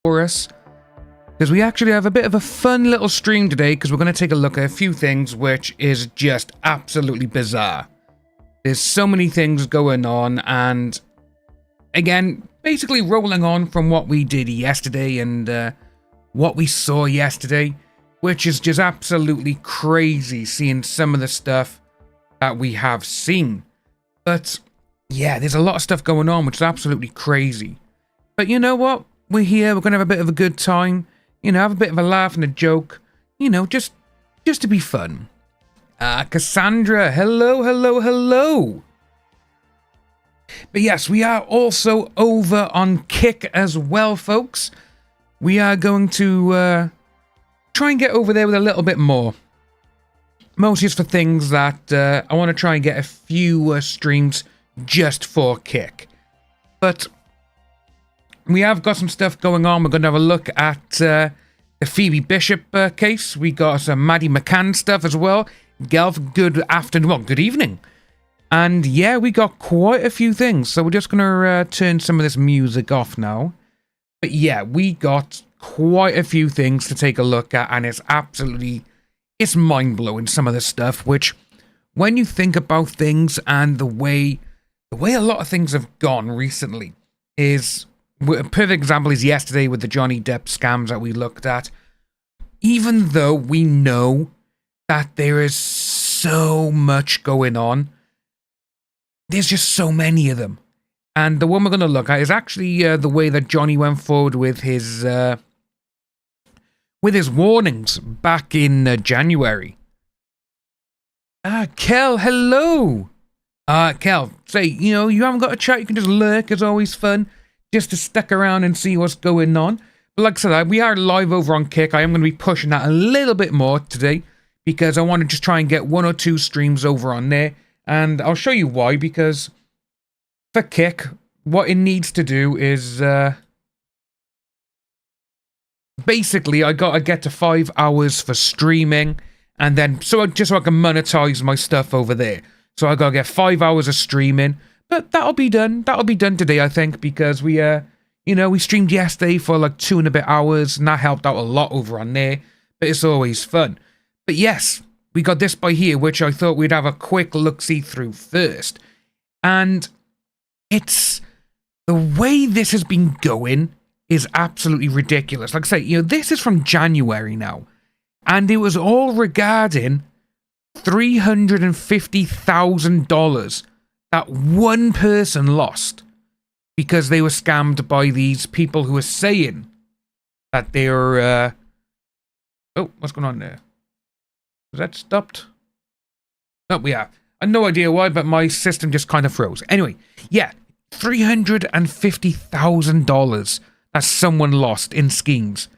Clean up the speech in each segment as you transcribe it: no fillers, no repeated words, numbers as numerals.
for us, because we actually have a bit of a fun little stream today, because we're going to take a look at a few things which is just absolutely bizarre. There's so many things going on, and again, basically rolling on from what we did yesterday and what we saw yesterday, which is just absolutely crazy seeing some of the stuff that we have seen. But yeah, there's a lot of stuff going on which is absolutely crazy. But you know what? We're here, we're going to have a bit of a good time, you know, have a bit of a laugh and a joke, you know, just to be fun. Cassandra, hello. But yes, we are also over on Kick as well, folks. We are going to try and get over there with a little bit more. Mostly just for things that I want to try and get a few streams just for Kick. But we have got some stuff going on. We're going to have a look at the Phoebe Bishop case. We got some Maddie McCann stuff as well. Gelf, good afternoon, well, good evening. And yeah, we got quite a few things. So we're just going to turn some of this music off now. But yeah, we got quite a few things to take a look at. And it's mind-blowing, some of this stuff. Which, when you think about things and the way a lot of things have gone recently, is a perfect example is yesterday with the Johnny Depp scams that we looked at. Even though we know that there is so much going on, there's just so many of them. And the one we're going to look at is actually the way that Johnny went forward with his warnings back in January. Kel, hello. Kel, say, you know, you haven't got a chat, you can just lurk, it's always fun, just to stick around and see what's going on. But like I said, we are live over on Kick. I am going to be pushing that a little bit more today, because I want to just try and get 1 or 2 streams over on there. And I'll show you why, because for Kick, what it needs to do is basically I got to get to 5 hours for streaming, and then so I can monetize my stuff over there. So I got to get 5 hours of streaming, but that'll be done. That'll be done today, I think, because we we streamed yesterday for like 2 and a bit hours, and that helped out a lot over on there. But it's always fun. But yes, we got this by here, which I thought we'd have a quick look-see through first. And it's the way this has been going is absolutely ridiculous. Like I say, you know, this is from January now, and it was all regarding $350,000 that one person lost because they were scammed by these people who were saying that they're oh, what's going on there? Was that stopped? No, we are. I have no idea why, but my system just kind of froze. Anyway, yeah, $350,000 that someone lost in schemes.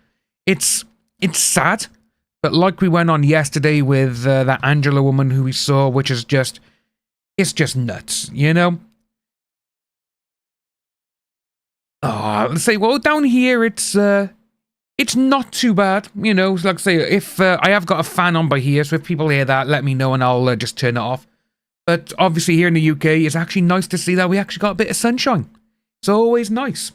It's sad, but like we went on yesterday with that Angela woman who we saw, which is just, it's just nuts, you know? Oh, let's say, well, down here, it's not too bad, you know. Like I say, if I have got a fan on by here, so if people hear that, let me know and I'll just turn it off. But obviously here in the UK, it's actually nice to see that we actually got a bit of sunshine. It's always nice.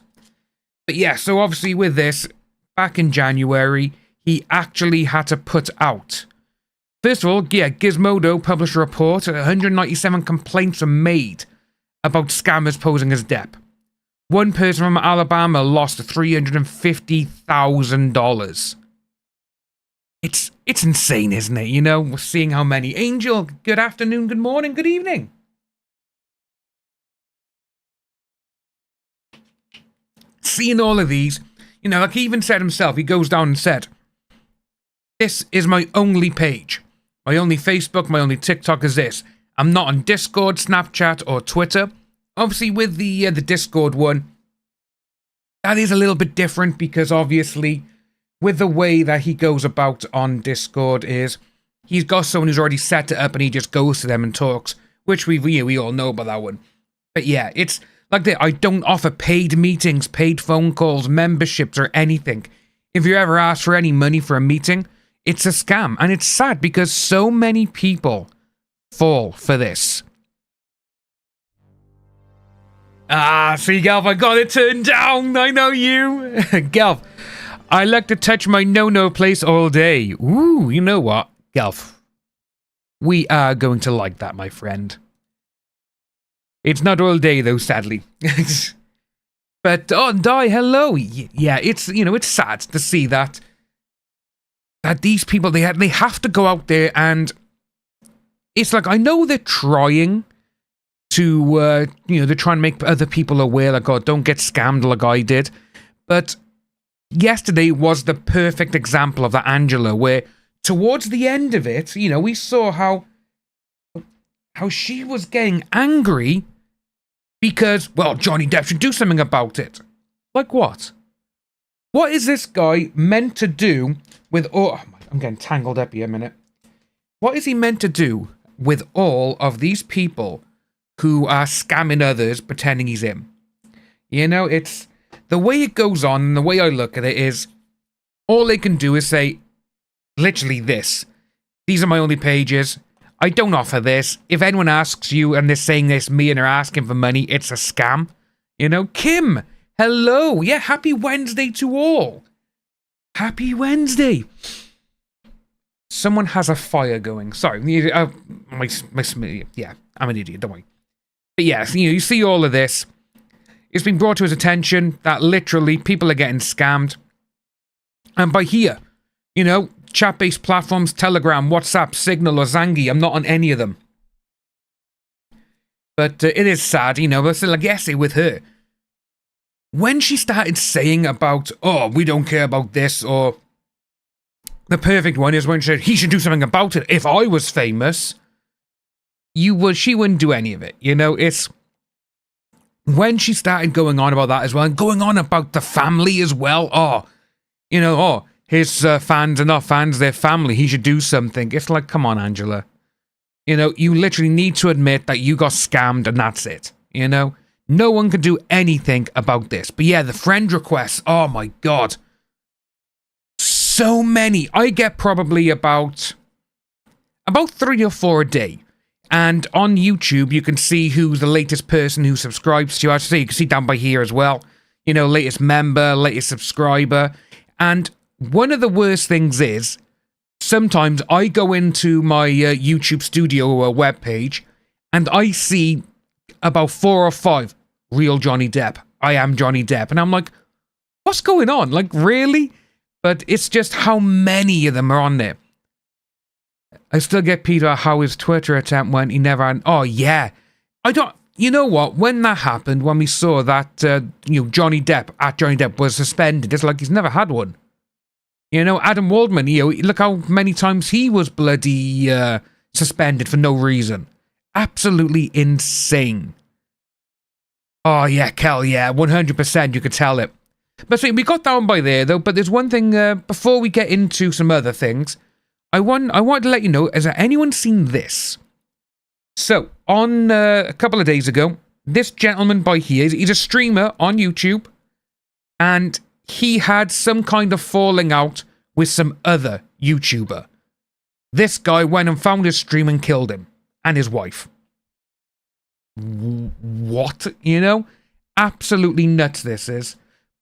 But yeah, so obviously with this, back in January, he actually had to put out. First of all, yeah, Gizmodo published a report. 197 complaints were made about scammers posing as Depp. One person from Alabama lost $350,000. It's insane, isn't it? You know, we're seeing how many. Angel, good afternoon, good morning, good evening. Seeing all of these, you know, like he even said himself, he goes down and said, this is my only page. My only Facebook, my only TikTok is this. I'm not on Discord, Snapchat, or Twitter. Obviously, with the Discord one, that is a little bit different because obviously, with the way that he goes about on Discord is he's got someone who's already set it up and he just goes to them and talks, which we all know about that one. But yeah, it's like that. I don't offer paid meetings, paid phone calls, memberships, or anything. If you ever ask for any money for a meeting, it's a scam, and it's sad because so many people fall for this. Ah, see, Gelf, I got it turned down. I know you. Gelf, I like to touch my no-no place all day. Ooh, you know what? Gelf, we are going to like that, my friend. It's not all day, though, sadly. But, oh, Di, hello. Yeah, it's, you know, it's sad to see that these people, they have to go out there and it's like, I know they're trying to, you know, they're trying to make other people aware, like, oh, don't get scammed like I did. But yesterday was the perfect example of that Angela, where towards the end of it, you know, we saw how she was getting angry because, well, Johnny Depp should do something about it. Like what? What is this guy meant to do with all... I'm getting tangled up here a minute. What is he meant to do with all of these people who are scamming others, pretending he's him? You know, it's... The way it goes on, and the way I look at it is, all they can do is say, literally this. These are my only pages. I don't offer this. If anyone asks you and they're saying this, me, and they're asking for money, it's a scam. You know, Kim, hello. Yeah, happy Wednesday to all. Happy Wednesday. Someone has a fire going. Sorry. Yeah, I'm an idiot, don't worry. But yes, you know, you see all of this. It's been brought to his attention that literally people are getting scammed. And by here, you know, chat-based platforms, Telegram, WhatsApp, Signal, or Zangi, I'm not on any of them. But it is sad, you know, but still, like yesterday with her. When she started saying about, oh, we don't care about this, or the perfect one is when she said, he should do something about it. If I was famous, she wouldn't do any of it. You know, it's when she started going on about that as well, and going on about the family as well. Oh, you know, oh, his fans are not fans, they're family. He should do something. It's like, come on, Angela. You know, you literally need to admit that you got scammed and that's it. You know? No one can do anything about this. But yeah, the friend requests, oh my God. So many. I get probably about 3 or 4 a day. And on YouTube, you can see who's the latest person who subscribes to you. Actually, you can see down by here as well. You know, latest member, latest subscriber. And one of the worst things is, sometimes I go into my YouTube studio webpage and I see about 4 or 5 real Johnny Depp. I am Johnny Depp. And I'm like, what's going on? Like, really? But it's just how many of them are on there. I still get Peter how his Twitter attempt went. He never had... Oh, yeah. I don't... You know what? When that happened, when we saw that, you know, Johnny Depp was suspended, it's like he's never had one. You know, Adam Waldman, you know, look how many times he was bloody suspended for no reason. Absolutely insane. Oh, yeah, Kel, yeah, 100%, you could tell it. But see, we got down by there, though, but there's one thing, before we get into some other things, I want to let you know, has anyone seen this? So, on a couple of days ago, this gentleman by here, he's a streamer on YouTube, and he had some kind of falling out with some other YouTuber. This guy went and found his stream and killed him. And his wife. What? You know? Absolutely nuts this is.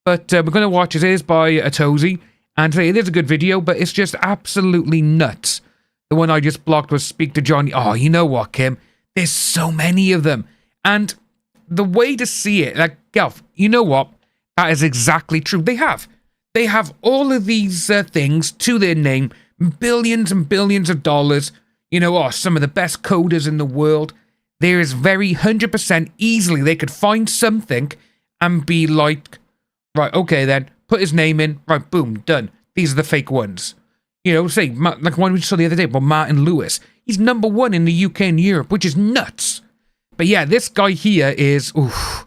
But we're going to watch it. It is by Atozy. And it is a good video, but it's just absolutely nuts. The one I just blocked was Speak to Johnny. Oh, you know what, Kim? There's so many of them. And the way to see it, like, Gelf, you know what? That is exactly true. They have all of these things to their name, billions and billions of dollars. You know, oh, some of the best coders in the world. There is very 100% easily they could find something and be like, right, okay then, put his name in, right, boom, done. These are the fake ones. You know, say, like one we saw the other day about Martin Lewis. He's #1 in the UK and Europe, which is nuts. But yeah, this guy here is, oof,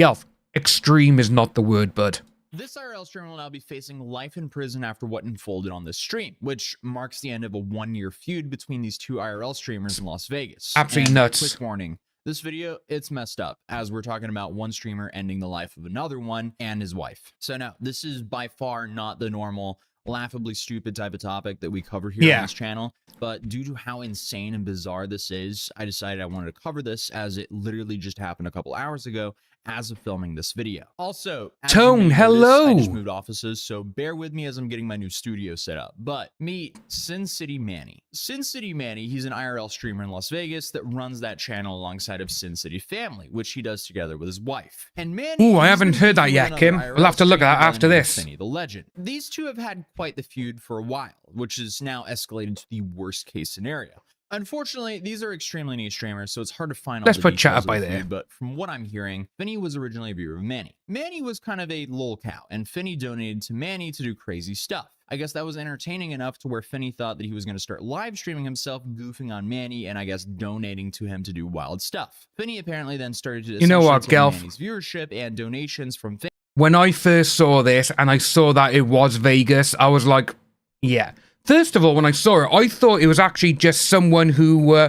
Gelf. Extreme is not the word, bud. This IRL streamer will now be facing life in prison after what unfolded on this stream, which marks the end of a 1-year feud between these two IRL streamers in Las Vegas. Absolutely nuts. Quick warning, this video, it's messed up, as we're talking about one streamer ending the life of another one and his wife. So now, this is by far not the normal, laughably stupid type of topic that we cover here on this channel, but due to how insane and bizarre this is, I decided I wanted to cover this as it literally just happened a couple hours ago, as of filming this video. Also, Tone, hello. I just moved offices, so bear with me as I'm getting my new studio set up. But meet Sin City Manny. Sin City Manny, he's an IRL streamer in Las Vegas that runs that channel alongside of Sin City Family, which he does together with his wife. And Manny, ooh, I haven't heard that yet, Kim. We'll have to look at that after this. Finny, the legend. These two have had quite the feud for a while, which is now escalated to the worst case scenario. Unfortunately, these are extremely niche streamers, so it's hard to find all the details chat of by the there. feud, but from what I'm hearing, Finny was originally a viewer of Manny. Manny was kind of a lol cow, and Finny donated to Manny to do crazy stuff. I guess that was entertaining enough to where Finny thought that he was going to start live streaming himself, goofing on Manny, and I guess donating to him to do wild stuff. Finny apparently then started to Manny's viewership and donations from Finny. When I first saw this and I saw that it was Vegas, I was like, yeah. First of all, when I saw it, I thought it was actually just someone who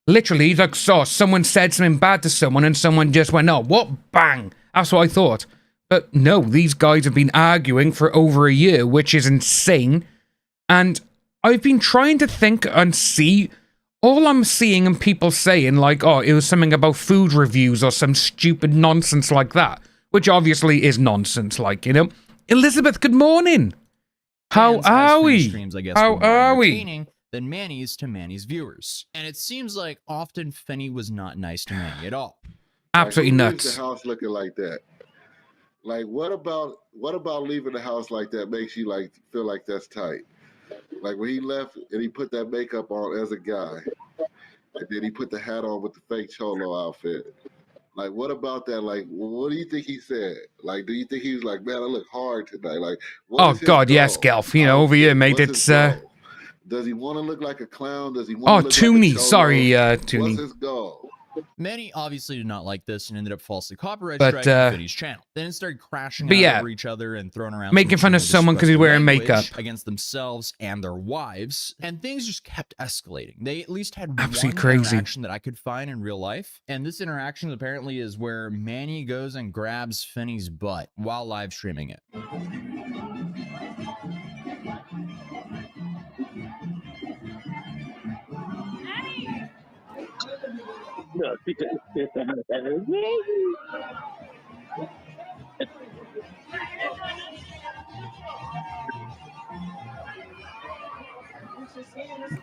literally, like, saw someone said something bad to someone and someone just went, oh, what? Bang. That's what I thought. But no, these guys have been arguing for over a year, which is insane. And I've been trying to think and see. All I'm seeing and people saying, like, oh, it was something about food reviews or some stupid nonsense like that. Which obviously is nonsense, like, you know. Elizabeth, good morning. How are we? Streams, I guess, how are we? Than Manny's to Manny's viewers. And it seems like often Finny was not nice to Manny at all. Absolutely like, nuts. The house looking like that. Like, what about leaving the house like that makes you like feel like that's tight? Like when he left and he put that makeup on as a guy, and then he put the hat on with the fake cholo outfit. Like, what about that? Like, what do you think he said? Like, do you think he was like, man, I look hard tonight? Like, oh God, yes, Gelf. You know, over here, mate. It's does he want to look like a clown? Does he want to look Tooney. like a cholo? Sorry, Tooney. What's his goal? Manny obviously did not like this and ended up falsely copyright striking Finny's channel. Then it started crashing out over each other and throwing around, making fun of someone because he's wearing makeup against themselves and their wives, and things just kept escalating. They at least had absolutely one crazy interaction that I could find in real life, and this interaction apparently is where Manny goes and grabs Finny's butt while live streaming it.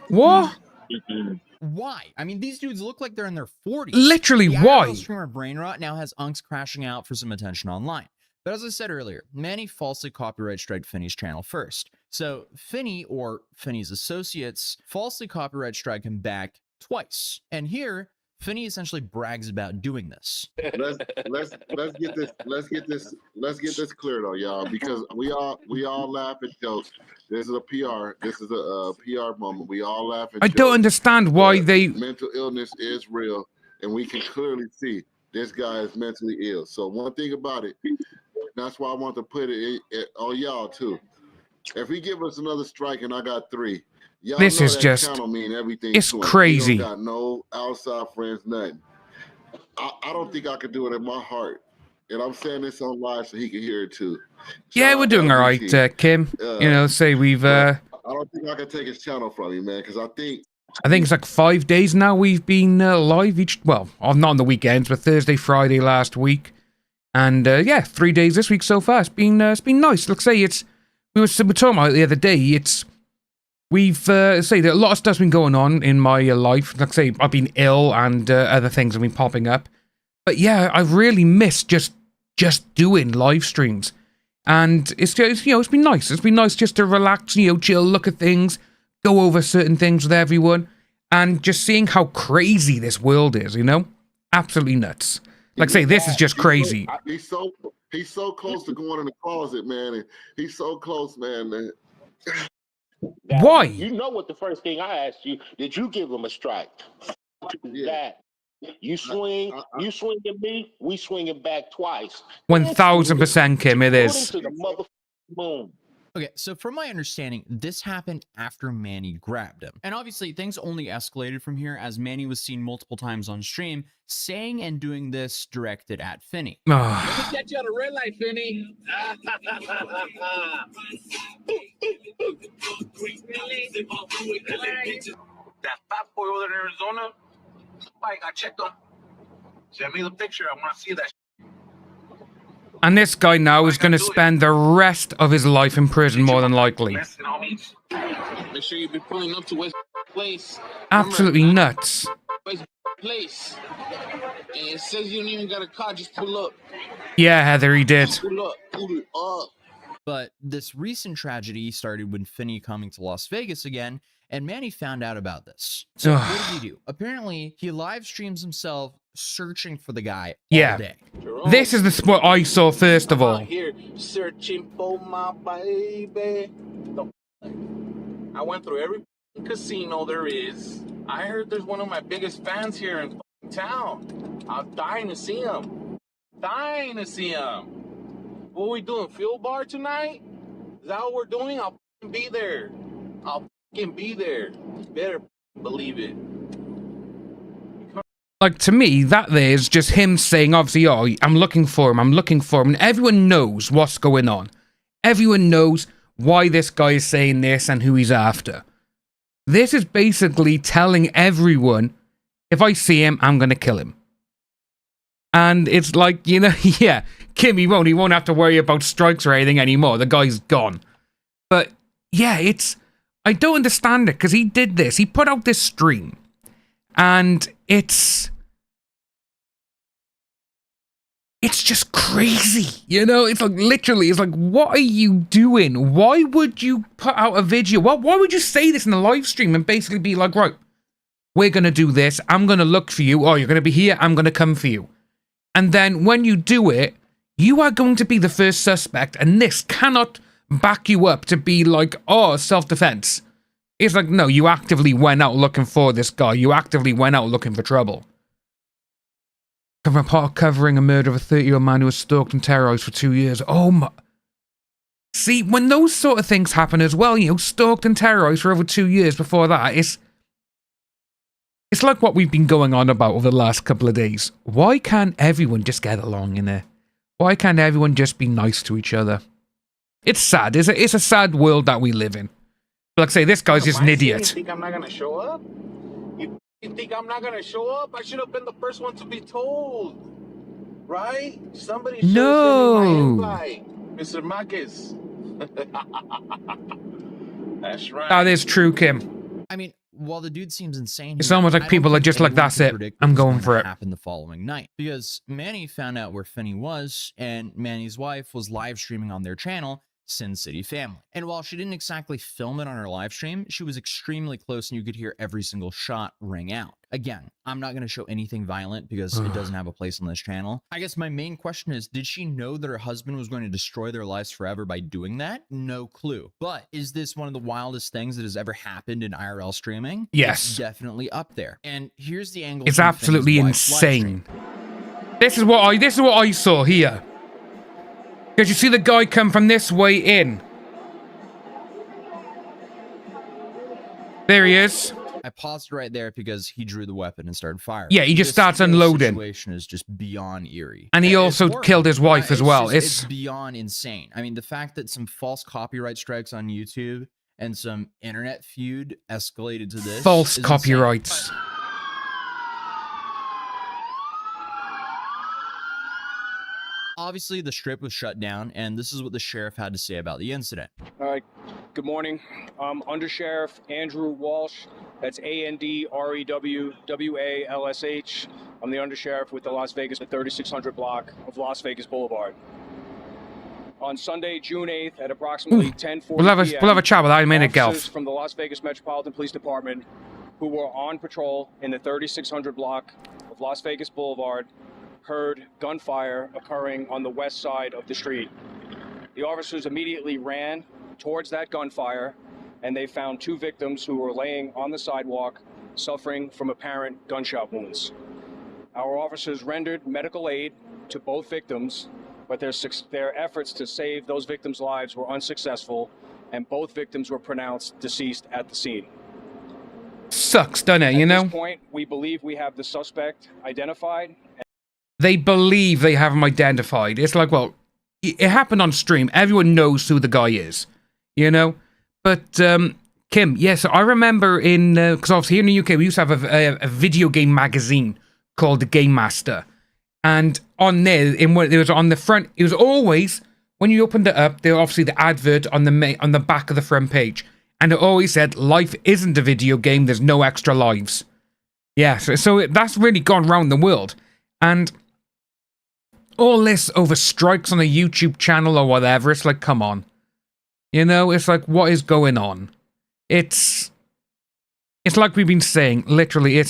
What? Why? I mean, these dudes look like they're in their 40s. Literally, why? Streamer Brainrot now has unks crashing out for some attention online. But as I said earlier, Manny falsely copyright striked Finny's channel first. So Finny, or Finny's associates, falsely copyright strike him back twice. And here, Finny essentially brags about doing this. Let's get this clear though, y'all, because we all laugh at jokes. This is a PR moment. We all laugh at I jokes. don't understand why mental illness is real, and we can clearly see this guy is mentally ill. So one thing about it, that's why I want to put it on y'all too. If he give us another strike and I got 3. This is just, mean everything it's crazy. Don't got no outside friends, nothing. I don't think I could do it in my heart. And I'm saying this on live so he can hear it too. Yeah, we're doing all right, Kim. You know, say we've... I don't think I can take his channel from you, man, because I think it's like 5 days now we've been live each... Well, not on the weekends, but Thursday, Friday last week. And, yeah, 3 days this week so far. It's been nice. Like, say, we were talking about it the other day. We've say that a lot of stuff's been going on in my life. Like say, I've been ill and other things have been popping up. But yeah, I've really missed just doing live streams, and it's been nice. It's been nice just to relax, chill, look at things, go over certain things with everyone, and just seeing how crazy this world is. Absolutely nuts. Like say, this is just crazy. He's so close to going in the closet, man. And he's so close, man. Why? You know what the first thing I asked you, did you give him a strike? Yeah. That you swing at me, we swing it back twice. 1000%, Kim, it is. To the motherfucking moon. Okay, so from my understanding, this happened after Manny grabbed him. And obviously, things only escalated from here as Manny was seen multiple times on stream saying and doing this directed at Finny. Let me get you on a red light, Finny. That fat boy over there in Arizona, I checked on. Send me the picture. I want to see that. And this guy now is going to spend the rest of his life in prison, more than likely. Make sure you be pulling up to West Place. Absolutely nuts. West Place. And it says you don't even got a car, just pull up. Yeah, Heather, he did. Pull up, pull up. But this recent tragedy started when Finney coming to Las Vegas again, and Manny found out about this. So what did he do? Apparently, he live streams himself searching for the guy all day. This is the spot I saw first of all. Here, searching for my baby. I went through every casino there is. I heard there's one of my biggest fans here in town. I'm dying to see him. Dying to see him. What we doing? Fuel bar tonight? Is that what we're doing? I'll be there. I'll be there. Better believe it. Like, to me, that there is just him saying, obviously, oh, I'm looking for him, and everyone knows what's going on. Everyone knows why this guy is saying this and who he's after. This is basically telling everyone, if I see him, I'm going to kill him. And it's like, you know, yeah, Kim, he won't have to worry about strikes or anything anymore. The guy's gone. But, yeah, I don't understand it, because he did this. He put out this stream. And it's just crazy, you know? It's like, literally, it's like, what are you doing? Why would you put out a video? Why would you say this in a live stream and basically be like, right, we're going to do this. I'm going to look for you. Oh, you're going to be here. I'm going to come for you. And then when you do it, you are going to be the first suspect. And this cannot back you up to be like, oh, self-defense. It's like, no, you actively went out looking for this guy. You actively went out looking for trouble. Covering a murder of a 30-year-old man who was stalked and terrorized for 2 years. Oh my... See, when those sort of things happen as well, you know, stalked and terrorized for over 2 years before that, it's like what we've been going on about over the last couple of days. Why can't everyone just get along in there? Why can't everyone just be nice to each other? It's sad. It's a sad world that we live in. Like I say, this guy's just an idiot. You think I'm not gonna show up? You think I'm not gonna show up? I should have been the first one to be told, right? Somebody should have sent me my invite, Mr. Marcus. That's right. That is true, Kim. I mean, while the dude seems insane, It's almost like people are just like, that's it. I'm going for it. Happened the following night because Manny found out where Finney was, and Manny's wife was live streaming on their channel, Sin City Family. And while she didn't exactly film it on her live stream, she was extremely close and you could hear every single shot ring out. Again, I'm not going to show anything violent because it doesn't have a place on this channel. I guess my main question is, did she know that her husband was going to destroy their lives forever by doing that? No clue. But is this one of the wildest things that has ever happened in IRL streaming? Yes. It's definitely up there. And here's the angle. It's absolutely insane. This is what I saw here. Because you see the guy come from this way in. There he is. I paused right there because he drew the weapon and started firing. Yeah, he just starts unloading. The situation is just beyond eerie. And he also killed his wife as well. It's beyond insane. I mean, the fact that some false copyright strikes on YouTube and some internet feud escalated to this. False copyrights. Insane. Obviously, the strip was shut down, and this is what the sheriff had to say about the incident. All right. Good morning. I'm Under Sheriff Andrew Walsh. That's ANDREWWALSH. I'm the Under Sheriff with the Las Vegas 3600 block of Las Vegas Boulevard. On Sunday, June 8th at approximately 10:40 we'll have a chat with that in a minute, officers from the Las Vegas Metropolitan Police Department who were on patrol in the 3600 block of Las Vegas Boulevard heard gunfire occurring on the west side of the street. The officers immediately ran towards that gunfire, and they found two victims who were laying on the sidewalk suffering from apparent gunshot wounds. Our officers rendered medical aid to both victims, but their efforts to save those victims' lives were unsuccessful, and both victims were pronounced deceased at the scene. Sucks, doesn't it, you know? At this point, we believe we have the suspect identified. They believe they have him identified. It's like, well, it happened on stream. Everyone knows who the guy is, you know? But, Kim, yes, I remember because obviously here in the UK, we used to have a video game magazine called The Game Master. And on there, it was on the front. It was always, when you opened it up, there was obviously the advert on the back of the front page. And it always said, life isn't a video game, there's no extra lives. Yeah, so that's really gone round the world. And all this over strikes on a YouTube channel or whatever, it's like, come on. You know, it's like, what is going on? It's like we've been saying, literally,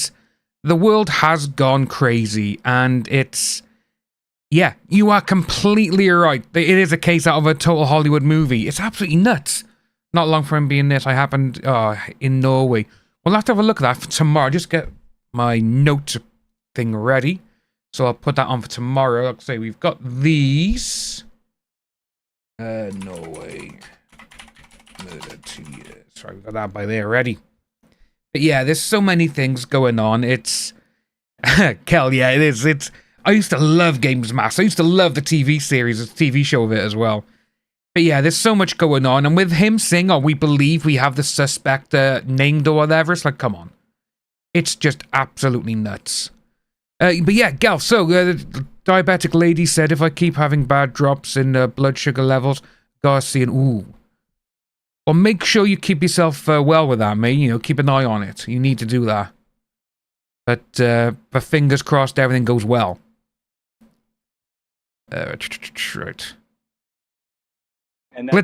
the world has gone crazy, and yeah, you are completely right. It is a case out of a total Hollywood movie. It's absolutely nuts. Not long from being this, I happened in Norway. We'll have to have a look at that for tomorrow. Just get my note thing ready. So I'll put that on for tomorrow. Like I say, we've got these. Norway. Murder 2 years. Sorry, we've got that by there already. But yeah, there's so many things going on. It's... Kel, yeah, it is. I used to love Games Mass. I used to love the TV series, the TV show of it as well. But yeah, there's so much going on. And with him saying, we believe we have the suspect named or whatever, it's like, come on. It's just absolutely nuts. But yeah, Gal, so the diabetic lady said if I keep having bad drops in blood sugar levels, Garcian, ooh. Well, make sure you keep yourself well with that, mate. You know, keep an eye on it. You need to do that. But fingers crossed everything goes well. Right.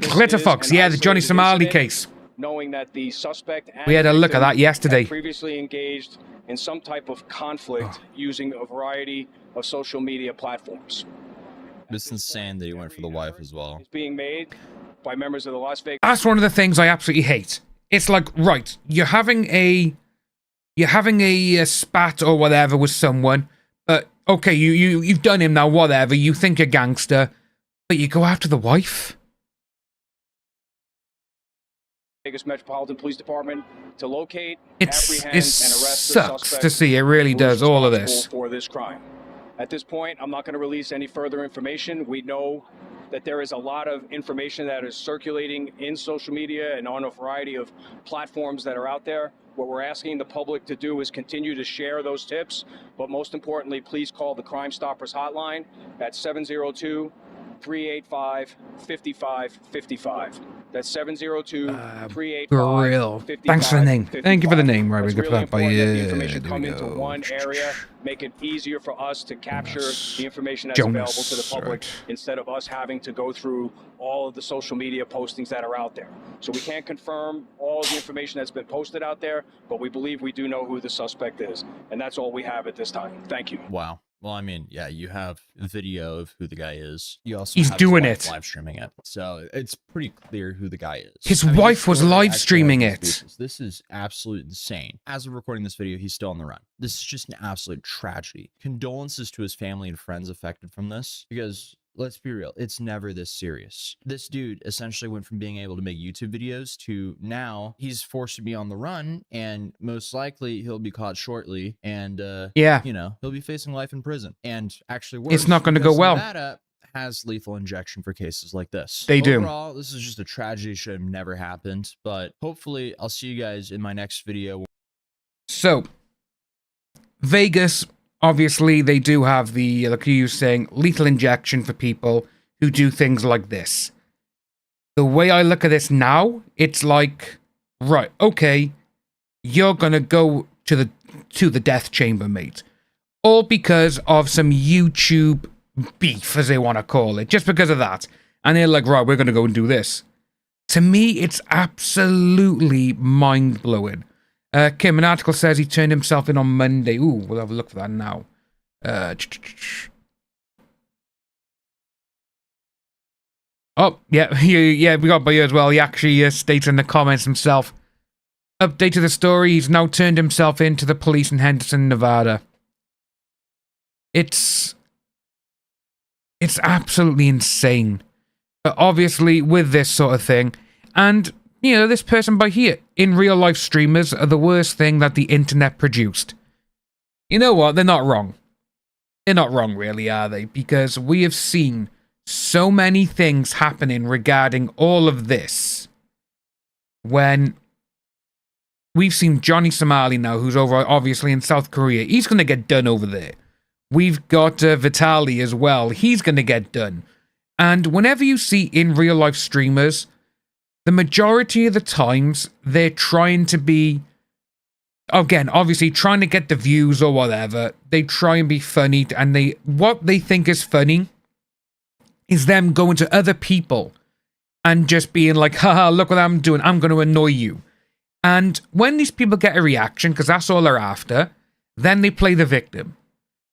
Glitter Fox, yeah, the Johnny Somali case. Knowing that the suspect we had a look at that yesterday. Previously engaged in some type of conflict using a variety of social media platforms. It's insane that he went for the wife as well. It's being made by members of the Las Vegas. That's one of the things I absolutely hate. It's like, right, you're having a spat or whatever with someone, but okay, you've done him now, whatever. You think you're gangster, but you go after the wife. Vegas Metropolitan Police Department to locate, It apprehend, and arrest the sucks suspect to see. It really does, all of this. For this crime. At this point, I'm not going to release any further information. We know that there is a lot of information that is circulating in social media and on a variety of platforms that are out there. What we're asking the public to do is continue to share those tips, but most importantly, please call the Crime Stoppers hotline at 702-385-5555. That's 702-385-5555. Grill. Thanks for the name. Thank you for the name. Right, we got that by you. The information come into one area, make it easier for us to capture the information that's available to the public instead of us having to go through all of the social media postings that are out there. So we can't confirm all of the information that's been posted out there, but we believe we do know who the suspect is. And that's all we have at this time. Thank you. Wow. Well, I mean, yeah, you have video of who the guy is. You also he's have doing his wife it live streaming it, so it's pretty clear who the guy is. His wife was live streaming it. This is absolutely insane. As of recording this video, he's still on the run. This is just an absolute tragedy. Condolences to his family and friends affected from this, because let's be real, it's never this serious. This dude essentially went from being able to make YouTube videos to now he's forced to be on the run, and most likely he'll be caught shortly, and yeah, you know, he'll be facing life in prison. And actually worse, it's not going to go well. Nevada has lethal injection for cases like this. They do. Overall, this is just a tragedy, should have never happened, but hopefully I'll see you guys in my next video. So Vegas, obviously, they do have the, like you were saying, lethal injection for people who do things like this. The way I look at this now, it's like, right, okay, you're gonna go to the death chamber, mate. All because of some YouTube beef, as they want to call it. Just because of that. And they're like, right, we're gonna go and do this. To me, it's absolutely mind-blowing. Kim, an article says he turned himself in on Monday. Ooh, we'll have a look for that now. Oh, yeah, yeah, we got by you as well. He actually states in the comments himself. Update to the story, he's now turned himself in to the police in Henderson, Nevada. It's absolutely insane. But obviously, with this sort of thing, and you know, this person by here, in real life streamers are the worst thing that the internet produced. You know what? They're not wrong. They're not wrong, really, are they? Because we have seen so many things happening regarding all of this. When we've seen Johnny Somali now, who's over, obviously, in South Korea. He's going to get done over there. we've got Vitaly as well. He's going to get done. And whenever you see in real life streamers, the majority of the times they're trying to be, again, obviously trying to get the views or whatever. They try and be funny, and what they think is funny is them going to other people and just being like, haha, look what I'm doing, I'm going to annoy you. And when these people get a reaction, because that's all they're after, then they play the victim.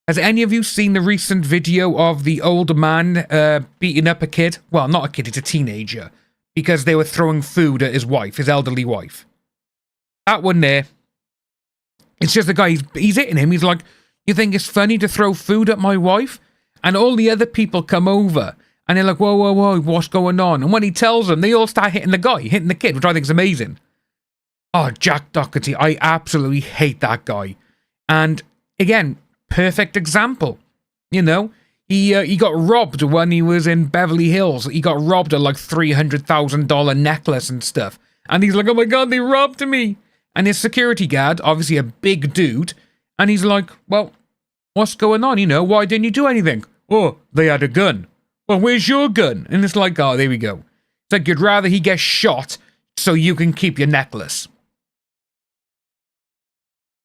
Has any of you seen the recent video of the old man beating up a kid? Well, not a kid, it's a teenager. Because they were throwing food at his wife, his elderly wife. That one there. It's just the guy, he's hitting him. He's like, you think it's funny to throw food at my wife? And all the other people come over. And they're like, whoa, whoa, whoa, what's going on? And when he tells them, they all start hitting the guy, hitting the kid, which I think is amazing. Oh, Jack Doherty, I absolutely hate that guy. And again, perfect example. You know, he got robbed when he was in Beverly Hills. He got robbed of like $300,000 necklace and stuff. And he's like, oh my God, they robbed me. And his security guard, obviously a big dude, and he's like, well, what's going on? You know, why didn't you do anything? Oh, they had a gun. Well, where's your gun? And it's like, oh, there we go. It's like you'd rather he gets shot so you can keep your necklace.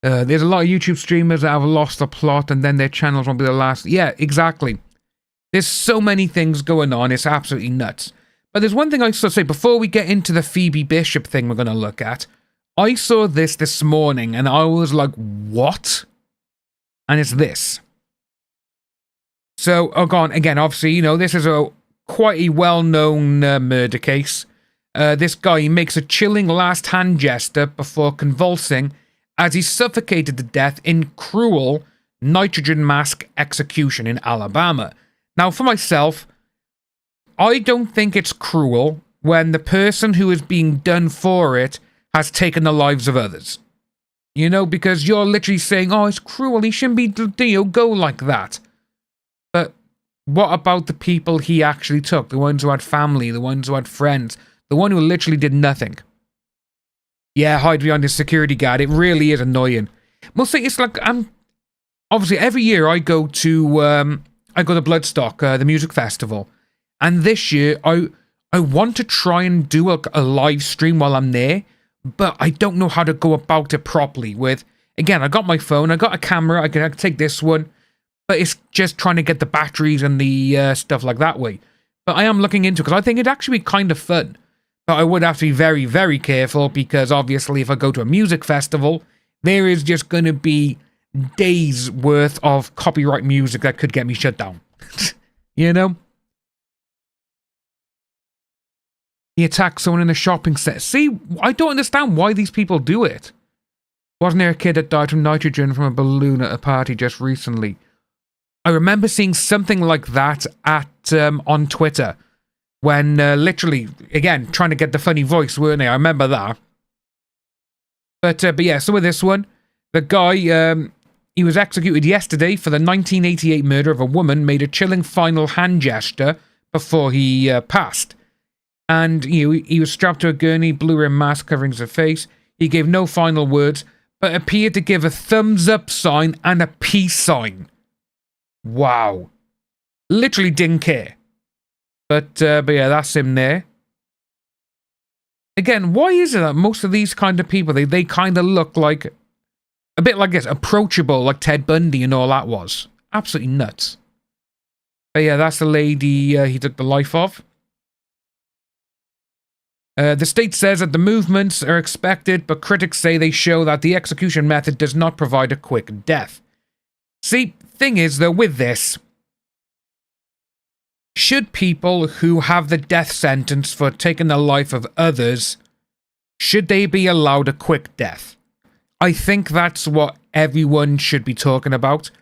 There's a lot of YouTube streamers that have lost the plot and then their channels won't be the last. Yeah, exactly. There's so many things going on. It's absolutely nuts. But there's one thing I still say before we get into the Phoebe Bishop thing we're going to look at. I saw this morning and I was like, what? And it's this. So, again, obviously, you know, this is quite a well-known murder case. This guy makes a chilling last hand gesture before convulsing as he suffocated to death in cruel nitrogen mask execution in Alabama. Now, for myself, I don't think it's cruel when the person who is being done for it has taken the lives of others. You know, because you're literally saying, oh, it's cruel, he shouldn't be, go like that. But what about the people he actually took? The ones who had family, the ones who had friends, the one who literally did nothing. Yeah, hide behind his security guard. It really is annoying. Must say, it's like, obviously every year I go to Bloodstock, the music festival. And this year, I want to try and do a live stream while I'm there, but I don't know how to go about it properly with, again, I got my phone, I got a camera, I can take this one, but it's just trying to get the batteries and the stuff like that way. But I am looking into it, because I think it'd actually be kind of fun. But I would have to be very, very careful, because obviously if I go to a music festival, there is just going to be days worth of copyright music that could get me shut down. You know? He attacked someone in a shopping center. See, I don't understand why these people do it. Wasn't there a kid that died from nitrogen from a balloon at a party just recently? I remember seeing something like that on Twitter. When literally, again, trying to get the funny voice, weren't they? I remember that. But yeah, so with this one, the guy, he was executed yesterday for the 1988 murder of a woman, made a chilling final hand gesture before he passed. And he was strapped to a gurney, blue-rimmed mask covering his face. He gave no final words, but appeared to give a thumbs-up sign and a peace sign. Wow. Literally didn't care. But yeah, that's him there. Again, why is it that most of these kind of people, they kind of look like, a bit like this, approachable, like Ted Bundy and all that was. Absolutely nuts. But yeah, that's the lady he took the life of. The state says that the movements are expected, but critics say they show that the execution method does not provide a quick death. See, thing is, though, with this, should people who have the death sentence for taking the life of others, should they be allowed a quick death? I think that's what everyone should be talking about,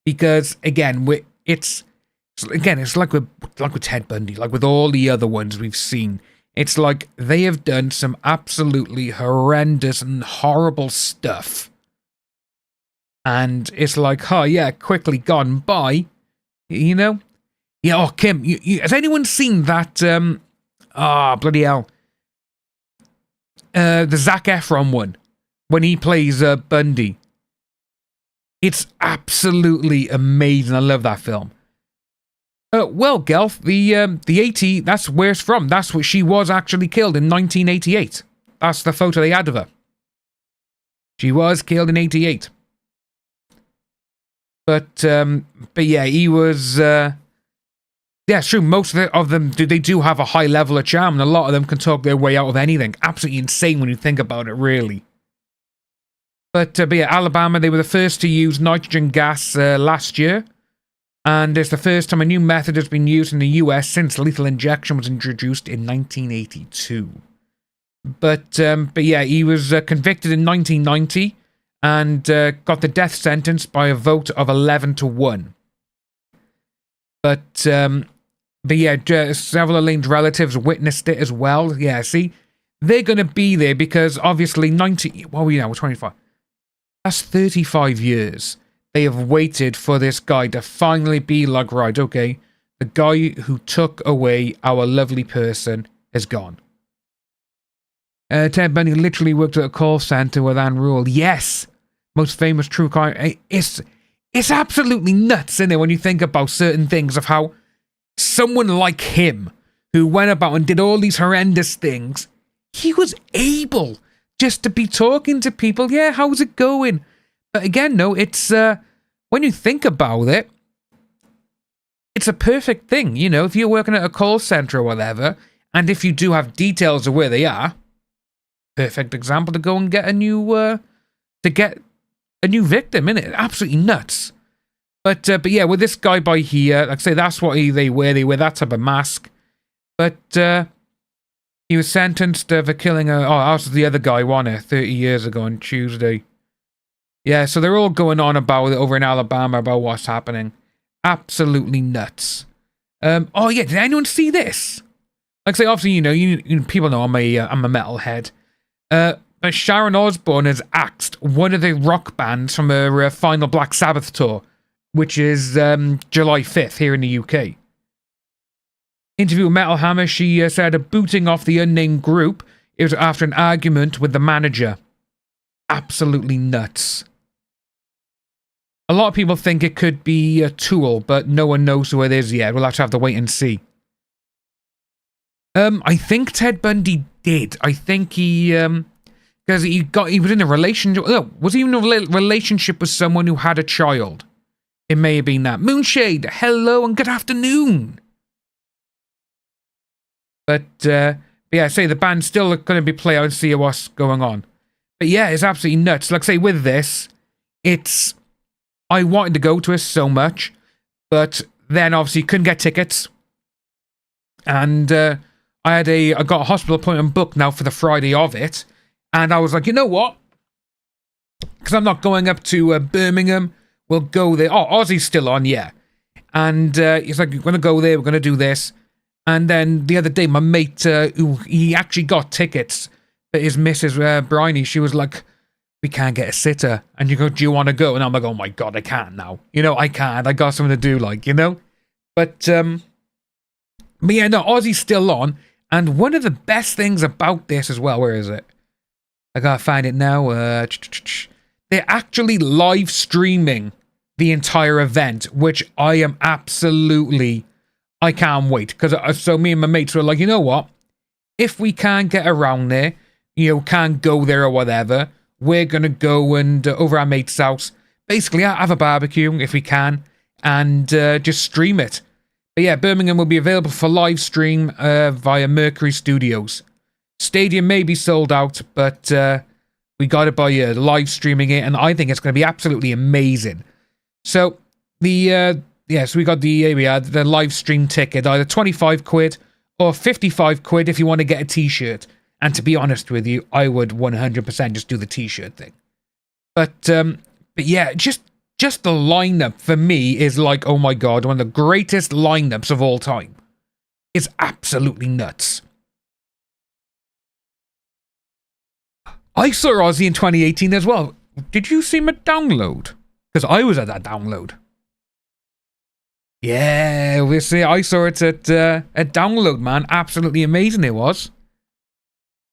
because again, it's like with Ted Bundy, like with all the other ones we've seen. It's like they have done some absolutely horrendous and horrible stuff. And it's like, oh yeah, quickly gone by, you know? Yeah, oh, Kim, has anyone seen that, bloody hell, the Zac Efron one, when he plays Bundy? It's absolutely amazing. I love that film. Well, Gelf, the 80, that's where it's from. That's what she was actually killed in 1988. That's the photo they had of her. She was killed in 88. But yeah, he was... yeah, it's true. Most of them, they do have a high level of charm, and a lot of them can talk their way out of anything. Absolutely insane when you think about it, really. But yeah, Alabama, they were the first to use nitrogen gas last year. And it's the first time a new method has been used in the US since lethal injection was introduced in 1982. But yeah, he was convicted in 1990 and got the death sentence by a vote of 11-1. But yeah, several of Elaine's relatives witnessed it as well. Yeah, see, they're going to be there because obviously what are we now? We're 25. That's 35 years. They have waited for this guy to finally be like, right, okay, the guy who took away our lovely person is gone. Ted Bundy literally worked at a call center with Anne Rule. Yes, most famous true crime. It's absolutely nuts, isn't it, when you think about certain things of how someone like him, who went about and did all these horrendous things, he was able just to be talking to people. Yeah, how's it going? But again, no, it's, when you think about it, it's a perfect thing. You know, if you're working at a call center or whatever, and if you do have details of where they are, perfect example to go and get a new, victim, innit? Absolutely nuts. But yeah, with this guy by here, like I say, that's what they wear that type of mask. But, he was sentenced for killing that's the other guy, wasn't it? 30 years ago on Tuesday. Yeah, so they're all going on about it over in Alabama about what's happening. Absolutely nuts. Oh yeah, did anyone see this? Like I say, obviously, you people know I'm a metalhead. But Sharon Osbourne has axed one of the rock bands from her final Black Sabbath tour, which is July 5th here in the UK. Interview with Metal Hammer, she said booting off the unnamed group, it was after an argument with the manager. Absolutely nuts. A lot of people think it could be a Tool, but no one knows who it is yet. We'll have to wait and see. I think Ted Bundy did. I think he, because he was in a relationship. No, was he in a relationship with someone who had a child? It may have been that. Moonshade, hello and good afternoon. But yeah, I say the band's still going to be playing out and see what's going on. But yeah, it's absolutely nuts. Like I say, with this, I wanted to go to it so much, but then obviously couldn't get tickets. And I got a hospital appointment booked now for the Friday of it. And I was like, you know what? Because I'm not going up to Birmingham. We'll go there. Oh, Ozzy's still on, yeah. And he's like, we're going to go there. We're going to do this. And then the other day, my mate, he actually got tickets. But his missus, Bryony, she was like, we can't get a sitter. And you go, do you want to go? And I'm like, oh my God, I can't now. I can't. I got something to do, But yeah, no, Ozzy's still on. And one of the best things about this as well, where is it? I gotta find it now. They're actually live streaming the entire event, which I am absolutely, I can't wait. Because so me and my mates were like, you know what? If we can't get around there, can't go there or whatever, we're going to go and over our mate's house, basically have a barbecue if we can, and just stream it. But yeah, Birmingham will be available for live stream via Mercury Studios. Stadium may be sold out, but we got it by live streaming it, and I think it's going to be absolutely amazing. So so we got the live stream ticket, either 25 quid or 55 quid if you want to get a t-shirt. And to be honest with you, I would 100% just do the t-shirt thing. But yeah, just the lineup for me is like, oh my God, one of the greatest lineups of all time. It's absolutely nuts. I saw Ozzy in 2018 as well. Did you see him at Download? Because I was at that Download. Yeah, I saw it at Download, man. Absolutely amazing it was.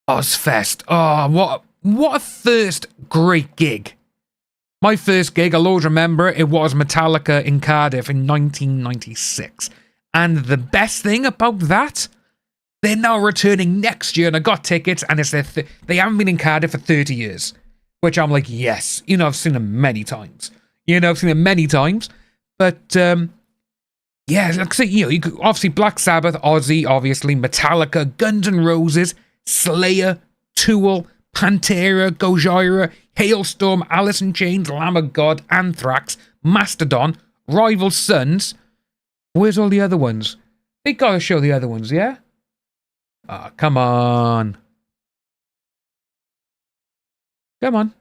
Ozfest. Oh, what a first great gig. My first gig, I'll always remember, it was Metallica in Cardiff in 1996. And the best thing about that, they're now returning next year, and I got tickets, and it's they haven't been in Cardiff for 30 years. Which I'm like, yes. You know, I've seen them many times. But, yeah, like I say, you know, you could, obviously Black Sabbath, Ozzy, obviously, Metallica, Guns N' Roses, Slayer, Tool, Pantera, Gojira, Hailstorm, Alice in Chains, Lamb of God, Anthrax, Mastodon, Rival Sons. Where's all the other ones? They gotta show the other ones, yeah? Ah, come on. Come on.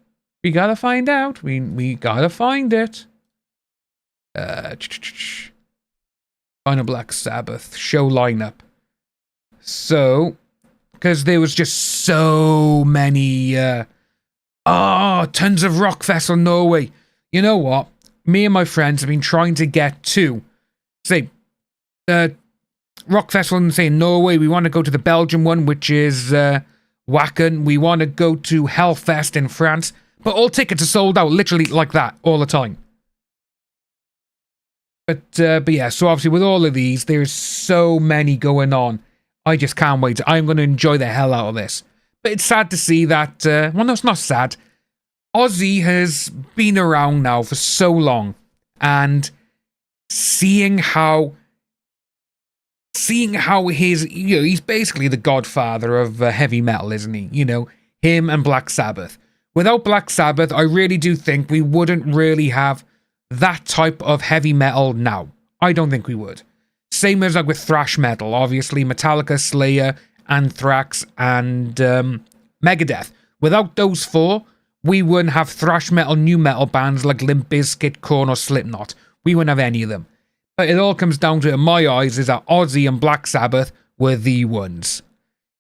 We gotta find out. We gotta find it. Final Black Sabbath show lineup. So, because there was just so many, tons of Rockfest in Norway. You know what? Me and my friends have been trying to get to, say, Rock Festival in, say, Norway. We want to go to the Belgian one, which is Wacken. We want to go to Hellfest in France. But all tickets are sold out, literally like that, all the time. But yeah, so obviously with all of these, there's so many going on. I just can't wait. I'm going to enjoy the hell out of this. But it's sad to see that, well, no, it's not sad. Ozzy has been around now for so long. And seeing how his, you know, he's basically the godfather of heavy metal, isn't he? You know, him and Black Sabbath. Without Black Sabbath, I really do think we wouldn't really have that type of heavy metal now. I don't think we would. Same as like with thrash metal, obviously Metallica, Slayer, Anthrax, and Megadeth. Without those four, we wouldn't have thrash metal, new metal bands like Limp Bizkit, Korn, or Slipknot. We wouldn't have any of them. But it all comes down to, in my eyes, is that Ozzy and Black Sabbath were the ones.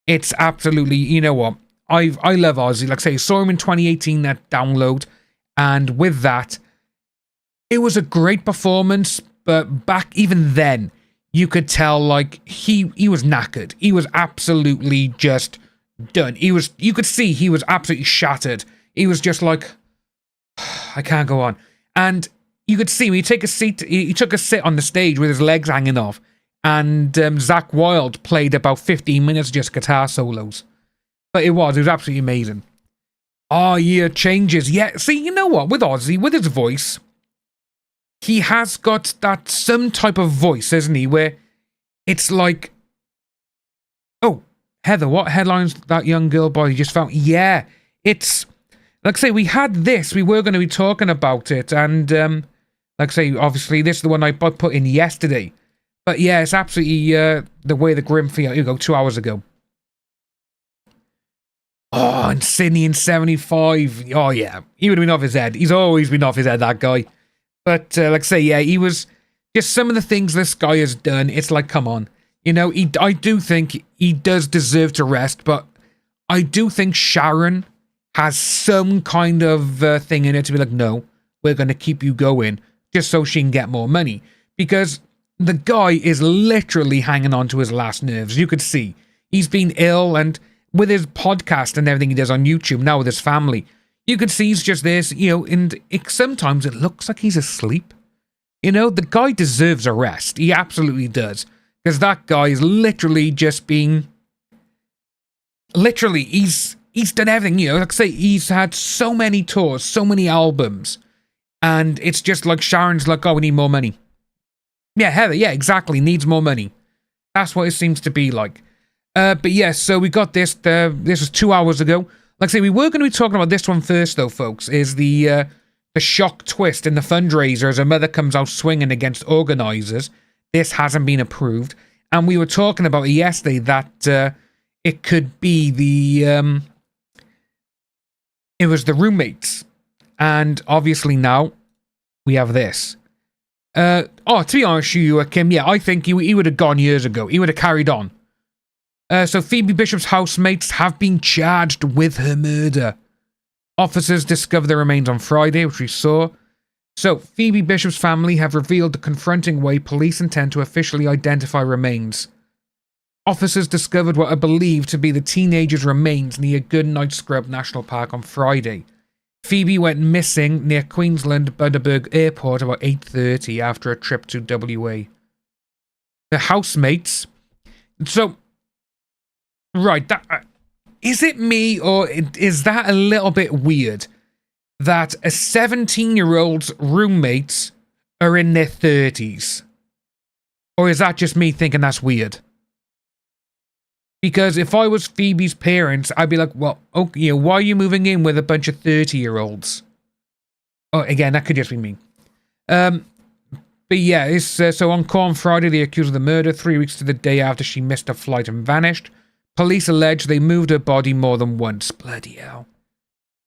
It's absolutely, you know what, I love Ozzy. Like I say, saw him in 2018 at Download, and with that, it was a great performance, but back even then, you could tell, like, he was knackered. He was absolutely just done. You could see he was absolutely shattered. He was just like, I can't go on. And you could see when he took a sit on the stage with his legs hanging off, and Zakk Wylde played about 15 minutes just guitar solos. But it was absolutely amazing. Oh, yeah, changes. Yeah, see, you know what? With Ozzy, with his voice, he has got that some type of voice, isn't he? Where it's like, oh, Heather, what headlines that young girl boy just found? Yeah, it's, like I say, we had this. We were going to be talking about it. And, like I say, obviously, this is the one I put in yesterday. But yeah, it's absolutely the way the Grim Fear, here you go, 2 hours ago. Oh, and Sydney in 75. Oh, yeah. He would have been off his head. He's always been off his head, that guy. But, like I say, yeah, he was... Just some of the things this guy has done, it's like, come on. You know, I do think he does deserve to rest, but I do think Sharon has some kind of thing in it to be like, no, we're going to keep you going just so she can get more money. Because the guy is literally hanging on to his last nerves. You could see. He's been ill, and with his podcast and everything he does on YouTube, now with his family, you can see he's just this, you know, and sometimes it looks like he's asleep. You know, the guy deserves a rest. He absolutely does. Because that guy is literally just being... Literally, he's done everything, you know. Like I say, he's had so many tours, so many albums. And it's just like Sharon's like, oh, we need more money. Yeah, Heather, yeah, exactly, needs more money. That's what it seems to be like. But yeah, so we got this. This was 2 hours ago. Like I say, we were going to be talking about this one first, though, folks, is the shock twist in the fundraiser as a mother comes out swinging against organisers. This hasn't been approved. And we were talking about it yesterday that it could be the... it was the roommates. And obviously now we have this. To be honest with you, Kim, yeah, I think he would have gone years ago. He would have carried on. So Phoebe Bishop's housemates have been charged with her murder. Officers discovered the remains on Friday, which we saw. So Phoebe Bishop's family have revealed the confronting way police intend to officially identify remains. Officers discovered what are believed to be the teenager's remains near Goodnight Scrub National Park on Friday. Phoebe went missing near Queensland Bundaberg Airport about 8:30 after a trip to WA. The housemates... So, right, is it me or is that a little bit weird that a 17-year-old's roommates are in their 30s? Or is that just me thinking that's weird? Because if I was Phoebe's parents, I'd be like, well, okay, why are you moving in with a bunch of 30-year-olds? Oh, again, that could just be me. But yeah, it's, so on call on Friday, they accused of the murder 3 weeks to the day after she missed a flight and vanished. Police allege they moved her body more than once. Bloody hell.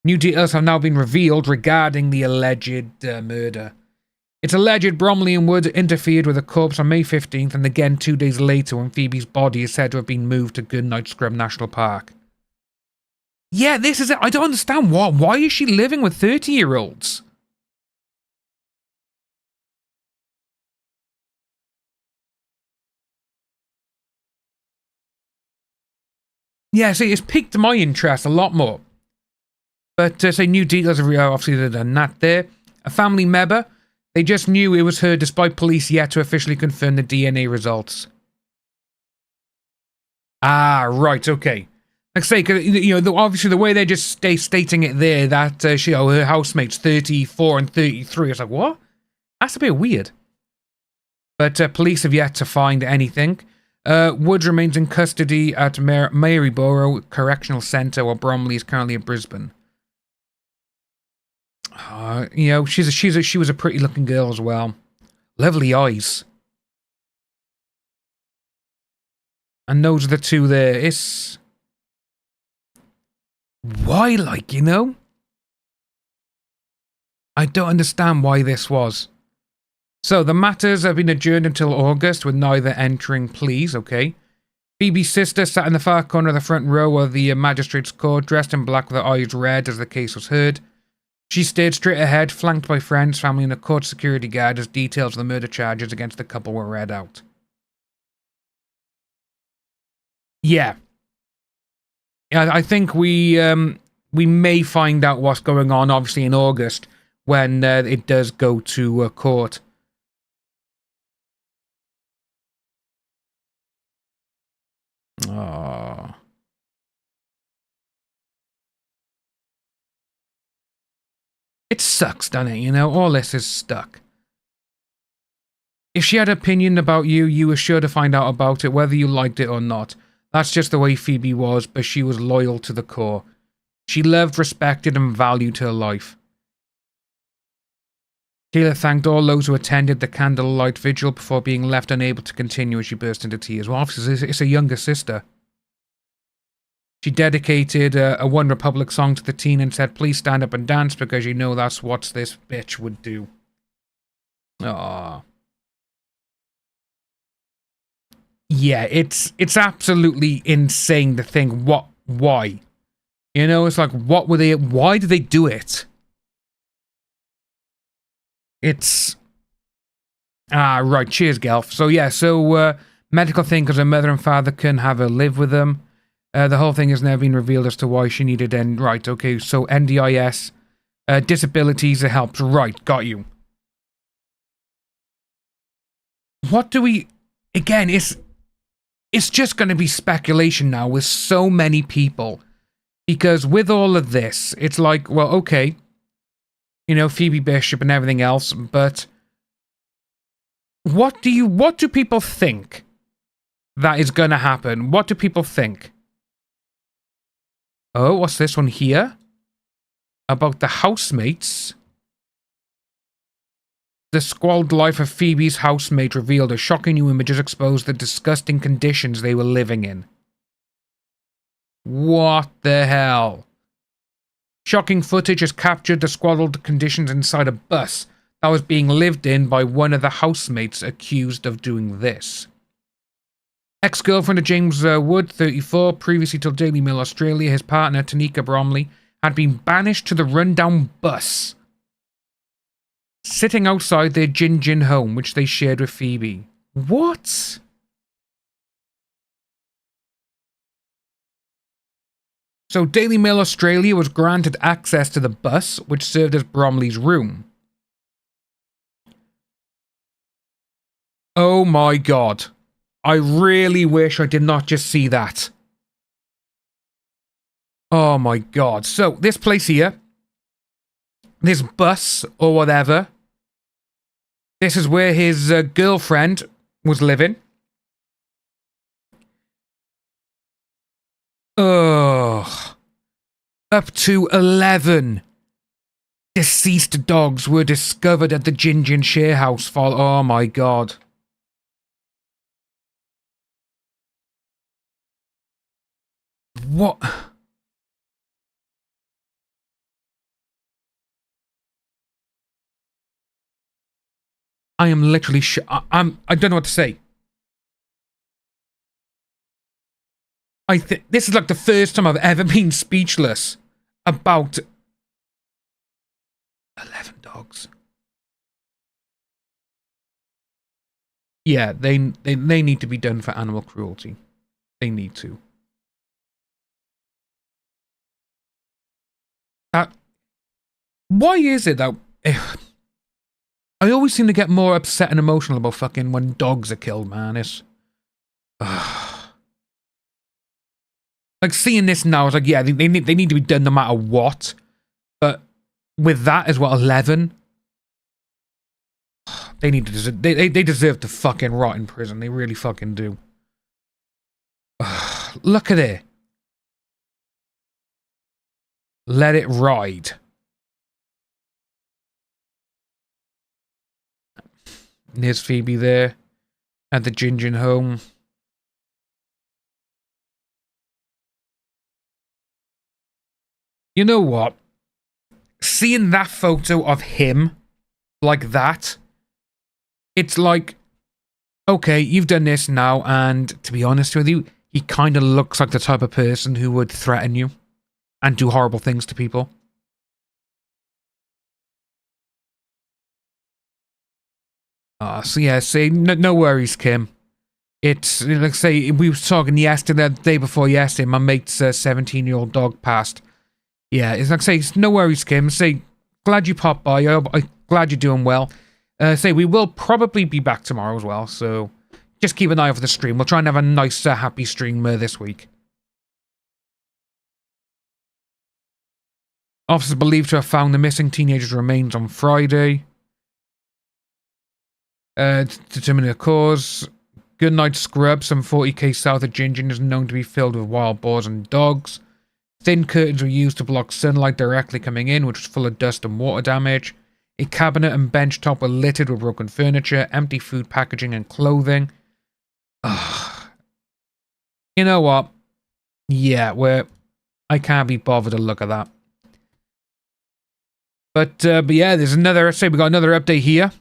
New details have now been revealed regarding the alleged murder. It's alleged Bromley and Wood interfered with a corpse on May 15th and again 2 days later when Phoebe's body is said to have been moved to Goodnight Scrub National Park. Yeah, this is it. I don't understand why is she living with 30-year-olds? Yeah, see, it's piqued my interest a lot more. But say new details have obviously done that there. A family member, they just knew it was her despite police yet to officially confirm the DNA results. Ah, right, okay. Like I say, cause, obviously the way they're just stating it there, that her housemates 34 and 33, it's like, what? That's a bit weird. But police have yet to find anything. Woods remains in custody at Maryborough Correctional Centre, while Bromley is currently in Brisbane. She was a pretty looking girl as well. Lovely eyes. And those are the two there. It's... Why, like, I don't understand why this was. So, the matters have been adjourned until August, with neither entering pleas, okay? Phoebe's sister sat in the far corner of the front row of the magistrate's court, dressed in black with her eyes red as the case was heard. She stared straight ahead, flanked by friends, family, and a court security guard as details of the murder charges against the couple were read out. Yeah. I think we may find out what's going on, obviously, in August, when it does go to court. Oh. It sucks, doesn't it? All this is stuck. If she had an opinion about you, you were sure to find out about it, whether you liked it or not. That's just the way Phoebe was, but she was loyal to the core. She loved, respected, and valued her life. Taylor thanked all those who attended the candlelight vigil before being left unable to continue as she burst into tears. Well, obviously, it's a younger sister. She dedicated a One Republic song to the teen and said, please stand up and dance because you know that's what this bitch would do. Aww. Yeah, it's absolutely insane to think why? It's like, why did they do it? It's... Ah, right, cheers, Gelf. So yeah, medical thing because her mother and father couldn't have her live with them. The whole thing has never been revealed as to why she needed right, okay, so NDIS, disabilities, it helps. Right, got you. What do we... Again, it's just going to be speculation now with so many people. Because with all of this, it's like, well, okay, Phoebe Bishop and everything else, but what do people think that is going to happen? What do people think? Oh, what's this one here? About the housemates. The squalid life of Phoebe's housemate revealed as shocking new images exposed the disgusting conditions they were living in. What the hell? Shocking footage has captured the squalid conditions inside a bus that was being lived in by one of the housemates accused of doing this. Ex-girlfriend of James Wood, 34, previously told Daily Mail Australia his partner, Tanika Bromley, had been banished to the rundown bus, sitting outside their Gin home, which they shared with Phoebe. What? So Daily Mail Australia was granted access to the bus, which served as Bromley's room. Oh my god. I really wish I did not just see that. Oh my god. So, this place here, this bus or whatever, this is where his girlfriend was living. Ugh. Up to 11 deceased dogs were discovered at the Gingin Shea house. Oh my god. What? I am literally I don't know what to say. This is like the first time I've ever been speechless about 11 dogs. Yeah, they need to be done for animal cruelty. They need to. Why is it that I always seem to get more upset and emotional about fucking when dogs are killed, man? It's like seeing this now, it's like, yeah, they need to be done no matter what. But with that as well, 11, they need to they deserve to fucking rot in prison. They really fucking do. Look at it. Let it ride. There's Phoebe there at the Gingin home. You know what? Seeing that photo of him like that, it's like, okay, you've done this now, and to be honest with you, he kind of looks like the type of person who would threaten you and do horrible things to people. So yeah, say no worries, Kim. It's like say we were talking yesterday, the day before yesterday. My mate's 17-year-old dog passed. Yeah, it's like say no worries, Kim. Say glad you popped by. I'm glad you're doing well. Say we will probably be back tomorrow as well. So just keep an eye out for the stream. We'll try and have a nice, happy stream this week. Officers believed to have found the missing teenager's remains on Friday. Determining the cause. Goodnight Scrub, some 40k south of Gingin, is known to be filled with wild boars and dogs. Thin curtains were used to block sunlight directly coming in, which was full of dust and water damage. A cabinet and bench top were littered with broken furniture, empty food packaging and clothing. Ugh. You know what? Yeah, I can't be bothered to look at that. But yeah, there's another, we got another update here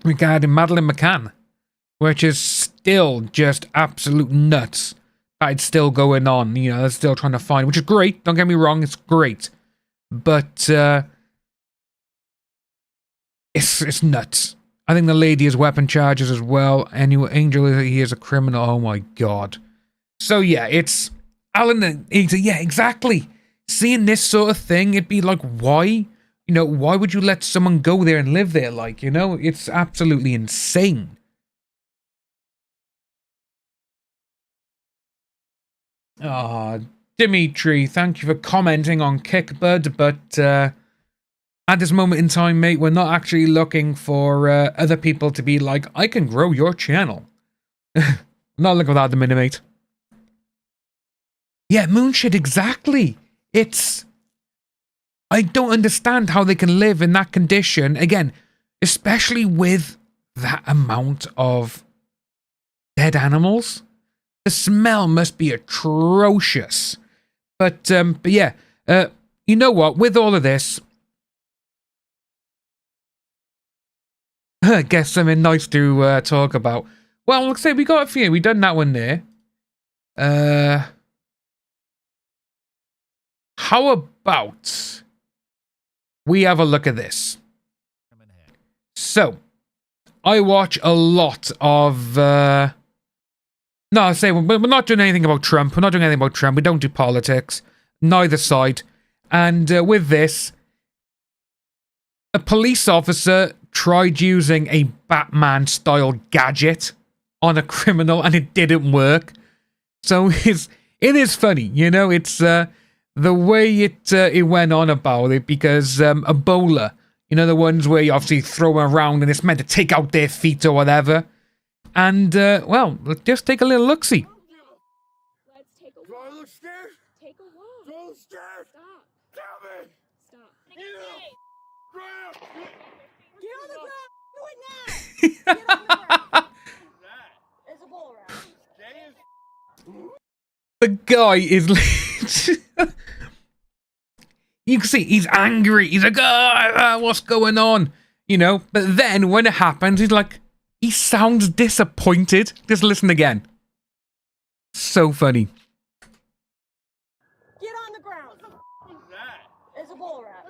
regarding Madeleine McCann, which is still just absolute nuts that it's still going on. You know, they're still trying to find, which is great. Don't get me wrong, it's great. But it's nuts. I think the lady has weapon charges as well. Anyway, Angel, he is a criminal. Oh my god. So yeah, it's Alan. Yeah, exactly. Seeing this sort of thing, it'd be like, why? You know, why would you let someone go there and live there? Like, you know, it's absolutely insane. Ah, Dimitri, thank you for commenting on Kickbud, but at this moment in time, mate, we're not actually looking for other people to be like, I can grow your channel. Not looking for that at the minute, mate. Yeah, Moonshit, exactly. It's... I don't understand how they can live in that condition. Again, especially with that amount of dead animals. The smell must be atrocious. But yeah, you know what? With all of this, I guess something nice to talk about. Well, let's say we got a few. We done that one there. How about we have a look at this? So, I watch a lot of No, I say we're not doing anything about Trump. We're not doing anything about Trump. We don't do politics. Neither side. And with this, a police officer tried using a Batman-style gadget on a criminal, and it didn't work. So it is funny, you know. It's the way it went on about it, because a bowler, you know, the ones where you obviously throw them around and it's meant to take out their feet or whatever. And, well, just take a little look-see. Let's take a walk. Take a walk. Go stairs. Stop. Tell me. Stop. Get on the ground. Do it now. Get on the ground. There's a bull around. The guy is... You can see he's angry. He's like, what's going on? You know, but then when it happens, he's like... He sounds disappointed. Just listen again. So funny. Get on the ground. There's a bull rat.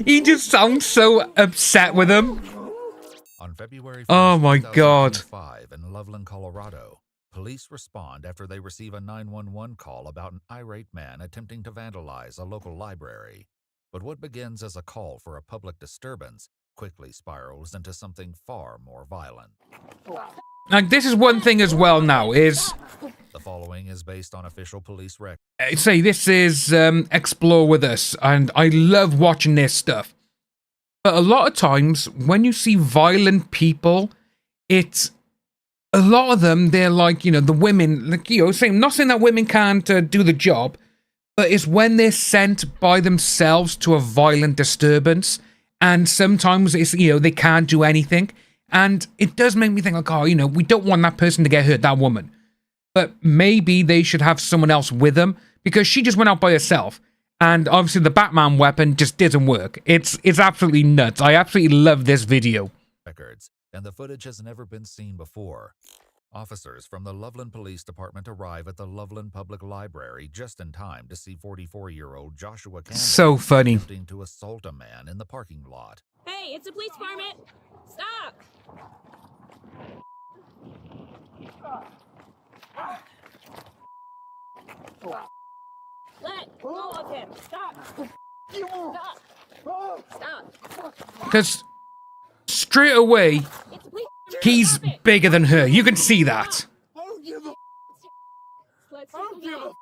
He just sounds so upset with him. On February 1st, Oh my God. 2005 in Loveland, Colorado, police respond after they receive a 911 call about an irate man attempting to vandalize a local library. But what begins as a call for a public disturbance quickly spirals into something far more violent. Like, this is one thing as well now, is... The following is based on official police records. Say, this is Explore With Us, and I love watching this stuff. But a lot of times, when you see violent people, it's... A lot of them, they're like, you know, the women, like, you know, saying, not saying that women can't do the job, but it's when they're sent by themselves to a violent disturbance, and sometimes it's, you know, they can't do anything. And it does make me think, like, oh, you know, we don't want that person to get hurt, that woman. But maybe they should have someone else with them, because she just went out by herself. And obviously the Batman weapon just didn't work. It's absolutely nuts. I absolutely love this video. Records, and the footage has never been seen before. Officers from the Loveland Police Department arrive at the Loveland Public Library just in time to see 44-year-old Joshua Campbell So funny. attempting to assault a man in the parking lot. Hey, it's a police department. Stop. Let go of him. Stop. Stop. Stop. Because straight away, It's a police department. he's Stop it. bigger than her. You can see that. Let's take a walk.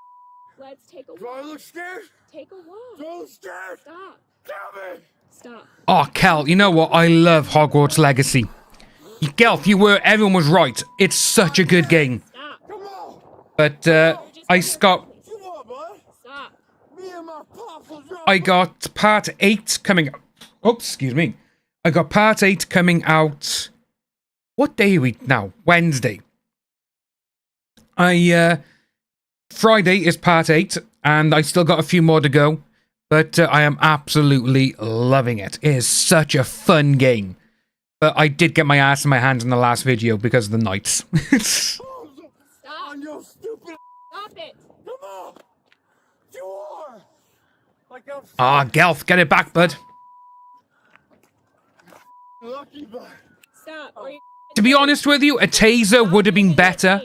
Let's take a walk. Take a walk. Stop. Stop. Oh, Kel, you know what? I love Hogwarts Legacy. Gelf, everyone was right. It's such a good game. Stop. But, I got part 8 coming out. Oh, excuse me. I got part 8 coming out. What day are we now? Wednesday. Friday is part 8, and I still got a few more to go. But I am absolutely loving it. It is such a fun game. But I did get my ass in my hands in the last video because of the knights. Stop. Stop it. Ah, Gelf, get it back, bud. Stop. Or you To be honest with you, a taser would have been better.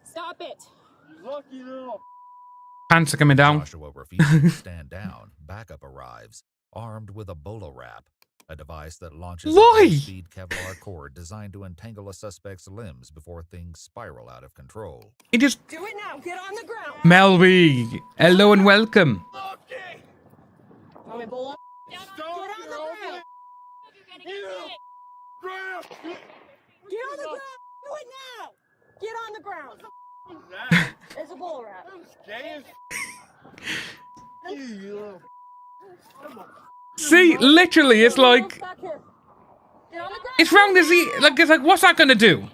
Stop it. Pants are coming down. Joshua refuses to stand down. Backup arrives, armed with a bolo wrap, a device that launches a Why? high-speed Kevlar cord designed to entangle a suspect's limbs before things spiral out of control. It just... Do it now. Get on the ground. Melby, hello and welcome. Get on the ground. Get on the ground. Do it now. Get on the ground. There's a bull rat. See, literally, it's like... Back here. Get on the ground. It's round as he... Like, it's like, what's that gonna do?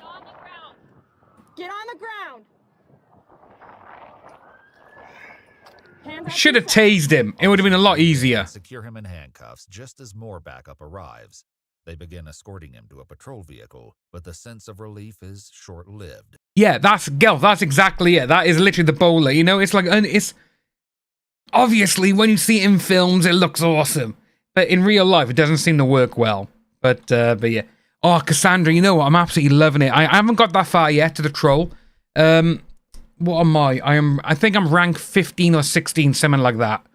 Get on the ground. Hands up Should have to the tased him. It would have been a lot easier. Secure him in handcuffs just as more backup arrives. They begin escorting him to a patrol vehicle, but the sense of relief is short-lived. Yeah, that's Gelf. That's exactly it. That is literally the bowler. You know, it's like... It's... Obviously, when you see it in films, it looks awesome. But in real life, it doesn't seem to work well. But yeah. Oh, Cassandra, you know what? I'm absolutely loving it. I haven't got that far yet to the troll. What am I? I think I'm rank 15 or 16, something like that.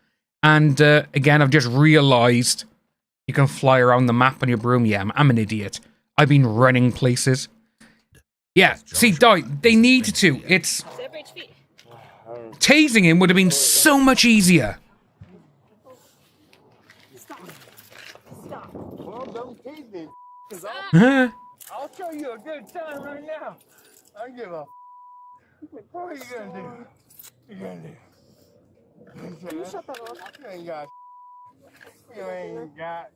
And again, I've just realized you can fly around the map on your broom. Yeah, I'm an idiot. I've been running places. Yeah, see, they needed to. It's... Tasing him would have been so much easier. Well, don't tease me. I'll show you a good time right now. I don't give a. What are you gonna do? You gonna do? You shut that off. You ain't got. You ain't got.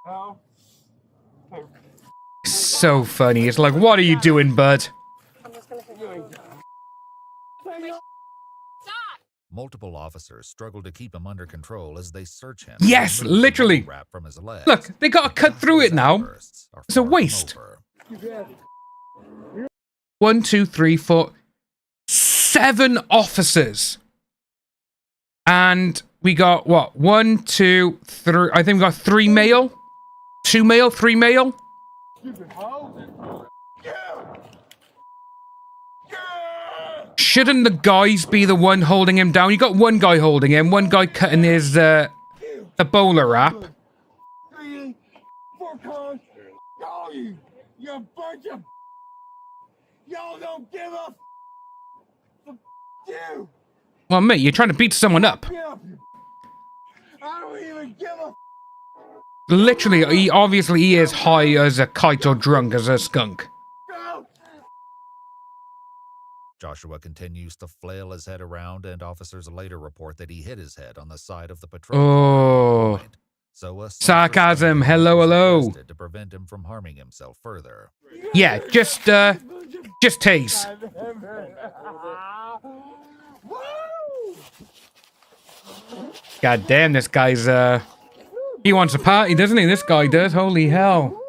No. So funny. It's like, what are you doing, bud? Multiple officers struggle to keep him under control as they search him. Yes, literally. From his legs. Look, they gotta cut through it now. It's a waste. 1, 2, 3, 4, 7 officers. And we got, what? 1, 2, 3. I think we got 3 male. 2 male, 3 male. Shouldn't the guys be the one holding him down? You got one guy holding him, one guy cutting his the bowler wrap. 3, 4 cars. You bunch of. Y'all don't give a. You. Well, mate, you're trying to beat someone up. I don't even give a. Literally, he is high as a kite or drunk as a skunk. Joshua continues to flail his head around, and officers later report that he hit his head on the side of the patrol. Oh. So sarcasm. Hello. To prevent him from harming himself further. Yeah, just tase. God damn, this guy's he wants a party, doesn't he? This guy does. Holy hell.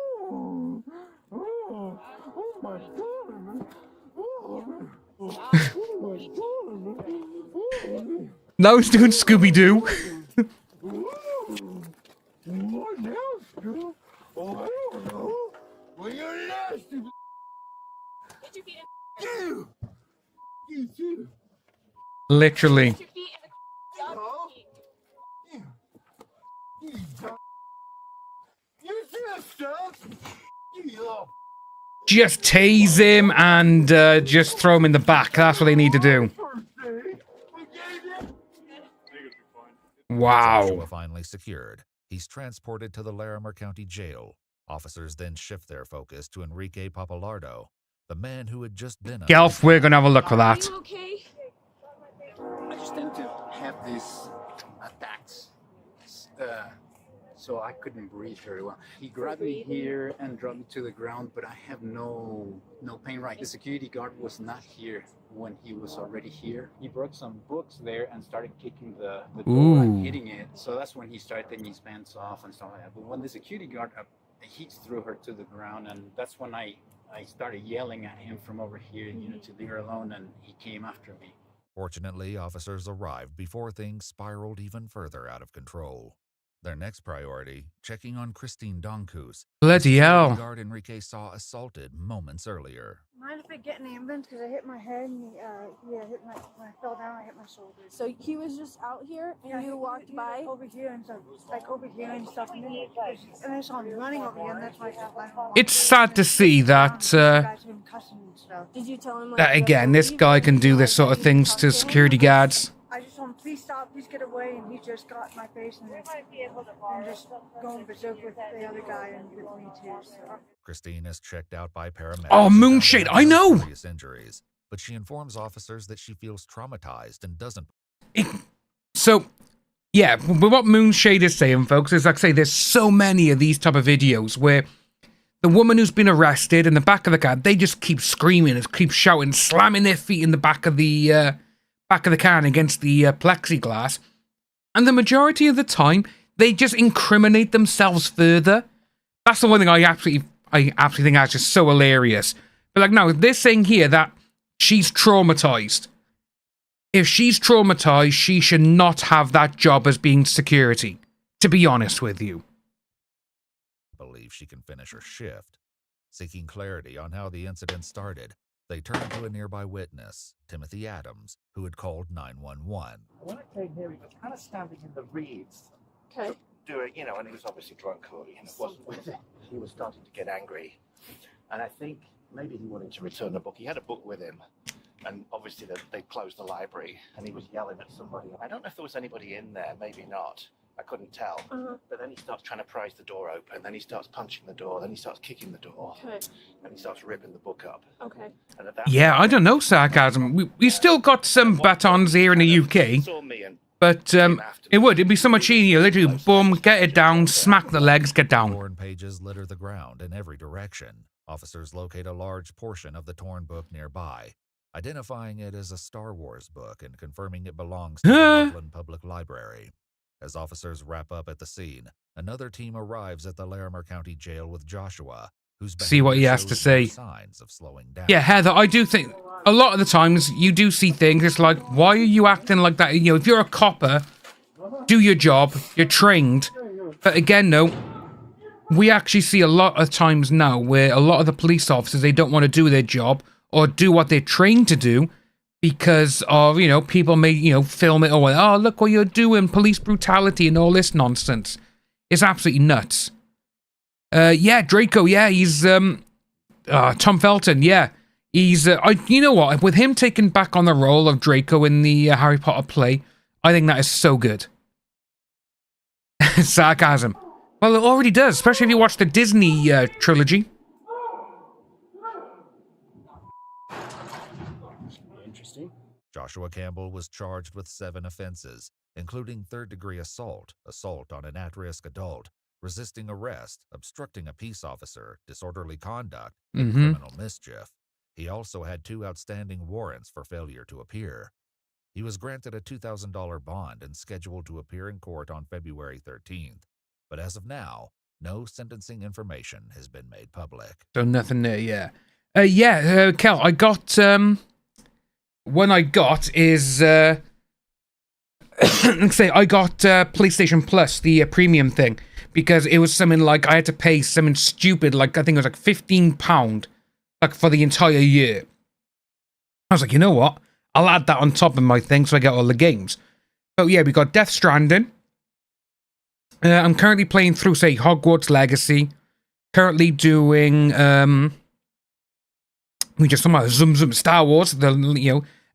Now he's doing Scooby-Doo. Literally. Just tase him and just throw him in the back. That's what they need to do. Wow. Joshua finally secured. He's transported to the Lillemor County Jail. Officers then shift their focus to Enrique Papalardo, the man who had just been... Gelf, we're gonna have a look for that. Are you okay? I just tend to have these attacks. So I couldn't breathe very well. He grabbed me here and dropped me to the ground, but I have no pain right. The security guard was not here when he was already here. He broke some books there and started kicking the door and hitting it. So that's when he started taking his pants off and stuff like that. But when the security guard, he threw her to the ground, and that's when I started yelling at him from over here, to leave her alone, and he came after me. Fortunately, officers arrived before things spiraled even further out of control. Their next priority, checking on Christine Donkus. Bloody hell. Guard Enrique saw assaulted moments earlier. Mind if I get an ambulance? Because I hit my head and hit my, when I fell down, I hit my shoulder. So he was just out here and you walked by? Over here and stuff, and then I saw him running over here, and that's why I stopped running. It's sad to see that, Did you tell him that again, this guy can do this sort of things to security guards. I just told him, please stop, please get away, and he just got in my face and just going berserk with the other guy and with me too. So. Christine is checked out by paramedics. Oh, Moonshade, I know! Injuries, but she informs officers that she feels traumatized and doesn't... So, yeah, but what Moonshade is saying, folks, is like I say, there's so many of these type of videos where the woman who's been arrested in the back of the car, they just keep screaming and keep shouting, slamming their feet in the back of the can against the plexiglass. And the majority of the time, they just incriminate themselves further. That's the one thing I absolutely think that's just so hilarious. But like, no, they're saying here that she's traumatized. If she's traumatized, she should not have that job as being security, to be honest with you. believe she can finish her shift. Seeking clarity on how the incident started, they turned to a nearby witness, Timothy Adams, who had called 911. When I came here, he was kind of standing in the reeds. Okay. Doing, and he was obviously drunk or, wasn't with it. He was starting to get angry. And I think maybe he wanted to return the book. He had a book with him. And obviously they closed the library and he was yelling at somebody. I don't know if there was anybody in there, maybe not. I couldn't tell. But then he starts trying to prise the door open. Then he starts punching the door. Then he starts kicking the door. Okay. And he starts ripping the book up. Okay. And at that Yeah, I don't know, Sarcasm. We still got some batons here in the UK. But it'd be so much easier. Literally, boom, get it down, smack the legs, get down. Torn pages litter the ground in every direction. Officers locate a large portion of the torn book nearby, identifying it as a Star Wars book and confirming it belongs to the Loveland Public Library. As officers wrap up at the scene, another team arrives at the Larimer County Jail with Joshua, who's see what he has to say. Signs of slowing down. Yeah, Heather, I do think a lot of the times you do see things. It's like, why are you acting like that? If you're a copper, do your job. You're trained. But again, no, we actually see a lot of times now where a lot of the police officers, they don't want to do their job or do what they're trained to do because of, people may, film it or, oh, look what you're doing, police brutality and all this nonsense. It's absolutely nuts. Yeah, Draco, yeah, he's, Tom Felton, yeah. He's, you know what, with him taking back on the role of Draco in the Harry Potter play, I think that is so good. Sarcasm. Well, it already does, especially if you watch the Disney trilogy. Interesting. Joshua Campbell was charged with 7 offenses, including third-degree assault, assault on an at-risk adult, resisting arrest, obstructing a peace officer, disorderly conduct, and criminal mischief. He also had 2 outstanding warrants for failure to appear. He was granted a $2,000 bond and scheduled to appear in court on February 13th. But as of now, no sentencing information has been made public. So nothing there, yeah. Kel, I got, one I got is, let's say I got PlayStation Plus, the premium thing, because it was something like I had to pay something stupid, like I think it was like £15, like for the entire year. I was like, you know what? I'll add that on top of my thing so I get all the games. But yeah, we got Death Stranding. I'm currently playing through, say, Hogwarts Legacy. Currently doing, we just talking about Zoom Star Wars, the,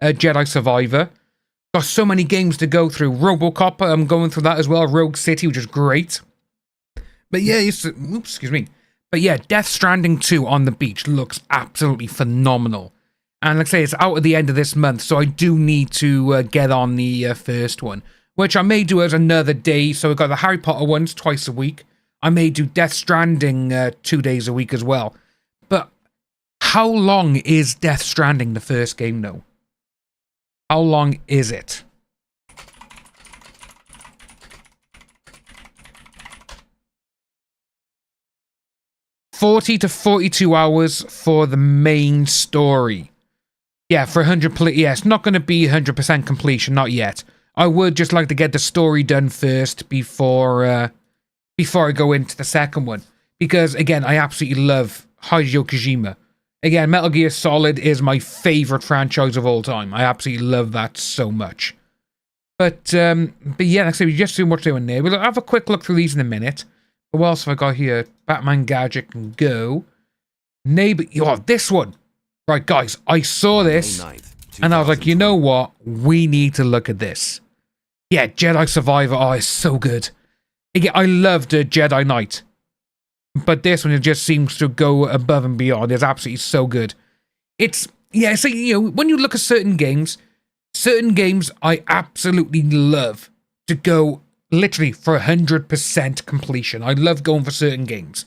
Jedi Survivor. Got so many games to go through. RoboCop, I'm going through that as well. Rogue City, which is great. But yeah, excuse me. But yeah, Death Stranding 2 on the beach looks absolutely phenomenal. And like I say, it's out at the end of this month, so I do need to get on the first one, which I may do as another day. So we've got the Harry Potter ones twice a week. I may do Death Stranding 2 days a week as well. But how long is Death Stranding, the first game, though? How long is it? $40 to 42 hours for the main story. Yeah, for 100, yeah, it's not going to be 100% completion, not yet. I would just like to get the story done first before I go into the second one. Because, again, I absolutely love Hideo Kojima. Again, Metal Gear Solid is my favorite franchise of all time. I absolutely love that so much. But yeah, like I say, we just see what we're doing there. We'll have a quick look through these in a minute. But what else have I got here? Batman Gadget can go. Neighbor, this one. Right, guys, I saw this, and I was like, you know what? We need to look at this. Yeah, Jedi Survivor, it's so good. Again, I loved Jedi Knight. But this one, it just seems to go above and beyond. It's absolutely so good. It's, yeah, so, when you look at certain games I absolutely love to go literally for 100% completion. I love going for certain games.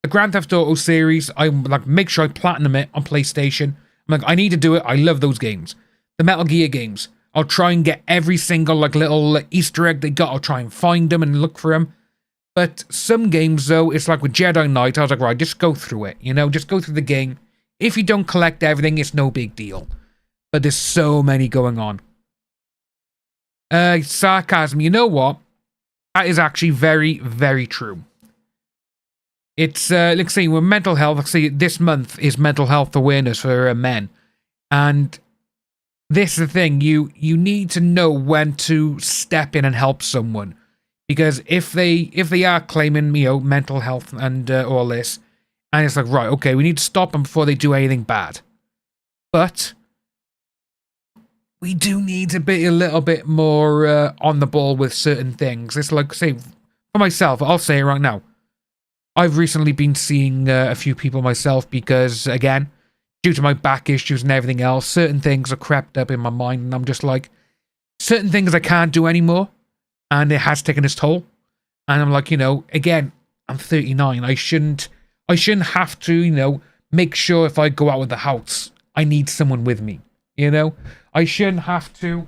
The Grand Theft Auto series, I like make sure I platinum it on PlayStation. I'm like, I need to do it. I love those games. The Metal Gear games, I'll try and get every single little Easter egg they got. I'll try and find them and look for them. But some games, though, it's like with Jedi Knight, I was like, right, just go through it. Just go through the game. If you don't collect everything, it's no big deal. But there's so many going on. Sarcasm, you know what? That is actually very, very true. It's, let's see, with mental health, let's see, this month is mental health awareness for men. And this is the thing, you need to know when to step in and help someone. Because if they are claiming, you know, mental health and all this, and it's like, right, okay, we need to stop them before they do anything bad. But we do need to be a little bit more on the ball with certain things. It's like, say, for myself, I'll say it right now. I've recently been seeing a few people myself because, again, due to my back issues and everything else, certain things are crept up in my mind, and I'm just like, certain things I can't do anymore, and it has taken its toll. And I'm like, you know, again, I'm 39. I shouldn't have to, you know, make sure if I go out of the house, I need someone with me, you know? I shouldn't have to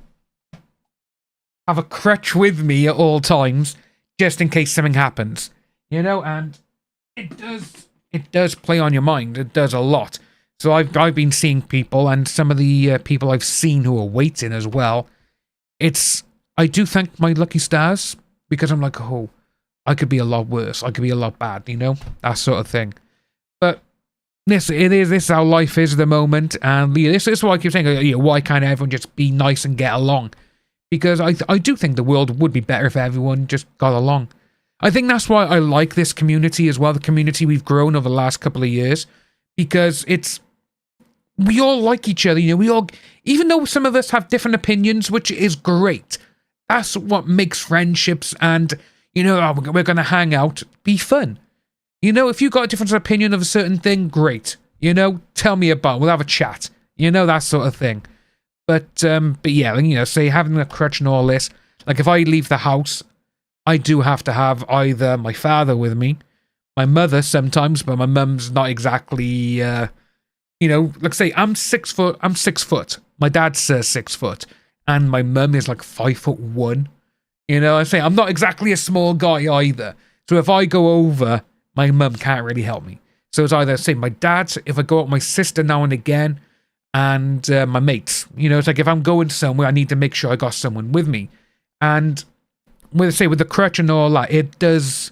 have a crutch with me at all times, just in case something happens, you know? And it does play on your mind. It does a lot. So I've been seeing people, and some of the people I've seen who are waiting as well. I do thank my lucky stars, because I'm like, oh, I could be a lot worse. I could be a lot bad, you know? That sort of thing. But this is how life is at the moment, and this is why I keep saying, you know, why can't everyone just be nice and get along? Because I do think the world would be better if everyone just got along. I think that's why I like this community as well, the community we've grown over the last couple of years, because we all like each other, you know, even though some of us have different opinions, which is great, that's what makes friendships and, you know, we're going to hang out, be fun. You know, if you got a different opinion of a certain thing, great. You know, tell me about it. We'll have a chat. You know, that sort of thing. But yeah, you know, say having a crutch and all this, like if I leave the house, I do have to have either my father with me, my mother sometimes, but my mum's not exactly, you know, like say I'm 6 foot. My dad's 6 foot, and my mum is like 5'1". You know, I say I'm not exactly a small guy either. So if I go over, my mum can't really help me. So it's either, say, my dad, if I go out with my sister now and again, and my mates. You know, it's like if I'm going somewhere, I need to make sure I got someone with me. And with the crutch and all that, it does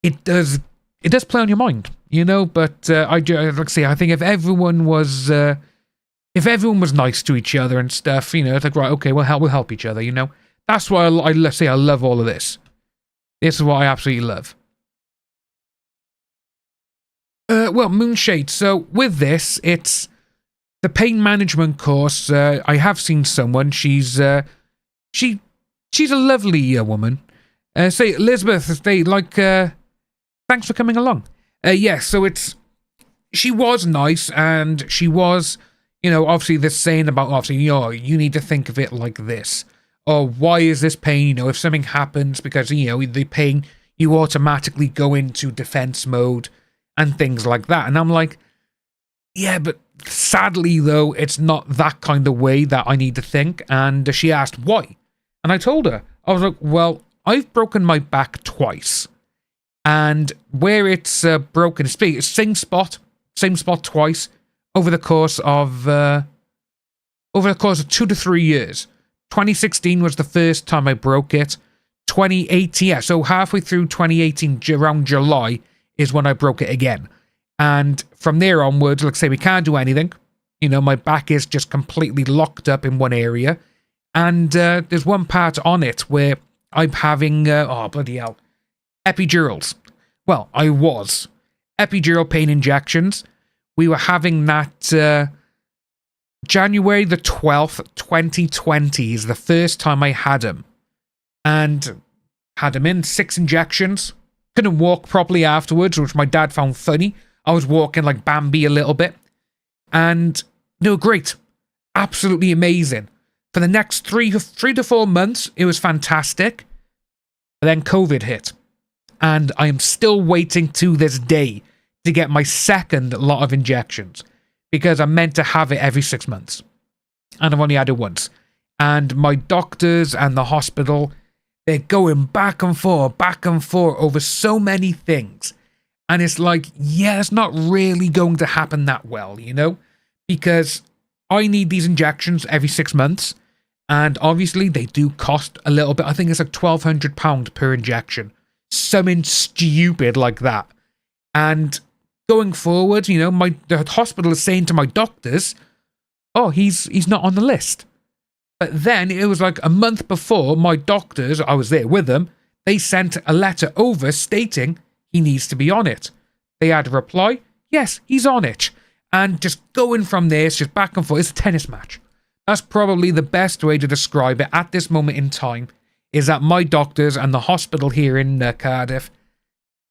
play on your mind, you know. But like I say, I think if everyone was nice to each other and stuff, you know, it's like, right, okay, we'll help each other, you know. That's why let's say I love all of this. This is what I absolutely love. Well, Moonshade. So with this, it's the pain management course. I have seen someone. She's a lovely woman. Say Elizabeth. They like. Thanks for coming along. Yeah. So she was nice, and she was, you know, obviously this saying about obviously, you know, you need to think of it like this. Or why is this pain? You know, if something happens, because you know the pain, you automatically go into defense mode. And things like that. And I'm like, yeah, but sadly, though, it's not that kind of way that I need to think. And she asked, why? And I told her, I was like, well, I've broken my back twice. And where it's broken, it's same spot twice over the course of 2 to 3 years. 2016 was the first time I broke it. 2018, yeah, so halfway through 2018, around July, is when I broke it again. And from there onwards, like I say, we can't do anything. You know, my back is just completely locked up in one area. And there's one part on it where I'm having, oh, bloody hell, epidurals. Well, I was. Epidural pain injections. We were having that January the 12th, 2020 is the first time I had them. And had them in 6 injections. Couldn't walk properly afterwards, which my dad found funny. I was walking like Bambi a little bit. And they were great. Absolutely amazing. For the next 3 to 4 months, it was fantastic. But then COVID hit. And I am still waiting to this day to get my second lot of injections. Because I'm meant to have it every 6 months. And I've only had it once. And my doctors and the hospital, they're going back and forth over so many things. And it's like, yeah, it's not really going to happen that well, you know? Because I need these injections every 6 months. And obviously, they do cost a little bit. I think it's like £1,200 per injection. Something stupid like that. And going forward, you know, the hospital is saying to my doctors, oh, he's not on the list. But then it was like a month before, my doctors, I was there with them, they sent a letter over stating he needs to be on it. They had a reply, yes, he's on it. And just going from there, it's just back and forth. It's a tennis match. That's probably the best way to describe it at this moment in time, is that my doctors and the hospital here in Cardiff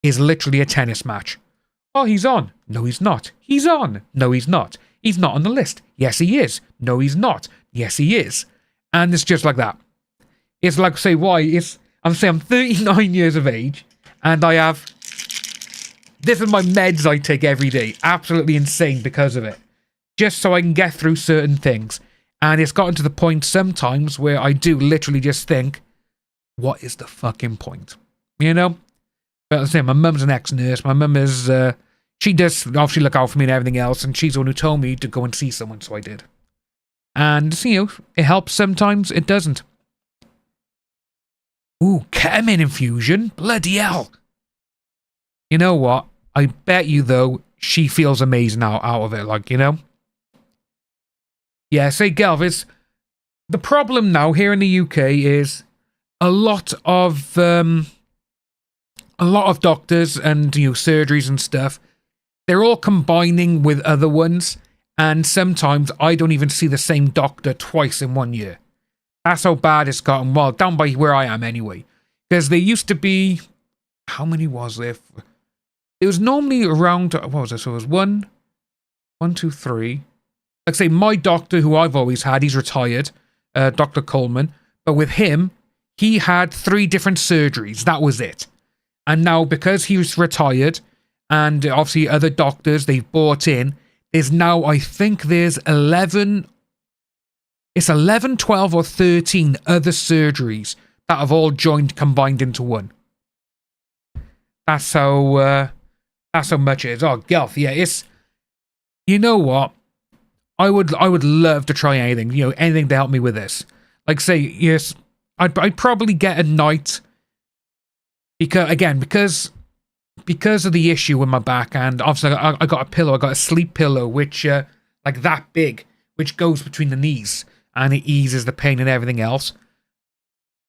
is literally a tennis match. Oh, he's on. No, he's not. He's on. No, he's not. He's not on the list. Yes, he is. No, he's not. Yes, he is. And it's just like that. It's like, say, why? I'm 39 years of age, and I have... This is my meds I take every day. Absolutely insane because of it. Just so I can get through certain things. And it's gotten to the point sometimes where I do literally just think, what is the fucking point? You know? But as I say, my mum's an ex-nurse. My mum is... she does obviously look out for me and everything else, and she's the one who told me to go and see someone, so I did. And, you know, it helps sometimes, it doesn't. Ooh, ketamine infusion? Bloody hell. You know what? I bet you, though, she feels amazing out of it, like, you know? Yeah, say, Gelvis, the problem now here in the UK is a lot of doctors and, you know, surgeries and stuff, they're all combining with other ones, and sometimes I don't even see the same doctor twice in 1 year. That's how bad it's gotten. Well, down by where I am anyway. Because there used to be... How many was there? It was normally around... What was it? So it was 1, 2, 3. Like I say, my doctor, who I've always had, he's retired. Dr. Coleman. But with him, he had 3 different surgeries. That was it. And now, because he was retired, and obviously other doctors they've bought in, there's now, I think there's 11... It's 11, 12, or 13 other surgeries that have all combined into one. That's how much it is. Oh, Gelf, yeah, it's... You know what? I would love to try anything, you know, anything to help me with this. Like, say, yes, I'd probably get a night, because of the issue with my back, and obviously I got a pillow, I got a sleep pillow, which, like that big, which goes between the knees, and it eases the pain and everything else.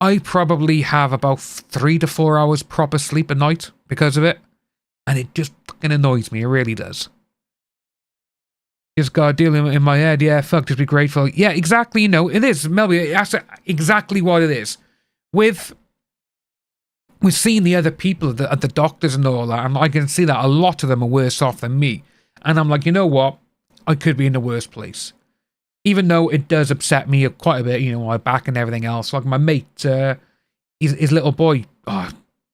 I probably have about 3 to 4 hours proper sleep a night because of it, and it just fucking annoys me, it really does. Just got a deal in my head, yeah, fuck, just be grateful. Yeah, exactly, you know, it is, Melby, that's exactly what it is. We've seen the other people at the doctors and all that, and I can see that a lot of them are worse off than me. And I'm like, you know what? I could be in the worst place. Even though it does upset me quite a bit, you know, my back and everything else. Like my mate, his little boy,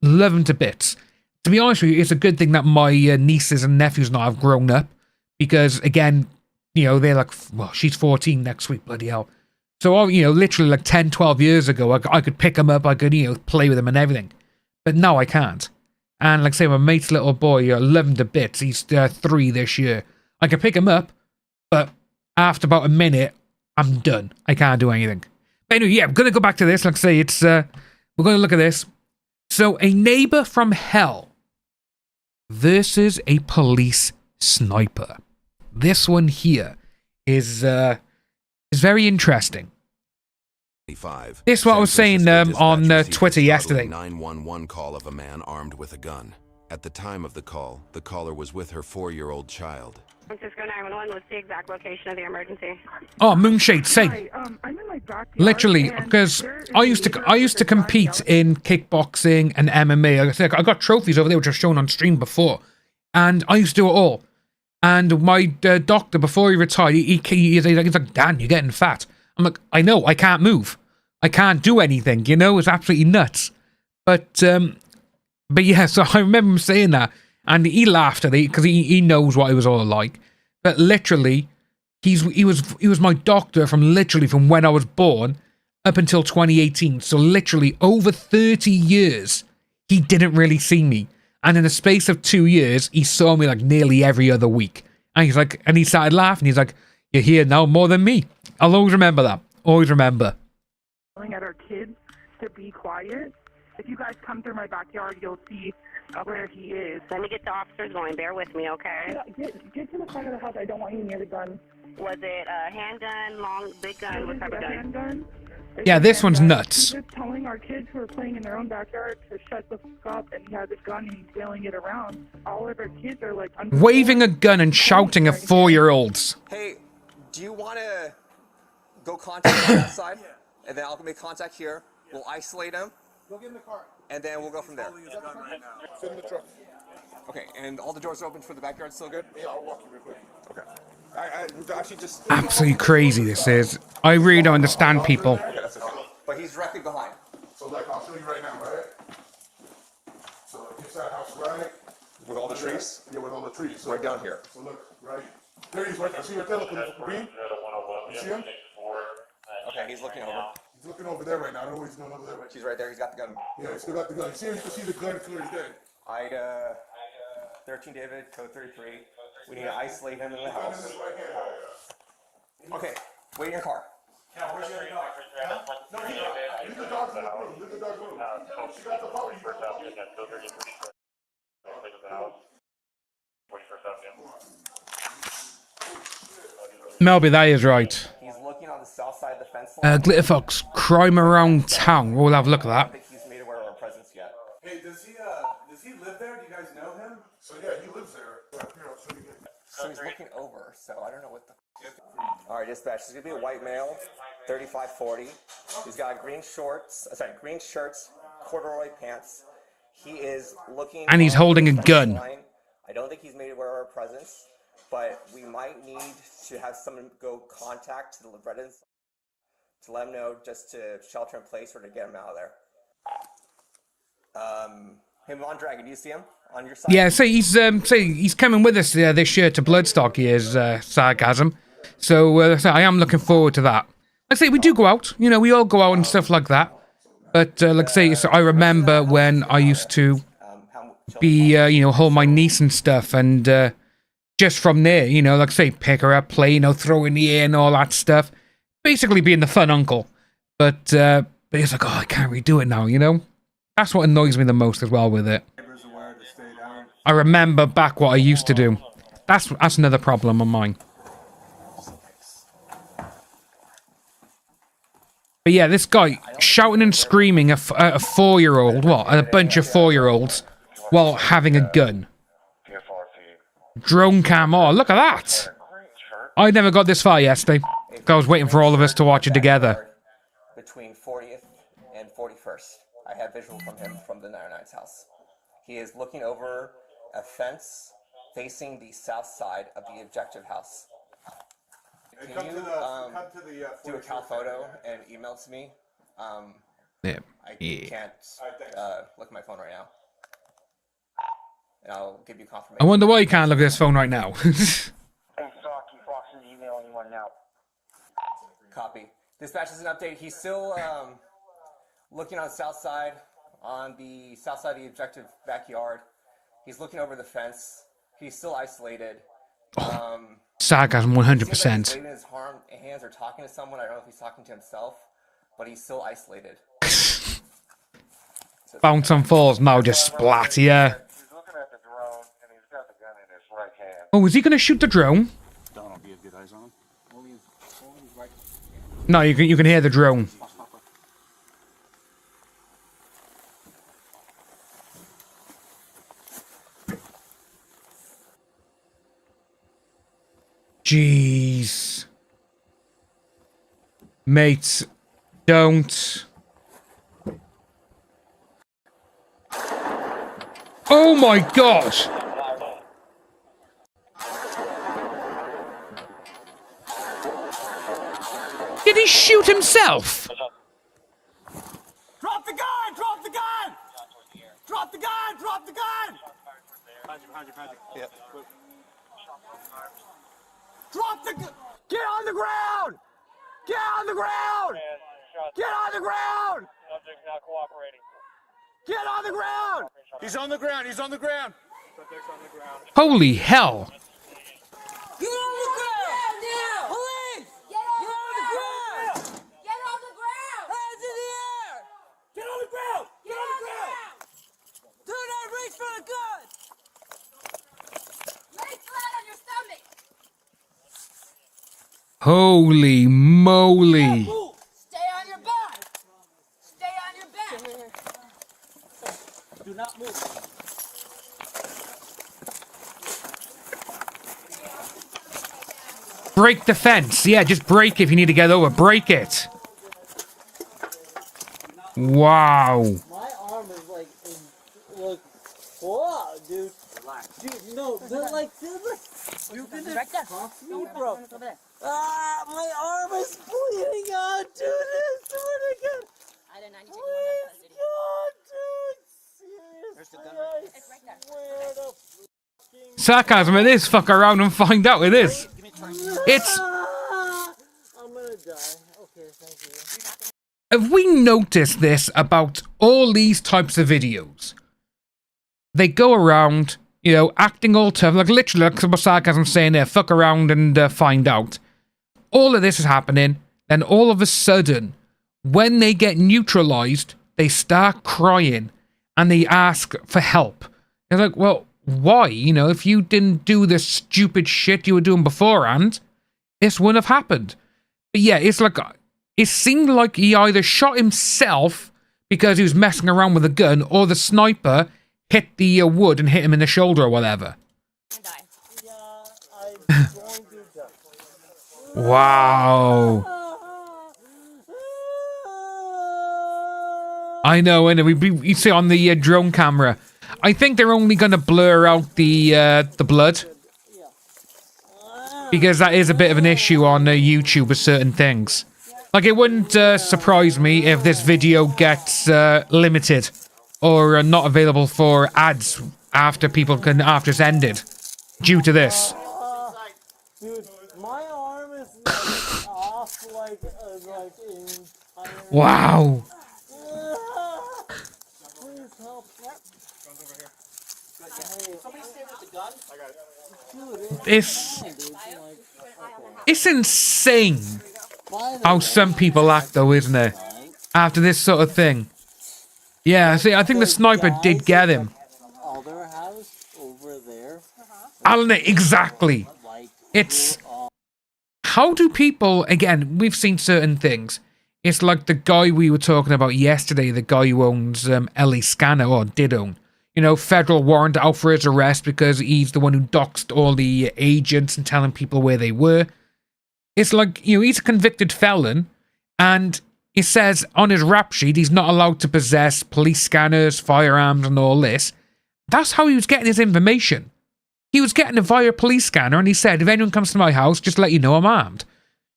love him to bits. To be honest with you, it's a good thing that my nieces and nephews now have grown up. Because, again, you know, they're like, well, she's 14 next week, bloody hell. So, you know, literally like 10, 12 years ago, I could pick him up, I could, you know, play with him and everything. But now I can't. And like I say, my mate's little boy, I love him to bits. He's 3 this year. I can pick him up, but after about a minute, I'm done. I can't do anything. But anyway, yeah, I'm going to go back to this. Like I say, it's we're going to look at this. So, a neighbor from hell versus a police sniper. This one here is very interesting. This is what I was saying on Twitter yesterday. 911 call of a man armed with a gun. At the time of the call, the caller was with her 4-year-old child. Francisco 911, what's the exact location of the emergency? Oh, Moonshade, say. I'm in my backyard. Literally, because I used to compete in kickboxing and MMA. I got trophies over there, which I've shown on stream before, and I used to do it all. And my doctor, before he retired, he's like, Dan, you're getting fat. I'm like, I know, I can't move. I can't do anything, you know? It's absolutely nuts. But yeah, so I remember him saying that, and he laughed at it, because he knows what it was all like. But literally, he was my doctor from when I was born up until 2018. So literally, over 30 years, he didn't really see me. And in the space of 2 years, he saw me like nearly every other week. And he's like, and he started laughing. He's like, you're here now more than me. I'll always remember that. Always remember. At our kids to be quiet. If you guys come through my backyard, you'll see where he is. Let me get the officers going. Bear with me, okay? Get to the front of the house. I don't want you near the gun. Was it a handgun, long, big gun? What type of gun? Handgun? Yeah, this one's nuts. He's just telling our kids who are playing in their own backyard to shut the fuck up, and he has a gun and he's wheeling it around. All of our kids are like... Waving a gun and shouting at 4-year-olds. Hey, do you want to go contact him outside? And then I'll make contact here. We'll isolate him. Go get in the car. And then we'll go from there. Sit in the truck. Okay, and all the doors are open for the backyard, still good? Yeah, I'll walk you real quick. Okay. I actually just... Absolutely crazy this is. I really don't understand people. But he's directly behind. So, like, I'll show you right now, right? So, it's that house, right? With all the trees? Yeah, with all the trees. So, Right down here. So, look, right? There he is right there. See right there? Look at the green? You see him? Okay, he's looking over. He's looking over there right now. I don't know what he's doing over there. He's right there. He's got the gun. Yeah, he's still got the gun. You can see the gun clear as day. Ida 13 David, code 33. We need to isolate him in the house. Okay, wait in your car. Yeah, where's your dog? No, leave the dog's in the room. Leave the dog's room. She got the puppy. Melby, that is right. He's looking on the south side of the fence line. Glitterfox, crime around town. We'll have a look at I don't that. think he's made aware of our presence yet. Hey, does he live there? Do you guys know him? So yeah, he lives there. Here, I'll show you again. So he's looking over, so I don't know what the... Alright, dispatch, he's gonna be a white male, 35-40. He's got green shorts, green shirts, corduroy pants. He is looking... And he's holding a gun. Line. I don't think he's made aware of our presence, but we might need to have someone go contact the residents to let them know just to shelter in place or to get him out of there. Hey, Mondragon, do you see him on your side? Yeah, he's coming with us this year to Bloodstock. He is sarcasm. So I am looking forward to that. Like I say, we do go out. You know, we all go out and stuff like that. But like I say, so I remember when I used to be, hold my niece and stuff, and just from there, like I say, pick her up, play, throw in the air and all that stuff. Basically being the fun uncle. But it's like, oh, I can't really do it now, That's what annoys me the most as well with it. I remember back what I used to do. That's another problem of mine. But yeah, this guy shouting and screaming at a 4-year-old, a bunch of 4-year-olds, while having a gun. Drone cam, oh, look at that. I never got this far yesterday. I was waiting for all of us to watch it together. Between 40th and 41st. I have visual from him from the 99's house. He is looking over a fence facing the south side of the objective house. Can you do a cal photo and email it to me? Yeah. I can't look at my phone right now. And I'll give you confirmation. I wonder why you can't look at this phone right now. Copy. Dispatch is an update. He's still looking on the south side of the objective backyard. He's looking over the fence. He's still isolated. Sarcasm 100%. His hands are talking to someone. I don't know if he's talking to himself, but he's still isolated. Bounce on falls now, just splat, yeah. Oh, is he going to shoot the drone? No, you can hear the drone. Jeez. Mates, don't. Oh my gosh! Did he shoot himself? Drop the gun! Drop the gun! Drop the gun! Drop the gun! Yeah. Drop the gun! Get on the ground! Get on the ground! Get on the ground! Subject's not cooperating. Get on the ground! He's on the ground! He's on the ground! Subject's on the ground. Holy hell! Get on the ground! Now! Police! Get on Get on the ground! Get on the ground! Hands in the air! Get on the ground! Get on the ground! Do not reach for the Holy moly. Stay on your back. Stay on your back. Do not move. Break the fence. Yeah, just break it if you need to get over. Break it. Wow. My arm is like, look, whoa, dude. Dude, no, they're like, you can cross me, bro. Ah, my arm is bleeding out, dude. It's really good. Please, God, dude. Seriously, I swear to fucking... Sarcasm it is. Fuck around and find out it is. It's... I'm gonna die. Okay, thank you. Have we noticed this about all these types of videos? They go around, you know, acting all tough, like literally, like some sarcasm saying there, fuck around and find out. All of this is happening, then all of a sudden, when they get neutralized, they start crying and they ask for help. They're like, well, why? You know, if you didn't do the stupid shit you were doing beforehand, this wouldn't have happened. But yeah, it's like... It seemed like he either shot himself because he was messing around with a gun, or the sniper hit the wood and hit him in the shoulder or whatever. Wow. I know, innit? You see on the drone camera. I think they're only going to blur out the blood. Because that is a bit of an issue on YouTube with certain things. Like, it wouldn't surprise me if this video gets limited or not available for ads after it's ended due to this. Dude, my arm is like off like in... Wow. Please help. Gun's over here. Somebody stay with the gun? I got it. It's insane how some people act, though, isn't it? After this sort of thing. Yeah, see, I think the sniper did get him. Other house over there. Alan, exactly. It's... How do people... Again, we've seen certain things. It's like the guy we were talking about yesterday, the guy who owns LA Scanner, or did own. You know, federal warrant out for his arrest because he's the one who doxed all the agents and telling people where they were. It's like, you know, he's a convicted felon, and it says on his rap sheet he's not allowed to possess police scanners, firearms, and all this. That's how he was getting his information. He was getting it via a police scanner, and he said, if anyone comes to my house, just let you know I'm armed.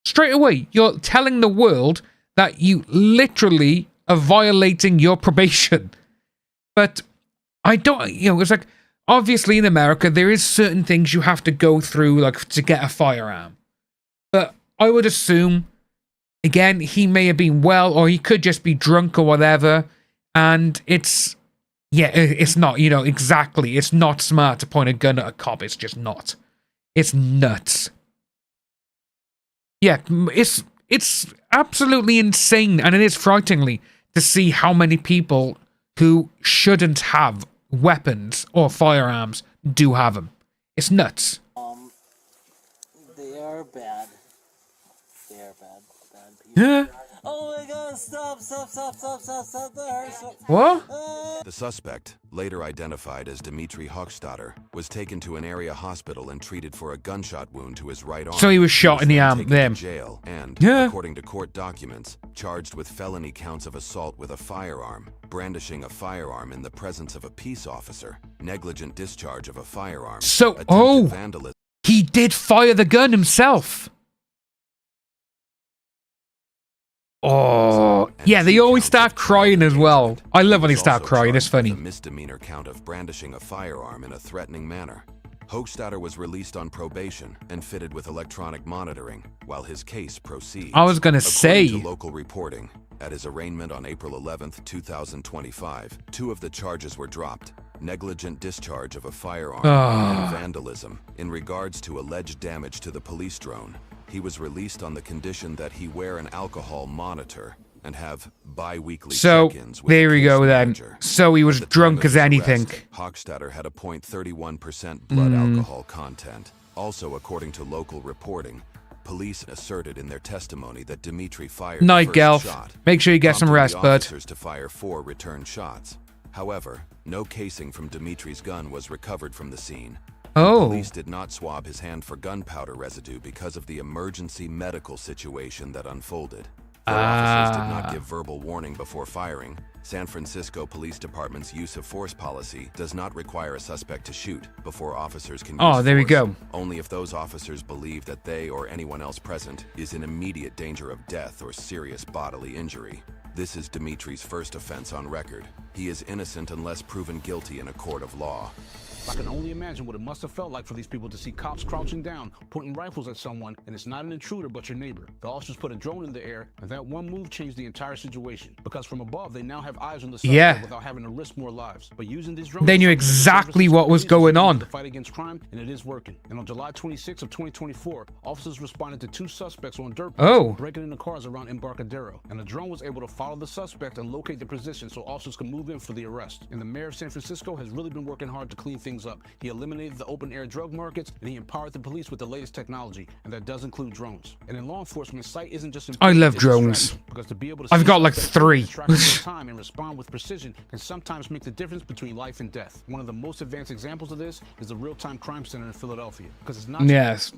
Straight away, you're telling the world that you literally are violating your probation. But I don't, you know, it's like, obviously in America, there is certain things you have to go through, like, to get a firearm. But I would assume, again, he may have been well, or he could just be drunk or whatever. And it's, yeah, it's not, you know, exactly. It's not smart to point a gun at a cop. It's just not. It's nuts. Yeah, it's absolutely insane. And it is frighteningly to see how many people who shouldn't have weapons or firearms do have them. It's nuts. They are bad. They are bad people. Yeah. Oh my god, stop. What? The suspect, later identified as Dimitri Hochstadter, was taken to an area hospital and treated for a gunshot wound to his right arm. So he was shot in the arm, taken to jail and, according to court documents, charged with felony counts of assault with a firearm, brandishing a firearm in the presence of a peace officer, negligent discharge of a firearm, so, attempted vandalism. He did fire the gun himself. Oh, yeah, they always start crying as well. I love when they start crying, it's funny. A misdemeanor count of brandishing a firearm in a threatening manner. Hochstadter was released on probation and fitted with electronic monitoring while his case proceeds. I was gonna say. According to local reporting, at his arraignment on April 11th, 2025, 2 of the charges were dropped. Negligent discharge of a firearm and vandalism. In regards to alleged damage to the police drone, he was released on the condition that he wear an alcohol monitor and have bi-weekly check-ins with there the we case go then. manager. So he was At the drunk time of as his anything. arrest, Hochstadter had a 0.31% blood alcohol content. Also, according to local reporting, Police asserted in their testimony that Dimitri fired Night, the first Gelf. shot, Make sure you get some prompting rest, the bud. officers to fire 4 return shots. However, no casing from Dimitri's gun was recovered from the scene. Oh. Police did not swab his hand for gunpowder residue because of the emergency medical situation that unfolded. Though officers did not give verbal warning before firing, San Francisco Police Department's use of force policy does not require a suspect to shoot before officers can use force. there we go. Only if those officers believe that they or anyone else present is in immediate danger of death or serious bodily injury. This is Dimitri's first offense on record. He is innocent unless proven guilty in a court of law. I can only imagine what it must have felt like for these people to see cops crouching down, pointing rifles at someone, and it's not an intruder but your neighbor. The officers put a drone in the air, and that one move changed the entire situation. Because from above, they now have eyes on the suspect without having to risk more lives. But using these drones, they knew exactly what was going on. The fight against crime, and it is working. And on July 26 of 2024, officers responded to 2 suspects on dirt bikes breaking into cars around Embarcadero. And the drone was able to follow the suspect and locate the position so officers could move in for the arrest. And the mayor of San Francisco has really been working hard to clean things up. He eliminated the open-air drug markets, and he empowered the police with the latest technology, and that does include drones. And in law enforcement, sight isn't just I love drones. Because to be able to I've got like 3. time and respond with precision can sometimes make the difference between life and death. One of the most advanced examples of this is the Real-Time Crime Center in Philadelphia, because it's not. Yes,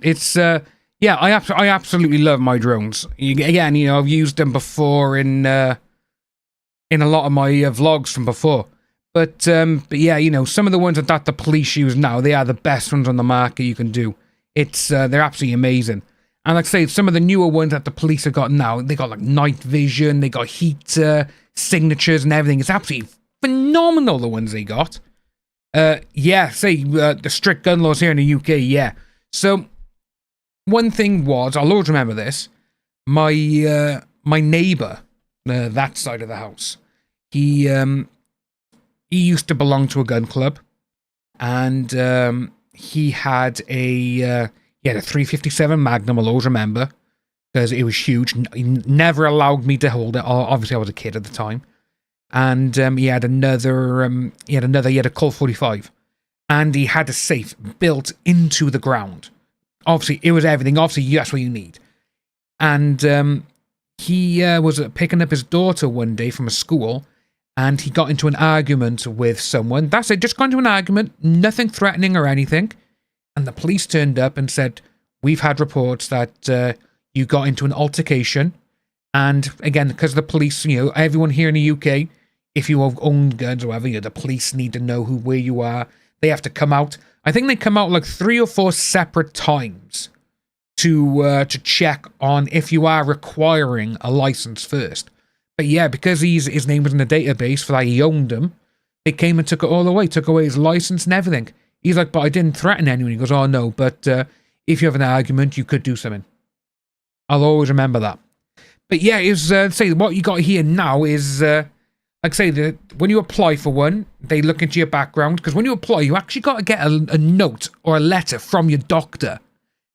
it's yeah. I absolutely love my drones. Again, you know, I've used them before in a lot of my vlogs from before. But yeah, you know, some of the ones that the police use now, they are the best ones on the market you can do. It's they're absolutely amazing. And like I say, some of the newer ones that the police have got now, they got like night vision, they got heat signatures and everything. It's absolutely phenomenal, the ones they got. Yeah, say the strict gun laws here in the UK, yeah. So one thing was, I'll always remember this, my neighbour, that side of the house, he used to belong to a gun club, and he had a 357 Magnum, I'll always remember, because it was huge. He never allowed me to hold it. Obviously, I was a kid at the time. And he had a Colt 45, and he had a safe built into the ground. Obviously, it was everything. Obviously, that's what you need. And he was picking up his daughter one day from a school, and he got into an argument with someone. That's it, just got into an argument, nothing threatening or anything. And the police turned up and said, we've had reports that you got into an altercation. And again, because the police, you know, everyone here in the UK, if you own guns or whatever, you know, the police need to know where you are. They have to come out. I think they come out like 3 or 4 separate times to check on if you are requiring a license first. But yeah, because his name was in the database for that he owned them, they came and took it all away, took away his license and everything. He's like, but I didn't threaten anyone. He goes, oh no, but if you have an argument, you could do something. I'll always remember that. But yeah, is say what you got here now is, like I say, when you apply for one, they look into your background, because when you apply, you actually got to get a note or a letter from your doctor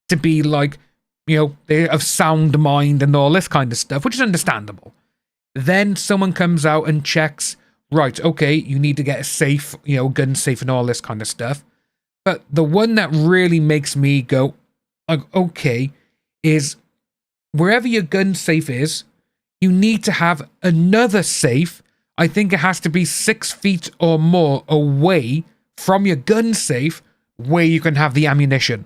to be like, you know, they're of sound mind and all this kind of stuff, which is understandable. Then someone comes out and checks, right, okay, you need to get a safe, you know, gun safe and all this kind of stuff. But the one that really makes me go, like, okay, is wherever your gun safe is, you need to have another safe. I think it has to be 6 feet or more away from your gun safe where you can have the ammunition.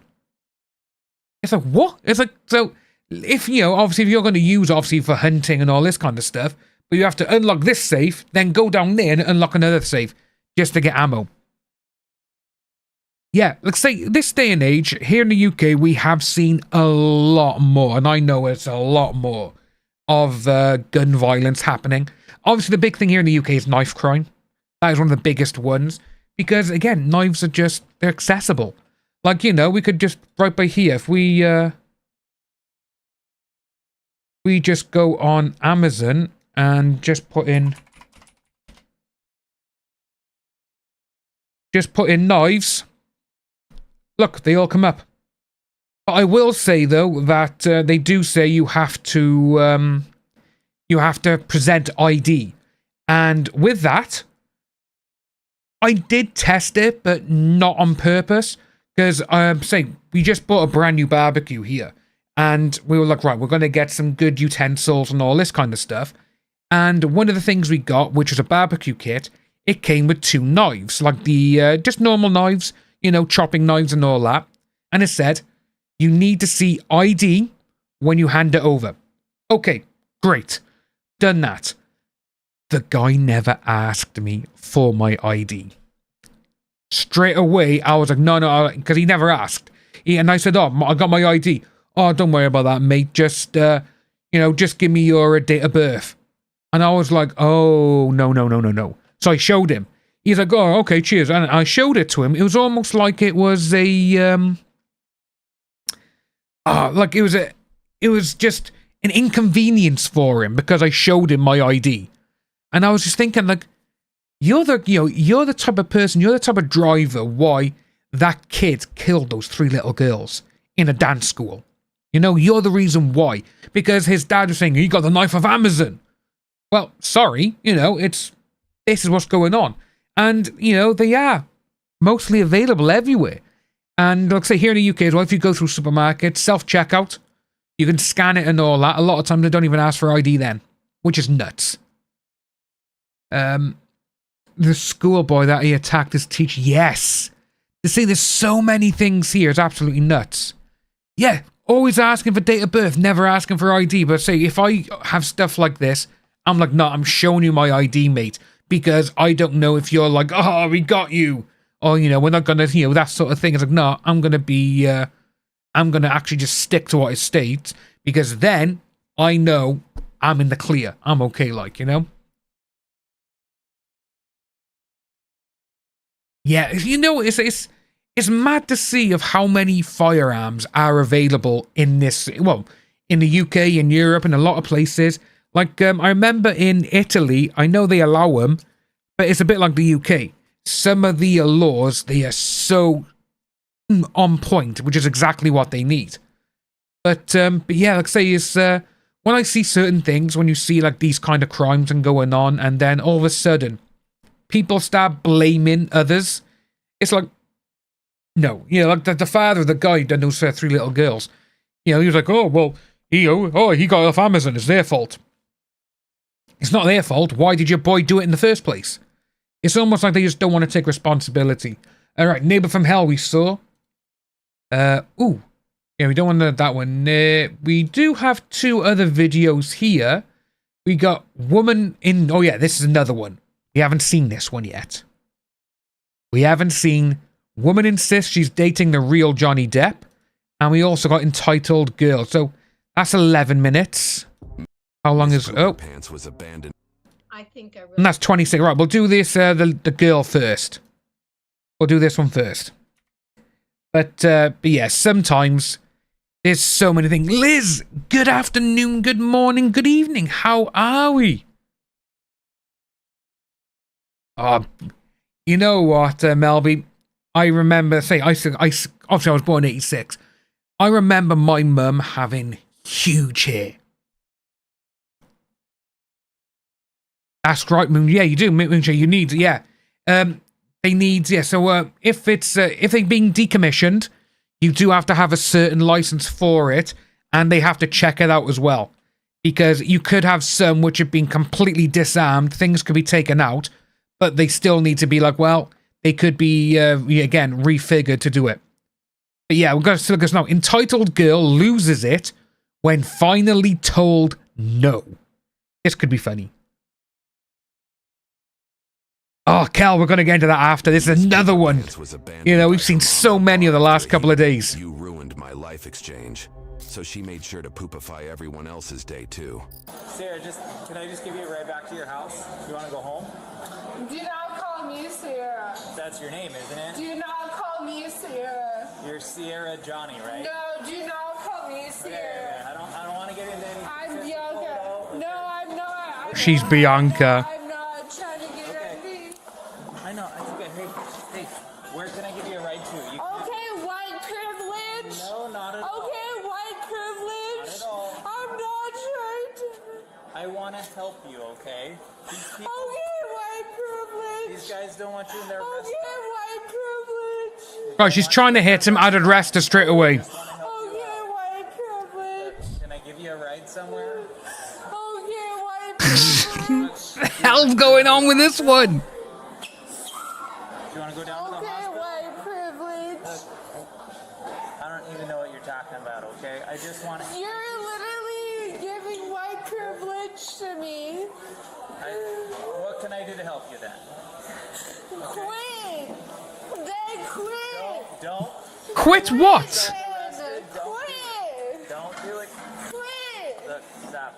It's like, what? It's like, so if, you know, obviously if you're going to use, obviously for hunting and all this kind of stuff, but you have to unlock this safe, then go down there and unlock another safe just to get ammo. Yeah, let's say this day and age, here in the UK, we have seen a lot more, and I know it's a lot more, of gun violence happening. Obviously, the big thing here in the UK is knife crime. That is one of the biggest ones, because, again, knives are just, they're accessible. Like, you know, we could just, right by here, if we just go on Amazon and just put in knives. Look, they all come up. But I will say, though, that they do say you have to present ID. And with that, I did test it, but not on purpose. Because, say, we just bought a brand new barbecue here. And we were like, right, we're going to get some good utensils and all this kind of stuff. And one of the things we got, which was a barbecue kit, it came with 2 knives, like the just normal knives, you know, chopping knives and all that. And it said, you need to see ID when you hand it over. Okay, great. Done that. The guy never asked me for my ID. Straight away, I was like, no, because he never asked. And I said, oh, I got my ID. Oh, don't worry about that, mate. Just, you know, just give me your date of birth. And I was like, oh, no. So I showed him. He's like, oh, okay, cheers. And I showed it to him. It was almost like it was a, like it was just an inconvenience for him because I showed him my ID. And I was just thinking, like, you're the type of person, you're the type of driver why that kid killed those 3 little girls in a dance school. You know, you're the reason why. Because his dad was saying, he got the knife of Amazon. Well, sorry, you know, this is what's going on. And, you know, they are mostly available everywhere. And like I say, here in the UK as well, if you go through supermarkets, self-checkout, you can scan it and all that. A lot of times they don't even ask for ID then, which is nuts. The schoolboy that he attacked his teacher. Yes. To see there's so many things here is absolutely nuts. Yeah, always asking for date of birth, never asking for ID. But say, if I have stuff like this, I'm like, no, I'm showing you my ID, mate. Because I don't know if you're like, oh, we got you. Or, you know, we're not going to, you know, that sort of thing. It's like, no, I'm going to actually just stick to what it states. Because then I know I'm in the clear. I'm okay, like, you know. Yeah, you know, it's mad to see of how many firearms are available in this, well, in the UK, in Europe, and a lot of places. Like, I remember in Italy, I know they allow them, but it's a bit like the UK. Some of the laws, they are so on point, which is exactly what they need. But yeah, like I say, it's, when I see certain things, when you see like these kind of crimes and going on, and then all of a sudden, people start blaming others. It's like, no, you know, like the father of the guy who done those 3 little girls. You know, he was like, oh, well, he got it off Amazon. It's their fault. It's not their fault. Why did your boy do it in the first place? It's almost like they just don't want to take responsibility. All right, Neighbor from Hell we saw. Ooh. Yeah, we don't want that one. We do have 2 other videos here. We got Woman in... Oh, yeah, this is another one. We haven't seen this one yet. We haven't seen Woman Insists She's Dating the Real Johnny Depp. And we also got Entitled Girl. So that's 11 minutes. How long is... Oh. Pants was abandoned. I think I really... And that's 26. Right, we'll do this, the girl first. We'll do this one first. But yeah, sometimes there's so many things. Liz, good afternoon, good morning, good evening. How are we? You know what, Melby? I remember, obviously I was born in 86. I remember my mum having huge hair. That's right, Moon. Yeah, you do, Moon. You need, yeah. They need, yeah. So if they're being decommissioned, you do have to have a certain license for it, and they have to check it out as well, because you could have some which have been completely disarmed. Things could be taken out, but they still need to be like, well, they could be again refigured to do it. But yeah, we're going to look at this now. Entitled Girl loses it when finally told no. This could be funny. Oh, Kel, we're going to get into that after. This is another one. You know, we've seen so many of the last couple of days. You ruined my life exchange. So she made sure to poopify everyone else's day, too. Sarah, can I just give you a ride back to your house? You want to go home? Do not call me Sarah. That's your name, isn't it? Do not call me Sarah. You're Sierra Johnny, right? No, do not call me Sarah. Okay. I don't want to get into any... I'm Bianca. No, I'm not. She's Bianca. I'm not trying to get at me. I know. It's okay. Hey, where can I give you a ride to? Okay, white privilege. No, not at all. Okay, white privilege. Not at all. I'm not trying to... I want to help you, okay? These people... Okay, white privilege. These guys don't want you in their restaurant. Okay, white privilege. Right, she's trying to hit him. I'd arrest her straight away. Okay, white privilege. somewhere? What the hell's going on with this one? Do you want to go down to the hospital? White privilege. I don't even know what you're talking about, okay? I just want to... You're literally giving white privilege to me. What can I do to help you then? Quit. They quit. Don't. Quit what? Quit. Don't do it. Quit. Look, stop.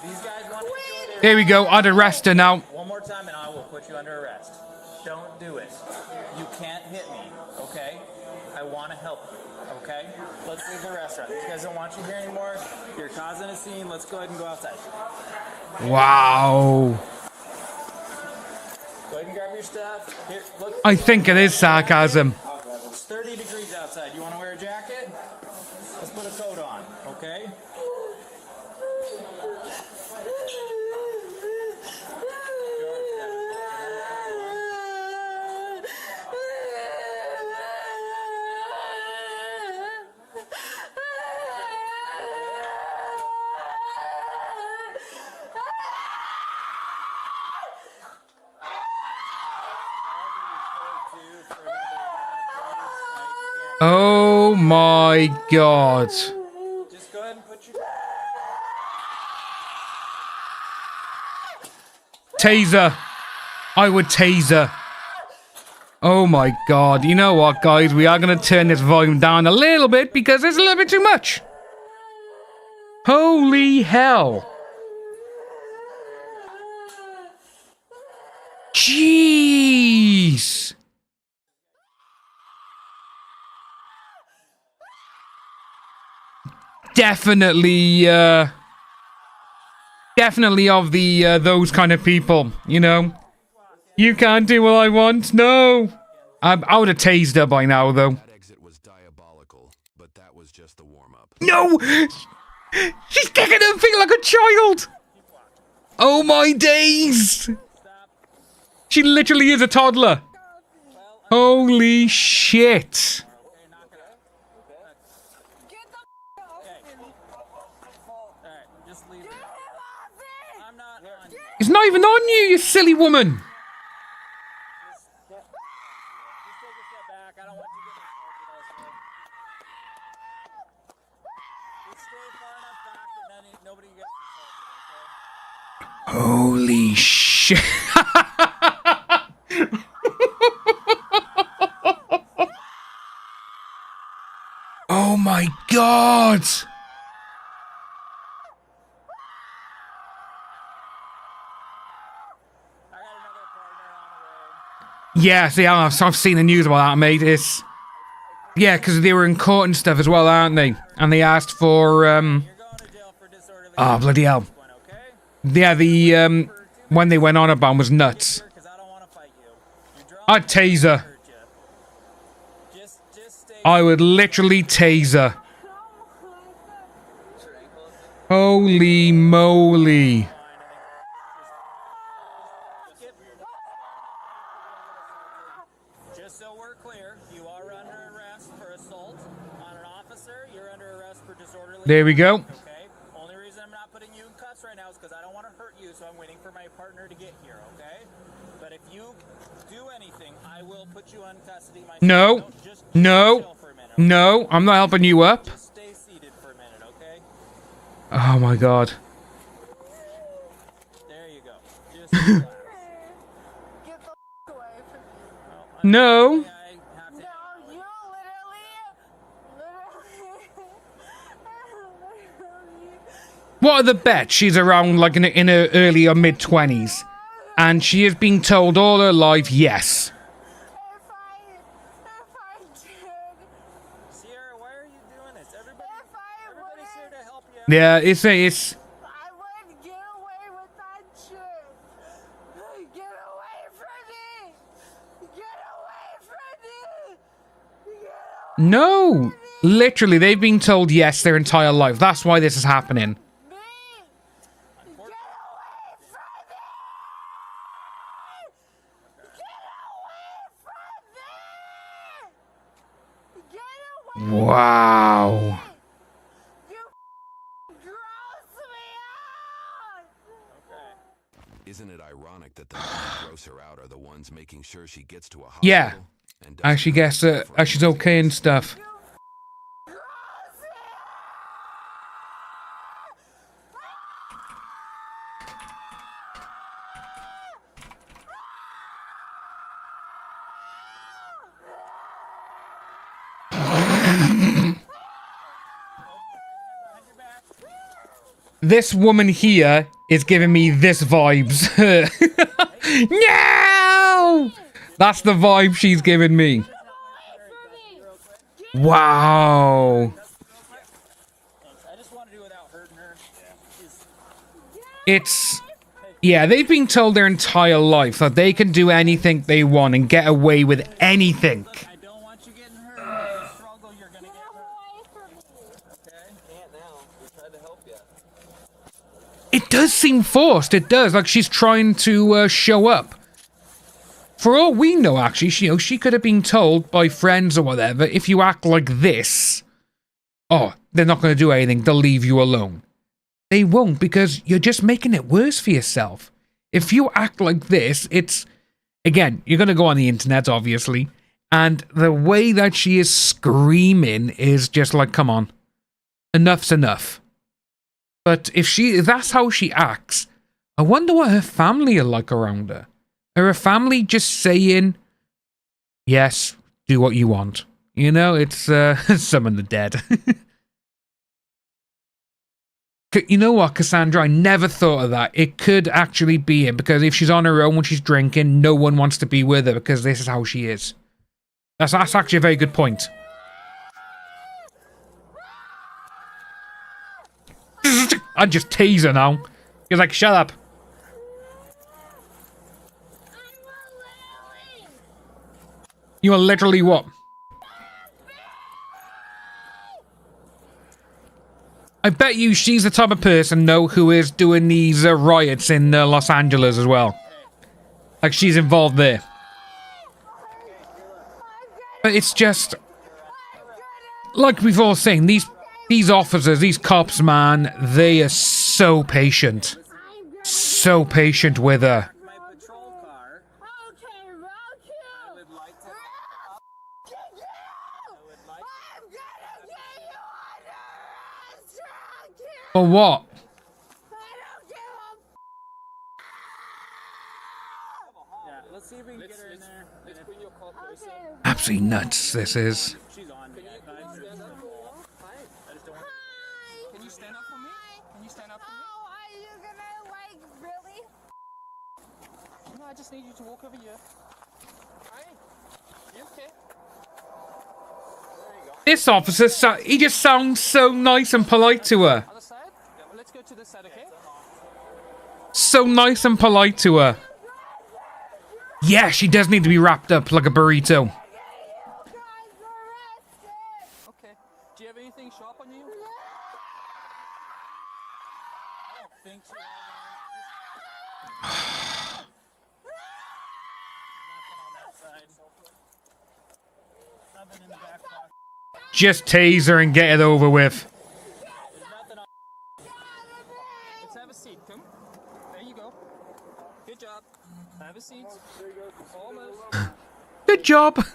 These guys want to do it. Here we go. I'd arrest her now. One more time and I will put you under arrest. Don't do it. You can't hit me, okay? I want to help you, okay? Let's leave the restaurant. These guys don't want you here anymore. You're causing a scene. Let's go ahead and go outside. Wow. Go ahead and grab your stuff. Here, look. I think it is sarcasm. It's 30 degrees outside. You want to wear a jacket? Let's put a coat on, okay? Oh my god. Just go ahead and put your... Taser. I would taser. Oh my god. You know what, guys? We are going to turn this volume down a little bit because it's a little bit too much. Holy hell. Jeez. Definitely of the those kind of people, you know. You can't do what I want. No. I would have tased her by now, though. That exit was diabolical, but that was just the warm-up. No! She's kicking her feet like a child! Oh my days! She literally is a toddler. Holy shit. It's not even on you, you silly woman. Holy shit. Oh my god. Yeah, see, I've seen the news about that, mate. It's... Yeah, because they were in court and stuff as well, aren't they? And they asked for, oh, bloody hell. Yeah, the, when they went on about was nuts. I'd taser. I would literally taser. Holy moly. Just so we're clear, you are under arrest for assault on an officer. You're under arrest for disorderly. There we go. Okay. Only reason I'm not putting you in cuffs right now is because I don't want to hurt you, so I'm waiting for my partner to get here. Okay. But if you do anything, I will put you in custody myself. No. No. No. I'm not helping you up. Just stay seated for a minute, okay? Oh my god. There you go. Just relax. No. What are the bets? She's around like in her early or mid-20s. And she has been told all her life, yes. Sierra, why are you doing this? Everybody's here to help you. Yeah, it's I would get away with that shit. Get away from me. Get away from me. no. Literally, they've been told yes their entire life. That's why this is happening. Wow. You gross me. Isn't it ironic that the men who gross her out are the ones making sure she gets to a hospital? Yeah. As she gets, as she's okay and stuff. This woman here is giving me this vibes. No! That's the vibe she's giving me. Wow. It's... Yeah, they've been told their entire life that they can do anything they want and get away with anything. It does seem forced. It does. Like she's trying to show up. For all we know, actually, she could have been told by friends or whatever, if you act like this, oh, they're not going to do anything. They'll leave you alone. They won't, because you're just making it worse for yourself. If you act like this, it's... Again, you're going to go on the internet, obviously. And the way that she is screaming is just like, come on. Enough's enough. But if that's how she acts, I wonder what her family are like around her. Are her family just saying, yes, do what you want? You know, it's summon the dead. You know what, Cassandra? I never thought of that. It could actually be it, because if she's on her own when she's drinking, no one wants to be with her because this is how she is. That's actually a very good point. I'd just tease her now. He's like, shut up. You are literally what? I bet you she's the type of person, though, who is doing these riots in Los Angeles as well. Like, she's involved there. But it's just... Like we've all seen, these officers, these cops, man, they are so patient. So patient with her. For what? Absolutely nuts, this is. Can you stand up for me? Can you stand up for me? Oh, are you gonna, like, really? No, I just need you to walk over here. Hi. You okay? There you go. This officer, he just sounds so nice and polite to her. Other side? Yeah, well, let's go to this side, okay? So nice and polite to her. Yeah, she does need to be wrapped up like a burrito. Okay. Do you have anything sharp on you? I don't think so. Nothing in the back pocket. Just tase her and get it over with. Let's have a seat. Come. There you go. Good job. Have a seat. There you go. Almost. Good job. Get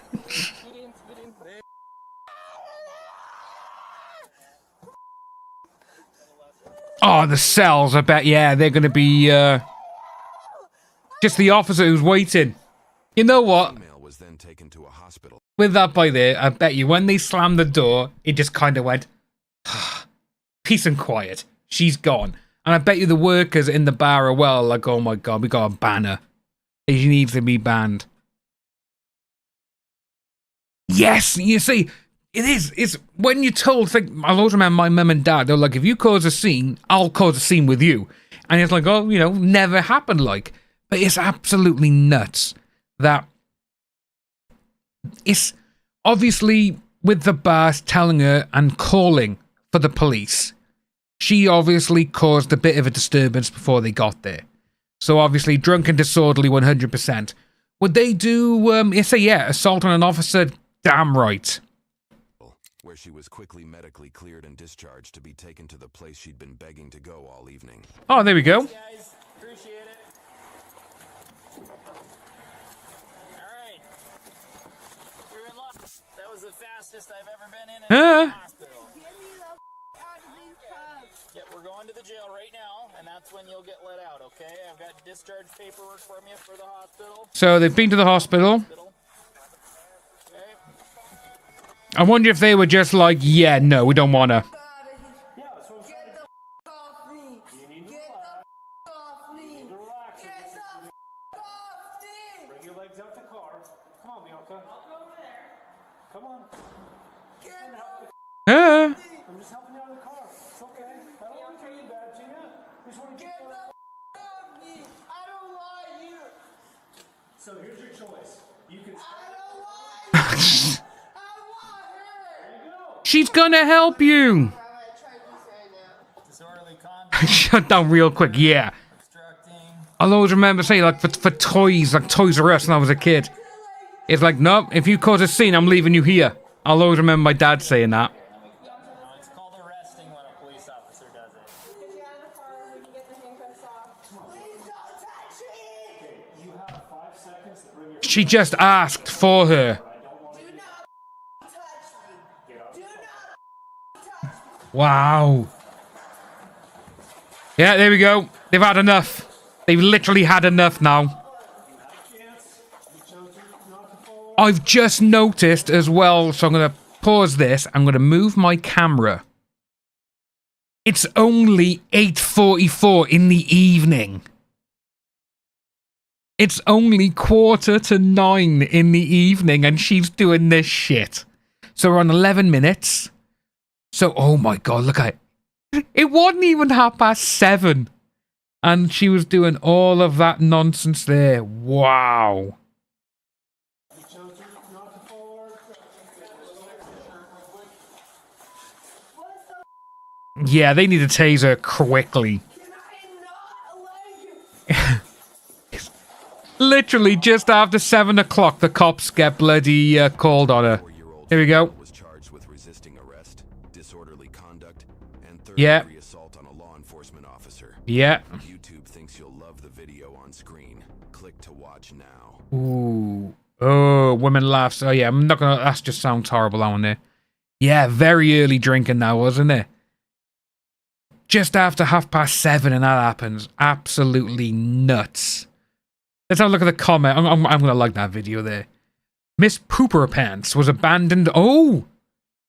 in. There. Oh, the cells, I bet, yeah, they're going to be, just the officer who's waiting. You know what? With that by there, I bet you when they slammed the door, it just kind of went, peace and quiet. She's gone. And I bet you the workers in the bar are well, like, oh my god, we got a banner. She needs to be banned. Yes, you see, it's when you're told, like, I always remember my mum and dad, they're like, if you cause a scene, I'll cause a scene with you. And it's like, oh, you know, never happened, like. But it's absolutely nuts that it's obviously with the bar telling her and calling for the police. She obviously caused a bit of a disturbance before they got there. So obviously drunk and disorderly 100%. Would they do, assault on an officer? Damn right. Where she was quickly medically cleared and discharged to be taken to the place she'd been begging to go all evening. Oh, there we go. Guys, appreciate it. fastest I've ever been in Huh? a hospital. Yeah, we're going to the jail right now, and that's when you'll get let out, okay? I've got discharge paperwork from you for the hospital. So they've been to the hospital. I wonder if they were just like, yeah, no, we don't want to. Bring your legs out the car. Come on, Bianca. Come on. Huh? I'm just helping you out of the car. It's okay. I don't want to treat you bad, Gina. I just want to get the off me. I don't want you. So here's your choice. You can. I don't want you. I want her. There you go. She's gonna help you. Shut down real quick, yeah. I'll always remember saying, like, for toys, like Toys R Us when I was a kid. It's like, no, if you cause a scene, I'm leaving you here. I'll always remember my dad saying that. It's called arresting when a police officer does it. You have 5 seconds to bring your. She just asked for her. Wow. Yeah, there we go. They've had enough. They've literally had enough now. I've just noticed as well, so I'm going to pause this. I'm going to move my camera. It's only 8:44 in the evening. It's only 8:45 in the evening, and she's doing this shit. So we're on 11 minutes. So, oh my god, look at it. It wasn't even 7:30. And she was doing all of that nonsense there. Wow. Yeah, they need to tase her quickly. Literally just after 7 o'clock, the cops get bloody called on her. Here we go. Yeah. Yeah. YouTube thinks you'll love the video on screen. Click to watch now. Ooh. Oh, women laughs. Oh yeah, I'm not gonna. That just sounds horrible on there. Yeah, very early drinking now, wasn't it? Just after 7:30, and that happens. Absolutely nuts. Let's have a look at the comment. I'm gonna like that video there. Miss Pooper Pants was abandoned. Oh,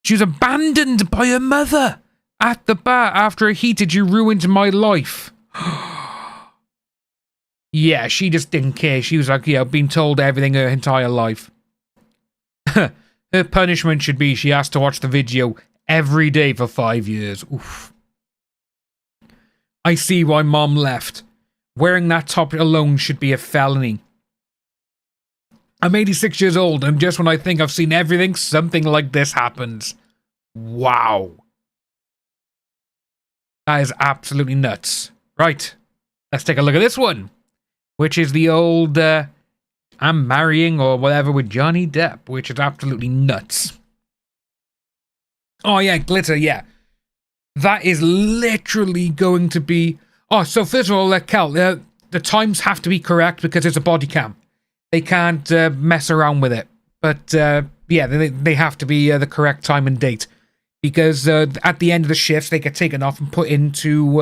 she was abandoned by her mother at the bar after a heated. You ruined my life. Yeah, she just didn't care. She was like, yeah, been told everything her entire life. Her punishment should be she has to watch the video every day for 5 years. Oof. I see why mom left. Wearing that top alone should be a felony. I'm 86 years old, and just when I think I've seen everything, something like this happens. Wow. That is absolutely nuts. Right. Let's take a look at this one. Which is the old, I'm marrying or whatever with Johnny Depp, which is absolutely nuts. Oh yeah, glitter, yeah. That is literally going to be... Oh, so first of all, Kel, the times have to be correct because it's a body cam. They can't mess around with it. But, yeah, they have to be the correct time and date. Because at the end of the shifts, they get taken off and put into...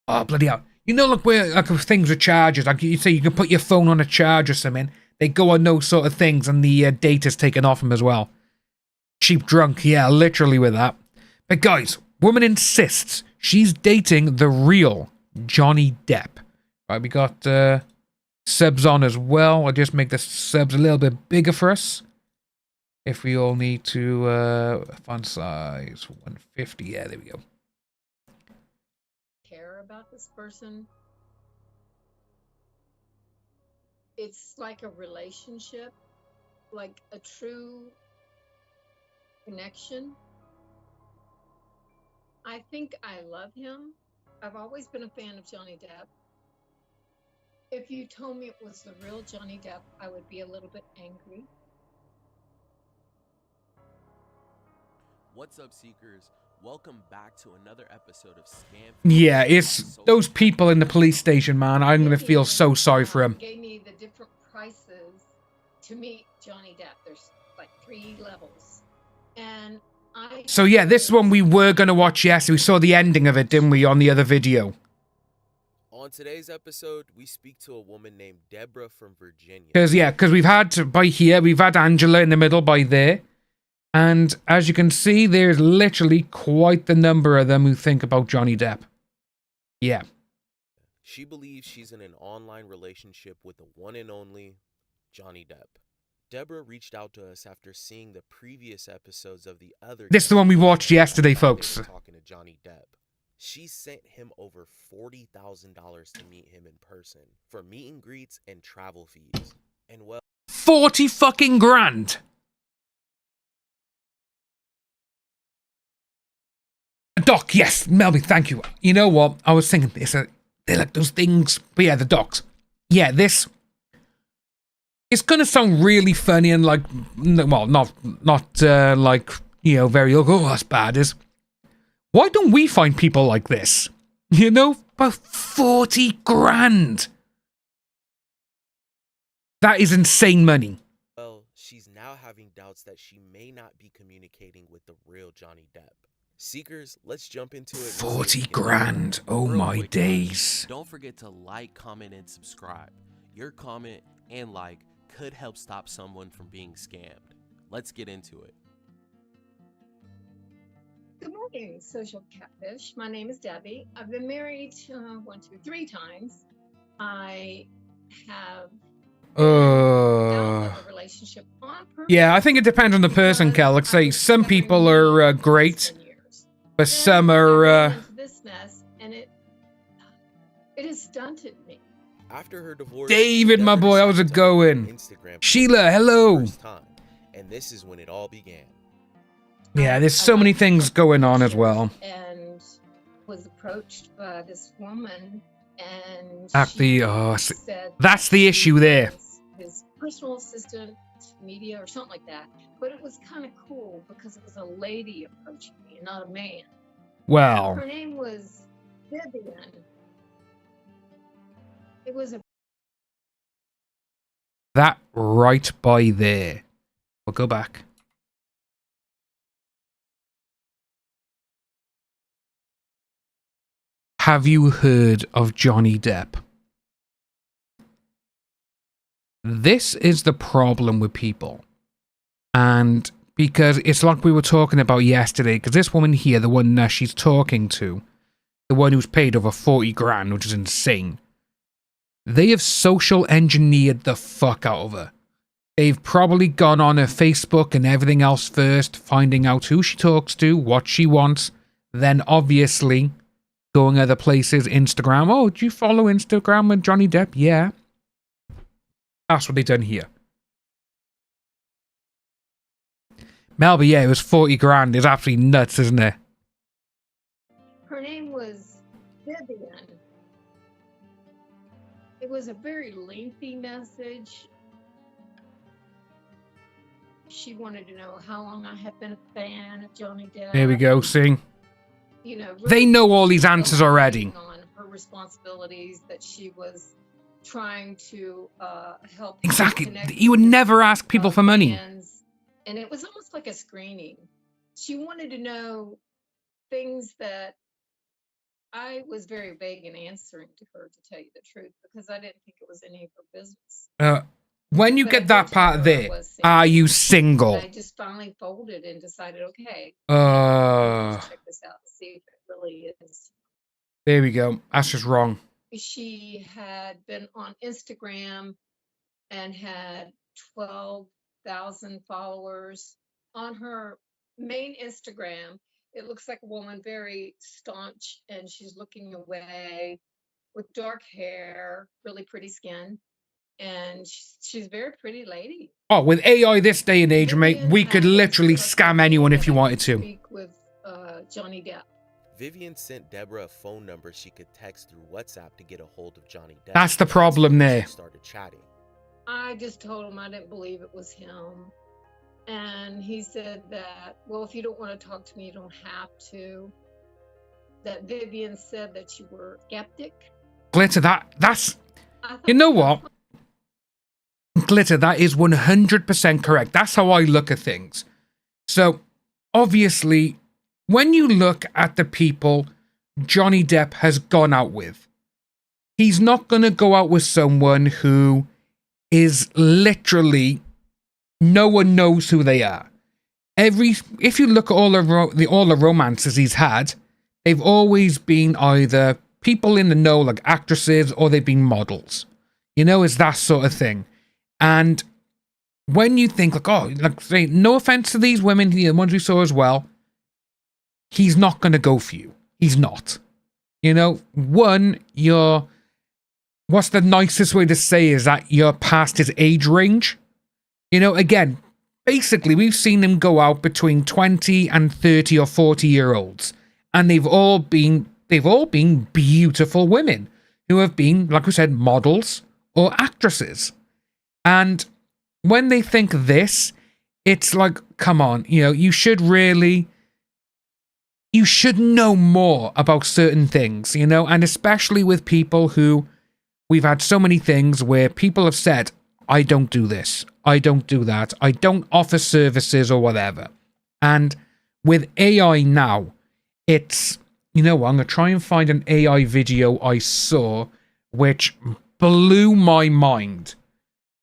oh, bloody hell. You know, like where like things with chargers, like you say you can put your phone on a charge or something. They go on those sort of things, and the data's taken off them as well. Cheap drunk, yeah, literally with that. But guys, woman insists she's dating the real Johnny Depp. Right, we got subs on as well. I'll just make the subs a little bit bigger for us. If we all need to font size 150, yeah, there we go. About this person, it's like a relationship, like a true connection. I think I love him. I've always been a fan of Johnny Depp. If you told me it was the real Johnny Depp, I would be a little bit angry. What's up, Seekers? Welcome back to another episode of Scam. Yeah, it's those people in the police station, man. I'm going to feel so sorry for them. Gave me the different prices to meet Johnny Depp. There's like 3 levels. And I... So yeah, this one we were going to watch yesterday. We saw the ending of it, didn't we, on the other video? On today's episode, we speak to a woman named Deborah from Virginia. Because we've had, by here, we've had Angela in the middle by there. And as you can see, there's literally quite the number of them who think about Johnny Depp. Yeah. She believes she's in an online relationship with the one and only Johnny Depp. Deborah reached out to us after seeing the previous episodes of the other... This is the one we watched yesterday, folks. Talking to Johnny Depp. She sent him over $40,000 to meet him in person for meet and greets and travel fees. And well... 40 fucking grand! Doc, yes, Melby, thank you. You know what? I was thinking this. They're like those things. But yeah, the docs. Yeah, this... It's gonna sound really funny and like... Well, not like, you know, very... Oh, that's bad. Is... Why don't we find people like this? You know, about 40 grand. That is insane money. Well, she's now having doubts that she may not be communicating with the real Johnny Depp. Seekers, let's jump into it. 40 grand. Oh my days. Don't forget to like, comment, and subscribe. Your comment and like could help stop someone from being scammed. Let's get into it. Good morning, social catfish. My name is Debbie. I've been married 3 times. I have a relationship on purpose. Yeah, I think it depends on the person, Cal. Like, say, some people are great, but some are... This mess, and it has stunted me. After her divorce, David, my boy, how's it going? Sheila, hello. And this is when it all began. Yeah, there's so many things going on as well. And was approached by this woman, and said that's the issue there. His personal assistant, media, or something like that. But it was kind of cool because it was a lady approaching me, and not a man. Well, her name was Vivian. It was a... That right by there. We'll go back. Have you heard of Johnny Depp? This is the problem with people. And because it's like we were talking about yesterday, because this woman here, the one that she's talking to, the one who's paid over 40 grand, which is insane, they have social engineered the fuck out of her. They've probably gone on her Facebook and everything else first, finding out who she talks to, what she wants, then obviously going other places, Instagram. Oh, do you follow Instagram with Johnny Depp? Yeah. That's what they done here. Melby, yeah, it was 40 grand. It's absolutely nuts, isn't it? Her name was Vivian. It was a very lengthy message. She wanted to know how long I had been a fan of Johnny Depp. There we go, see? You know, really they know all these answers already. On her responsibilities that she was trying to help. Exactly. You would never ask people for money. And it was almost like a screening. She wanted to know things that I was very vague in answering to her, to tell you the truth, because I didn't think it was any of her business. When you get that part there, are you single? I just finally folded and decided, okay, let's check this out and see if it really is. There we go. That's just wrong. She had been on Instagram and had 12,000 followers. On her main Instagram, it looks like a woman, very staunch, and she's looking away with dark hair, really pretty skin. And she's a very pretty lady. Oh, with AI this day and age, mate, we could literally scam anyone if you wanted to. Speak with Johnny Depp. Vivian sent Deborah a phone number she could text through WhatsApp to get a hold of Johnny Depp. That's the problem there. Started chatting. I just told him I didn't believe it was him. And he said that, well, if you don't want to talk to me, you don't have to. That Vivian said that you were skeptic. Glitter, that's... You know what? Glitter, that is 100% correct. That's how I look at things. So, obviously, when you look at the people Johnny Depp has gone out with, he's not going to go out with someone who is literally, no one knows who they are. If you look at all the romances he's had, they've always been either people in the know, like actresses, or they've been models. You know, it's that sort of thing. And when you think, like, oh, like, say, no offense to these women, the ones we saw as well, he's not going to go for you. He's not. You know, one, what's the nicest way to say is that you're past his age range. You know, again, basically, we've seen him go out between 20 and 30 or 40-year-olds. And they've all been beautiful women who have been, like we said, models or actresses. And when they think this, it's like, come on, you know, you should know more about certain things, you know, and especially with people who, we've had so many things where people have said, I don't do this, I don't do that, I don't offer services or whatever. And with AI now, it's, you know what, I'm going to try and find an AI video I saw which blew my mind.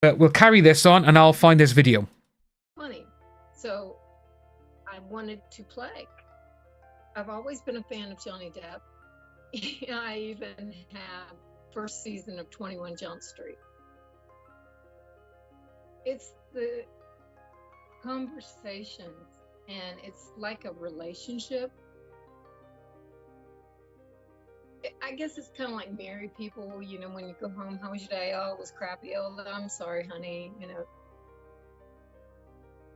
But we'll carry this on and I'll find this video. Funny. So I wanted to play. I've always been a fan of Johnny Depp. I even have first season of 21 Jump Street. It's the conversations, and it's like a relationship. I guess it's kind of like married people, you know, when you go home, how was your day? Oh, it was crappy. Oh, I'm sorry, honey. You know,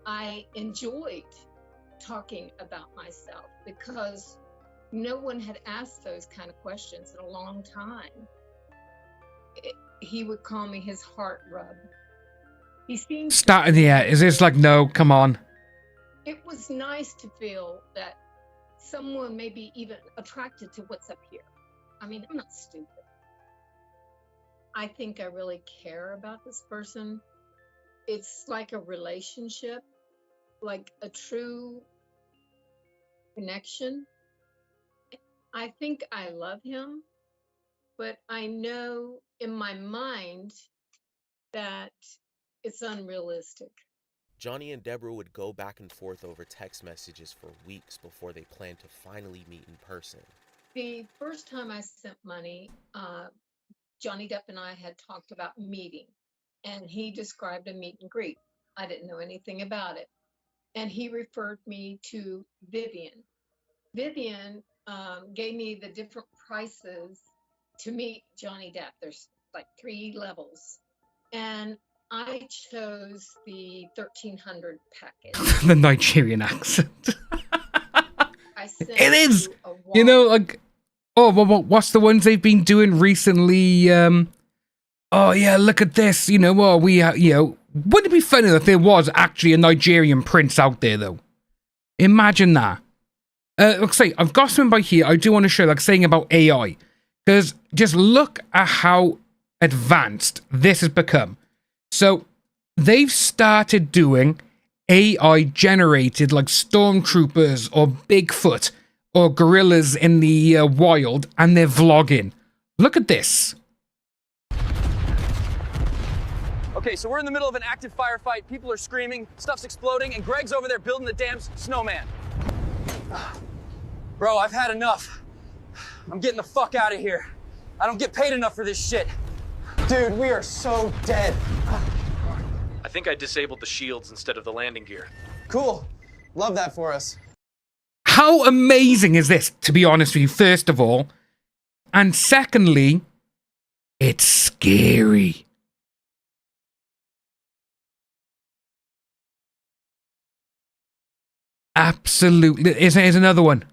I enjoyed talking about myself because no one had asked those kind of questions in a long time. He would call me his heart rub. He seemed Starting the air. Is this like, no, come on. It was nice to feel that someone may be even attracted to what's up here. I mean, I'm not stupid. I think I really care about this person. It's like a relationship, like a true connection. I think I love him, but I know in my mind that it's unrealistic. Johnny and Deborah would go back and forth over text messages for weeks before they planned to finally meet in person. The first time I sent money, Johnny Depp and I had talked about meeting, and he described a meet and greet. I didn't know anything about it. And he referred me to Vivian. Vivian gave me the different prices to meet Johnny Depp. There's like 3 levels. And I chose the 1300 package. The Nigerian accent. It is, you know, like, oh, what's the ones they've been doing recently? Oh yeah, look at this. You know, well, you know, wouldn't it be funny if there was actually a Nigerian prince out there, though? Imagine that. Like say, I've got something by here. I do want to show, like, saying about AI, because just look at how advanced this has become. So they've started doing AI generated, like, stormtroopers or Bigfoot or gorillas in the wild, and they're vlogging. Look at this. Okay, so we're in the middle of an active firefight. People are screaming, stuff's exploding, and Greg's over there building the damn snowman. Bro, I've had enough. I'm getting the fuck out of here. I don't get paid enough for this shit. Dude, we are so dead. I think I disabled the shields instead of the landing gear. Cool. Love that for us. How amazing is this, to be honest with you, first of all? And secondly, it's scary. Absolutely. Here's another one.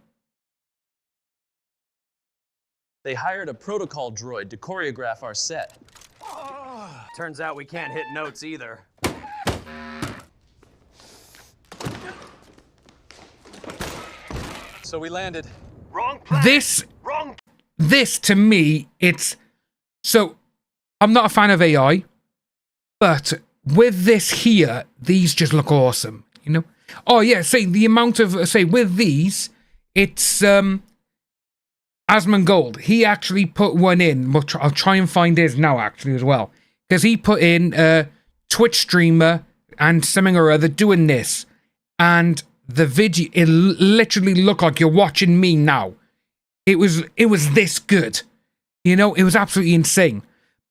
They hired a protocol droid to choreograph our set. Turns out we can't hit notes either. So we landed. Wrong plan. This to me, it's... So, I'm not a fan of AI, but with this here, these just look awesome, you know? Oh, yeah, say, the amount of, say, with these, it's, Asmongold, he actually put one in. I'll try and find his now, actually, as well. Because he put in Twitch streamer and something or other doing this. And the video, it literally looked like you're watching me now. It was this good. You know, it was absolutely insane.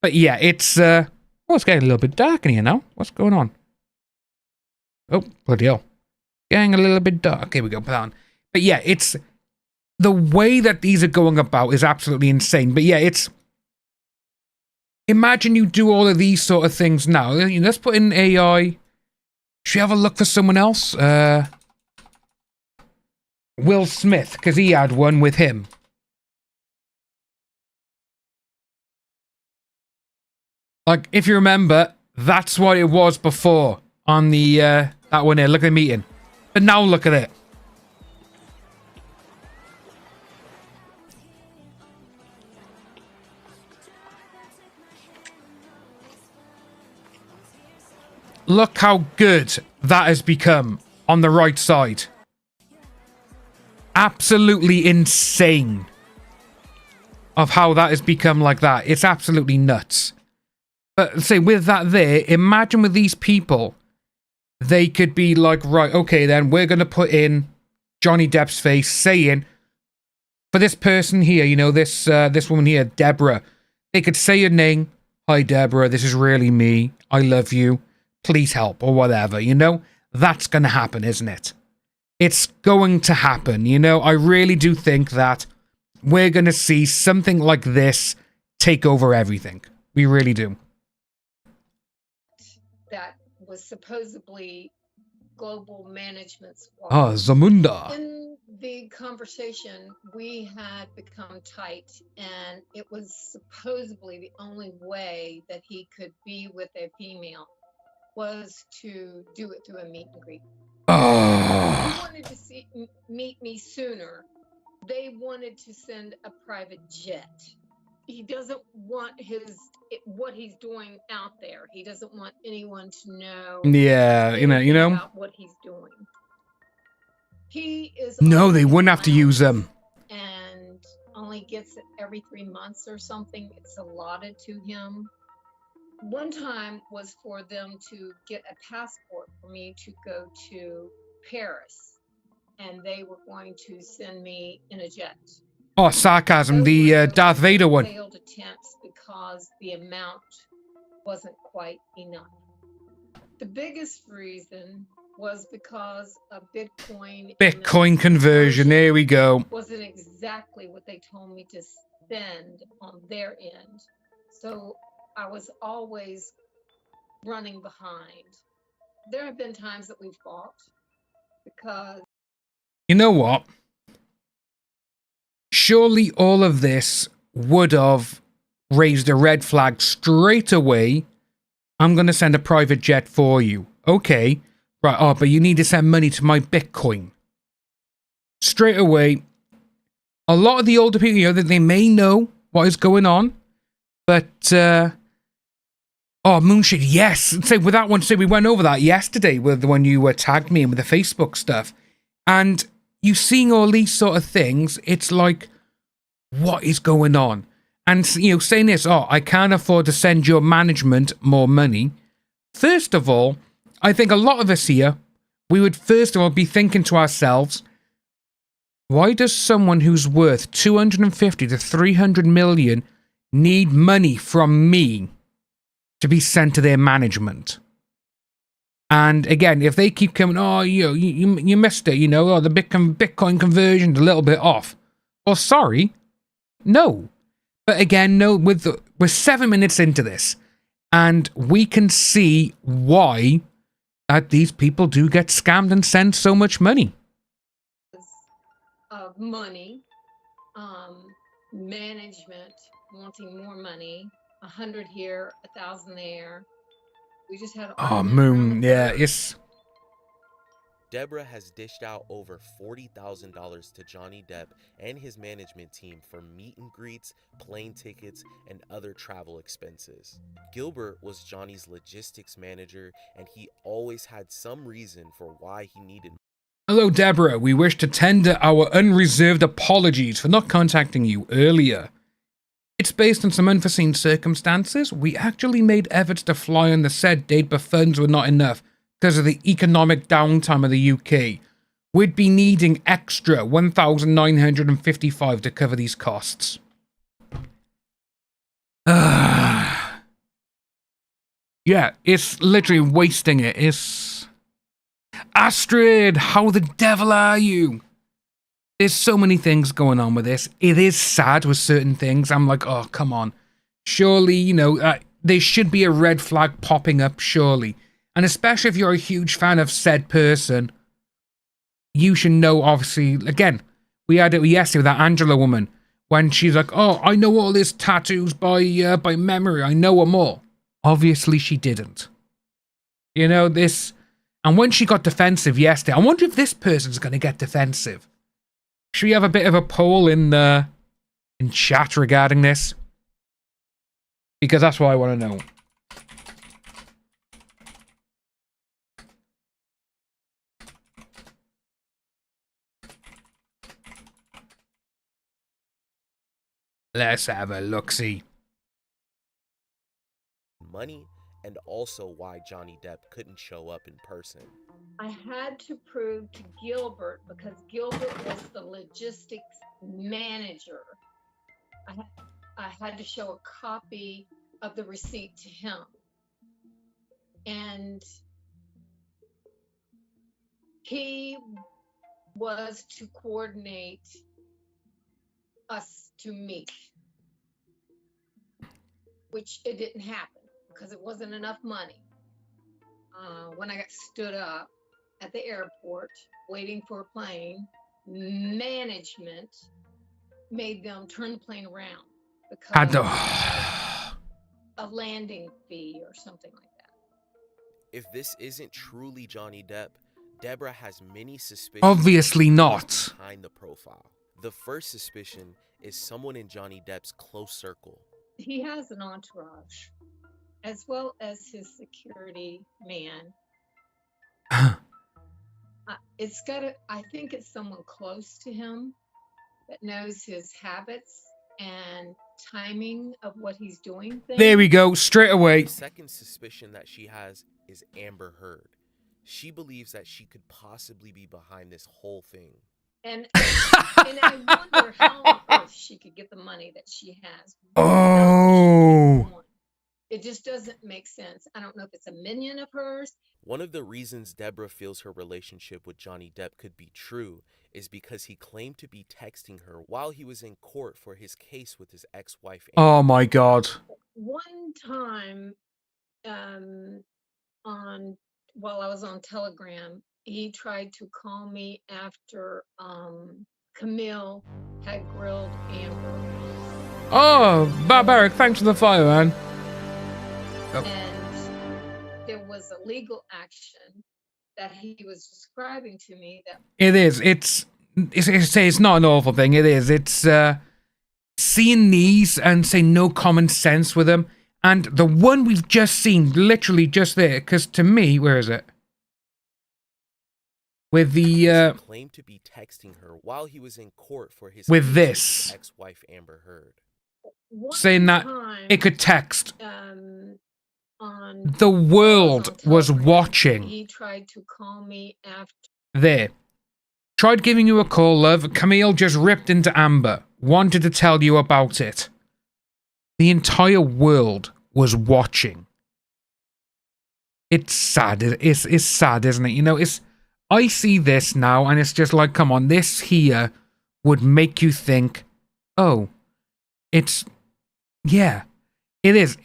But yeah, it's, oh, it's getting a little bit dark in here now. What's going on? Oh, bloody hell. Getting a little bit dark. Here we go, put that on. But yeah, it's... The way that these are going about is absolutely insane. But yeah, it's... Imagine you do all of these sort of things now. Let's put in AI. Should we have a look for someone else? Will Smith, because he had one with him. Like, if you remember, that's what it was before on the, that one here. Look at the meeting. But now look at it. Look how good that has become on the right side. Absolutely insane of how that has become like that. It's absolutely nuts. But say with that there, imagine with these people, they could be like, right, okay, then we're going to put in Johnny Depp's face saying, for this person here, you know, this woman here, Deborah, they could say her name. Hi, Deborah, this is really me. I love you. Please help, or whatever, you know? That's going to happen, isn't it? It's going to happen, you know? I really do think that we're going to see something like this take over everything. We really do. That was supposedly global management's fault. Ah, Zamunda. In the conversation, we had become tight, and it was supposedly the only way that he could be with a female was to do it through a meet and greet. He wanted to meet me sooner. They wanted to send a private jet. He doesn't want what he's doing out there. He doesn't want anyone to know. Yeah, you know. About what he's doing. He is. No, they wouldn't have to use them. And only gets it every 3 months or something. It's allotted to him. One time was for them to get a passport for me to go to Paris, and they were going to send me in a jet. Oh, sarcasm, the Darth Vader one. Failed attempts because the amount wasn't quite enough. The biggest reason was because of Bitcoin conversion, there we go. Wasn't exactly what they told me to spend on their end. So I was always running behind. There have been times that we fought because... You know what? Surely all of this would have raised a red flag straight away. I'm going to send a private jet for you. Okay. Right, oh, but you need to send money to my Bitcoin. Straight away. A lot of the older people, you know, that they may know what is going on. But, oh, Moonshade, yes. Say with that one, say we went over that yesterday with when you tagged me in with the Facebook stuff. And you seeing all these sort of things, it's like, what is going on? And, you know, saying this, oh, I can't afford to send your management more money. First of all, I think a lot of us here, we would first of all be thinking to ourselves, why does someone who's worth 250 to 300 million need money from me to be sent to their management? And again, if they keep coming, oh, you missed it, you know, oh, the Bitcoin conversion's a little bit off. Well, sorry. No. But again, no, we're 7 minutes into this, and we can see why that these people do get scammed and send so much money. Of money, management wanting more money, 100 here, 1,000 there. We just had. Oh, Moon, yeah, it's. Deborah has dished out over $40,000 to Johnny Depp and his management team for meet and greets, plane tickets, and other travel expenses. Gilbert was Johnny's logistics manager, and he always had some reason for why he needed. Hello, Deborah. We wish to tender our unreserved apologies for not contacting you earlier. It's based on some unforeseen circumstances. We actually made efforts to fly on the said date, but funds were not enough because of the economic downtime of the UK. We'd be needing extra $1,955 to cover these costs. Yeah, it's literally wasting it. It's... Astrid, how the devil are you? There's so many things going on with this. It is sad with certain things. I'm like, oh, come on. Surely, you know, there should be a red flag popping up, surely. And especially if you're a huge fan of said person, you should know, obviously, again, we had it yesterday with that Angela woman, when she's like, oh, I know all these tattoos by memory, I know them all. Obviously, she didn't. You know, this... And when she got defensive yesterday, I wonder if this person's going to get defensive. Should we have a bit of a poll in chat regarding this? Because that's what I want to know. Let's have a look-see. Money, and also why Johnny Depp couldn't show up in person. I had to prove to Gilbert, because Gilbert was the logistics manager. I had to show a copy of the receipt to him. And he was to coordinate us to meet, which it didn't happen because it wasn't enough money. When I got stood up at the airport waiting for a plane, management made them turn the plane around because of a landing fee or something like that. If this isn't truly Johnny Depp, Deborah has many suspicions. Obviously not. Behind the profile. The first suspicion is someone in Johnny Depp's close circle. He has an entourage, as well as his security man. I think it's someone close to him that knows his habits and timing of what he's doing. There we go, straight away. The second suspicion that she has is Amber Heard. She believes that she could possibly be behind this whole thing. And I wonder how on earth she could get the money that she has. Oh. It just doesn't make sense. I don't know if it's a minion of hers. One of the reasons Deborah feels her relationship with Johnny Depp could be true is because he claimed to be texting her while he was in court for his case with his ex-wife. Oh my God. One time, while I was on Telegram, he tried to call me after Camille had grilled Amber. Oh, Barbaric, thanks for the fire, man. Oh. And there was a legal action that he was describing to me that... It is. It's not an awful thing. It is. It's seeing these and saying no common sense with them. And the one we've just seen, literally just there, because to me, where is it? With the claimed to be texting her while he was in court for his with this ex-wife Amber Heard, saying that it could text. The world was watching. He tried to call me after. There. Tried giving you a call, love. Camille just ripped into Amber. Wanted to tell you about it. The entire world was watching. It's sad. It's sad, isn't it? You know, I see this now, and it's just like, come on, this here would make you think, oh, yeah, it is.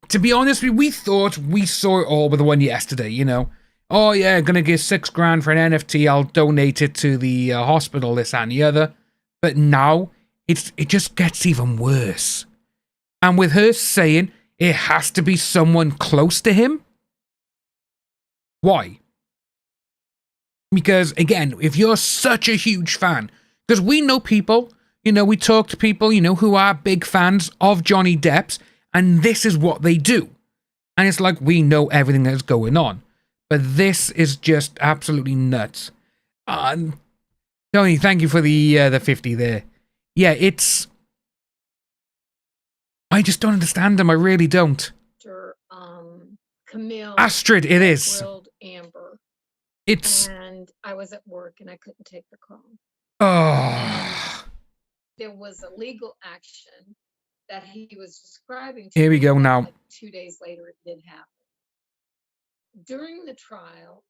To be honest, we thought we saw it all with the one yesterday, you know. Oh, yeah, gonna give $6,000 for an NFT, I'll donate it to the hospital, this and the other. But now, it just gets even worse. And with her saying it has to be someone close to him? Why? Because, again, if you're such a huge fan, because we know people, you know, we talk to people, you know, who are big fans of Johnny Depp's, and this is what they do. And it's like, we know everything that's going on. But this is just absolutely nuts. Tony, thank you for the 50 there. Yeah, it's... I just don't understand them. I really don't. Camille. Astrid, it is. Grilled Amber. It's... And I was at work and I couldn't take the call. Oh. There was a legal action that he was describing. Here we go now. Like 2 days later, it did happen. During the trial,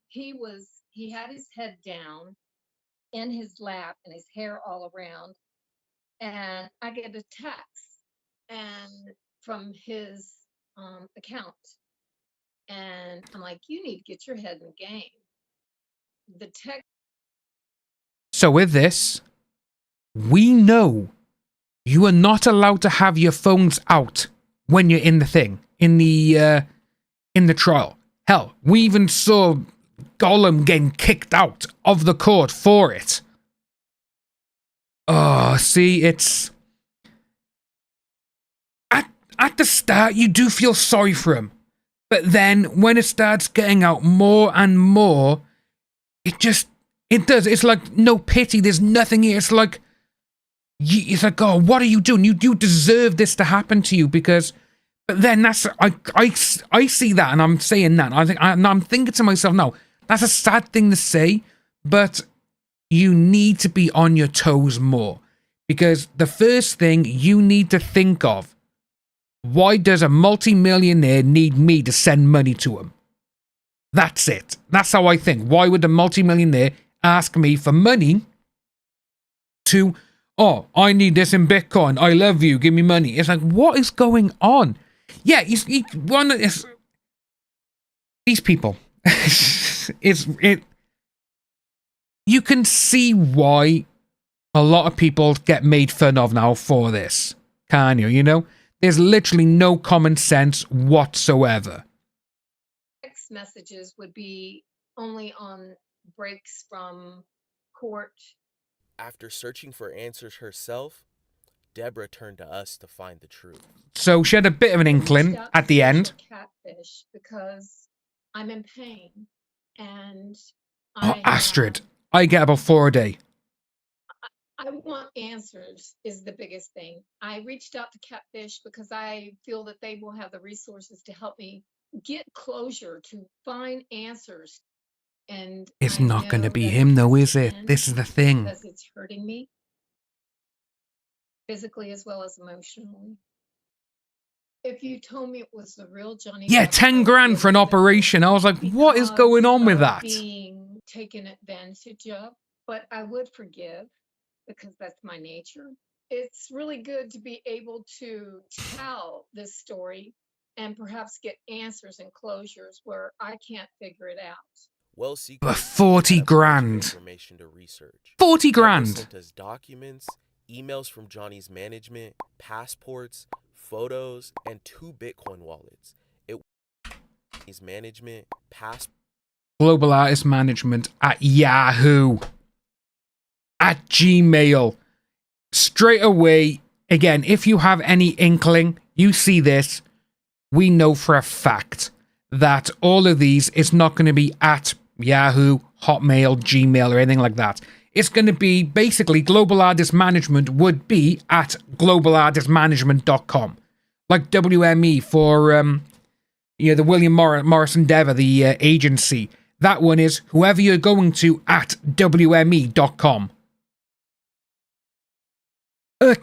he had his head down in his lap and his hair all around. And I get a text from his account. And I'm like, you need to get your head in the game. The text. So with this, we know you are not allowed to have your phones out when you're in the thing, in the trial. Hell, we even saw Gollum getting kicked out of the court for it. Oh, see, it's... At the start, you do feel sorry for him. But then, when it starts getting out more and more, it does. It's like, no pity, there's nothing here. It's like, oh, what are you doing? You deserve this to happen to you, because... But then that's... I see that, and I'm saying that. I'm thinking to myself, no, that's a sad thing to say, but you need to be on your toes more. Because the first thing you need to think of, why does a multi-millionaire need me to send money to him? That's it. That's how I think. Why would a multi-millionaire ask me for money to, oh, I need this in Bitcoin. I love you. Give me money. It's like, what is going on? Yeah, these people. You can see why a lot of people get made fun of now for this. Can you? You know? There's literally no common sense whatsoever. Text messages would be only on breaks from court. After searching for answers herself, Deborah turned to us to find the truth. So she had a bit of an inkling at the end. Catfish, because I'm in pain, and Astrid, I get about 4 a day. I want answers is the biggest thing. I reached out to Catfish because I feel that they will have the resources to help me get closure, to find answers. And it's not going to be him, though, is it? This is the thing. Because it's hurting me, physically as well as emotionally. If you told me it was the real Johnny, yeah, 10 grand for an operation. I was like, what is going on with that? Being taken advantage of, but I would forgive, because that's my nature. It's really good to be able to tell this story and perhaps get answers and closures where I can't figure it out. Well, for 40 grand. 40 grand. Sent us documents, emails from Johnny's management, passports, photos, and 2 Bitcoin wallets. His management, Global Artist Management at Yahoo. At Gmail. Straight away, again, if you have any inkling, you see this, we know for a fact that all of these is not going to be at Yahoo, Hotmail, Gmail, or anything like that. It's going to be, basically, Global Artist Management would be at globalartistmanagement.com. Like WME for, the William Morris Endeavor, the agency. That one is whoever you're going to at WME.com.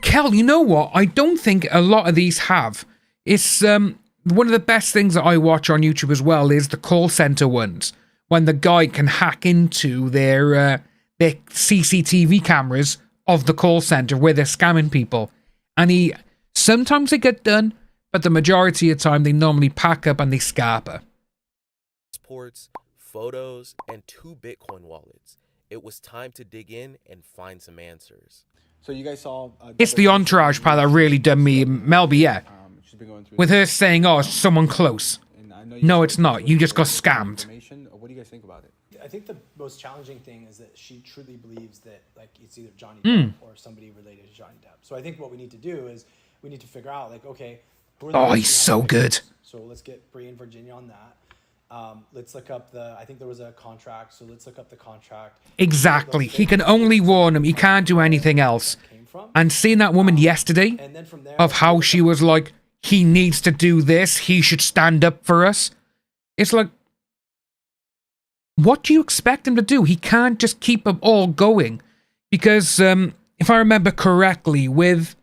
Kel, you know what? I don't think a lot of these have. It's one of the best things that I watch on YouTube as well is the call center ones. When the guy can hack into their CCTV cameras of the call center where they're scamming people. And sometimes they get done, but the majority of the time they normally pack up and they scarper. Passports, photos, and 2 Bitcoin wallets. It was time to dig in and find some answers. So you guys saw... it's the entourage part that really done me. Melby, yeah. With her saying, oh, it's someone close. No, it's not. You just got scammed. What do you guys think about it? think the most challenging thing is that she truly believes that like it's either Johnny Hmm. Depp or somebody related to Johnny Depp. So I think what we need to do is we need to figure out like, okay, who are the Oh, ones he's behind so the good. victims? So let's get Bree and Virginia on that. Let's look up I think there was a contract, so let's look up the contract. Exactly. He can only warn him. He can't do anything else. And seeing that woman yesterday, of how she was like, he needs to do this, he should stand up for us. It's like, what do you expect him to do? He can't just keep them all going. Because, if I remember correctly, with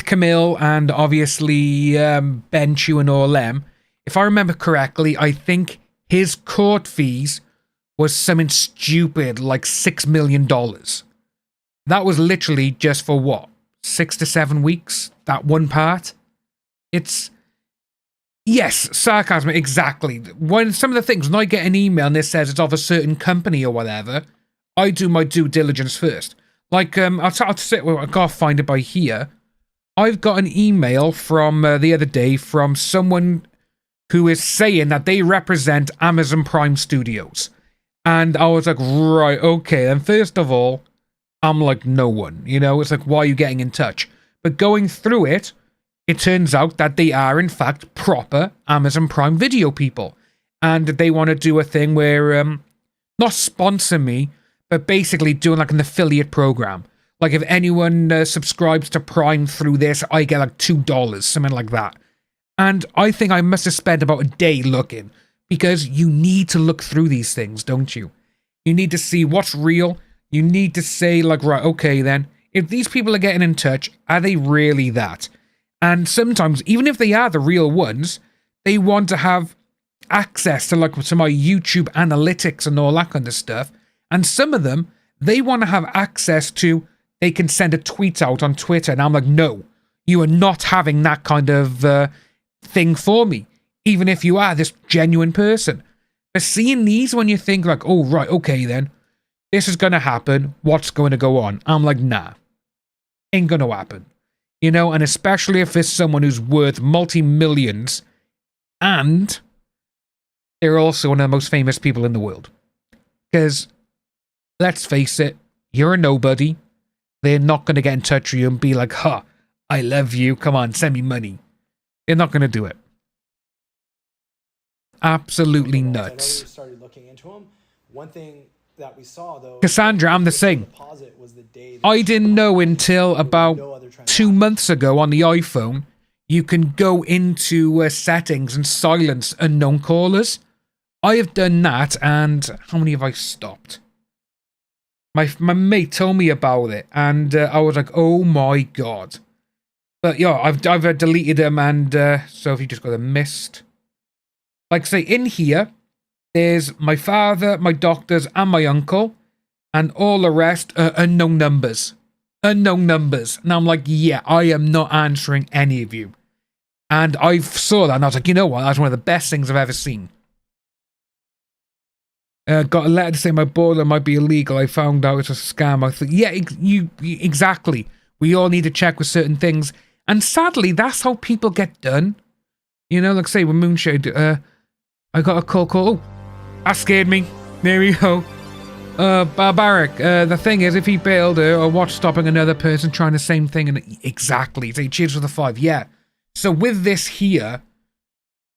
Camille and obviously Ben Chew and all them, if I remember correctly, I think his court fees was something stupid like $6 million. That was literally just for what? 6 to 7 weeks? That one part? It's... Yes, sarcasm, exactly. When some of the things, when I get an email and it says it's of a certain company or whatever, I do my due diligence first. Like, I'll say, well, I gotta find it by here. I've got an email from the other day from someone who is saying that they represent Amazon Prime Studios. And I was like, right, okay. And first of all, I'm like, no one, you know? It's like, why are you getting in touch? But going through it, it turns out that they are, in fact, proper Amazon Prime Video people. And they want to do a thing where, not sponsor me, but basically doing like an affiliate program. Like if anyone subscribes to Prime through this, I get like $2, something like that. And I think I must have spent about a day looking, because you need to look through these things, don't you? You need to see what's real. You need to say like, right, okay then, if these people are getting in touch, are they really that? And sometimes, even if they are the real ones, they want to have access to like to my YouTube analytics and all that kind of stuff. And some of them, they want to have access to, they can send a tweet out on Twitter. And I'm like, no, you are not having that kind of thing for me, even if you are this genuine person. But seeing these when you think like, oh, right, okay then, this is going to happen, what's going to go on? I'm like, nah, ain't going to happen. You know, and especially if it's someone who's worth multi-millions and they're also one of the most famous people in the world. Because, let's face it, you're a nobody. They're not going to get in touch with you and be like, huh, I love you, come on, send me money. They're not going to do it. Absolutely nuts. I know we started looking into them. One thing that we saw, though... Cassandra, I'm the same. I didn't know until about 2 months ago on the iPhone, you can go into settings and silence unknown callers. I have done that, and how many have I stopped? My mate told me about it, and I was like, oh my god. But yeah, I've deleted them, and so if you just go to missed. Like say, in here, there's my father, my doctors, and my uncle, and all the rest are unknown numbers. Unknown numbers. And I'm like, yeah, I am not answering any of you. And I saw that, and I was like, you know what? That's one of the best things I've ever seen. Got a letter to say my boiler might be illegal. I found out it's a scam. I thought, yeah, exactly. We all need to check with certain things. And sadly, that's how people get done. You know, like say with Moonshade, I got a call. Oh, that scared me. There we go. Barbaric. The thing is, if he bailed her or watched stopping another person trying the same thing, and exactly, say cheers for the 5. Yeah. So with this here,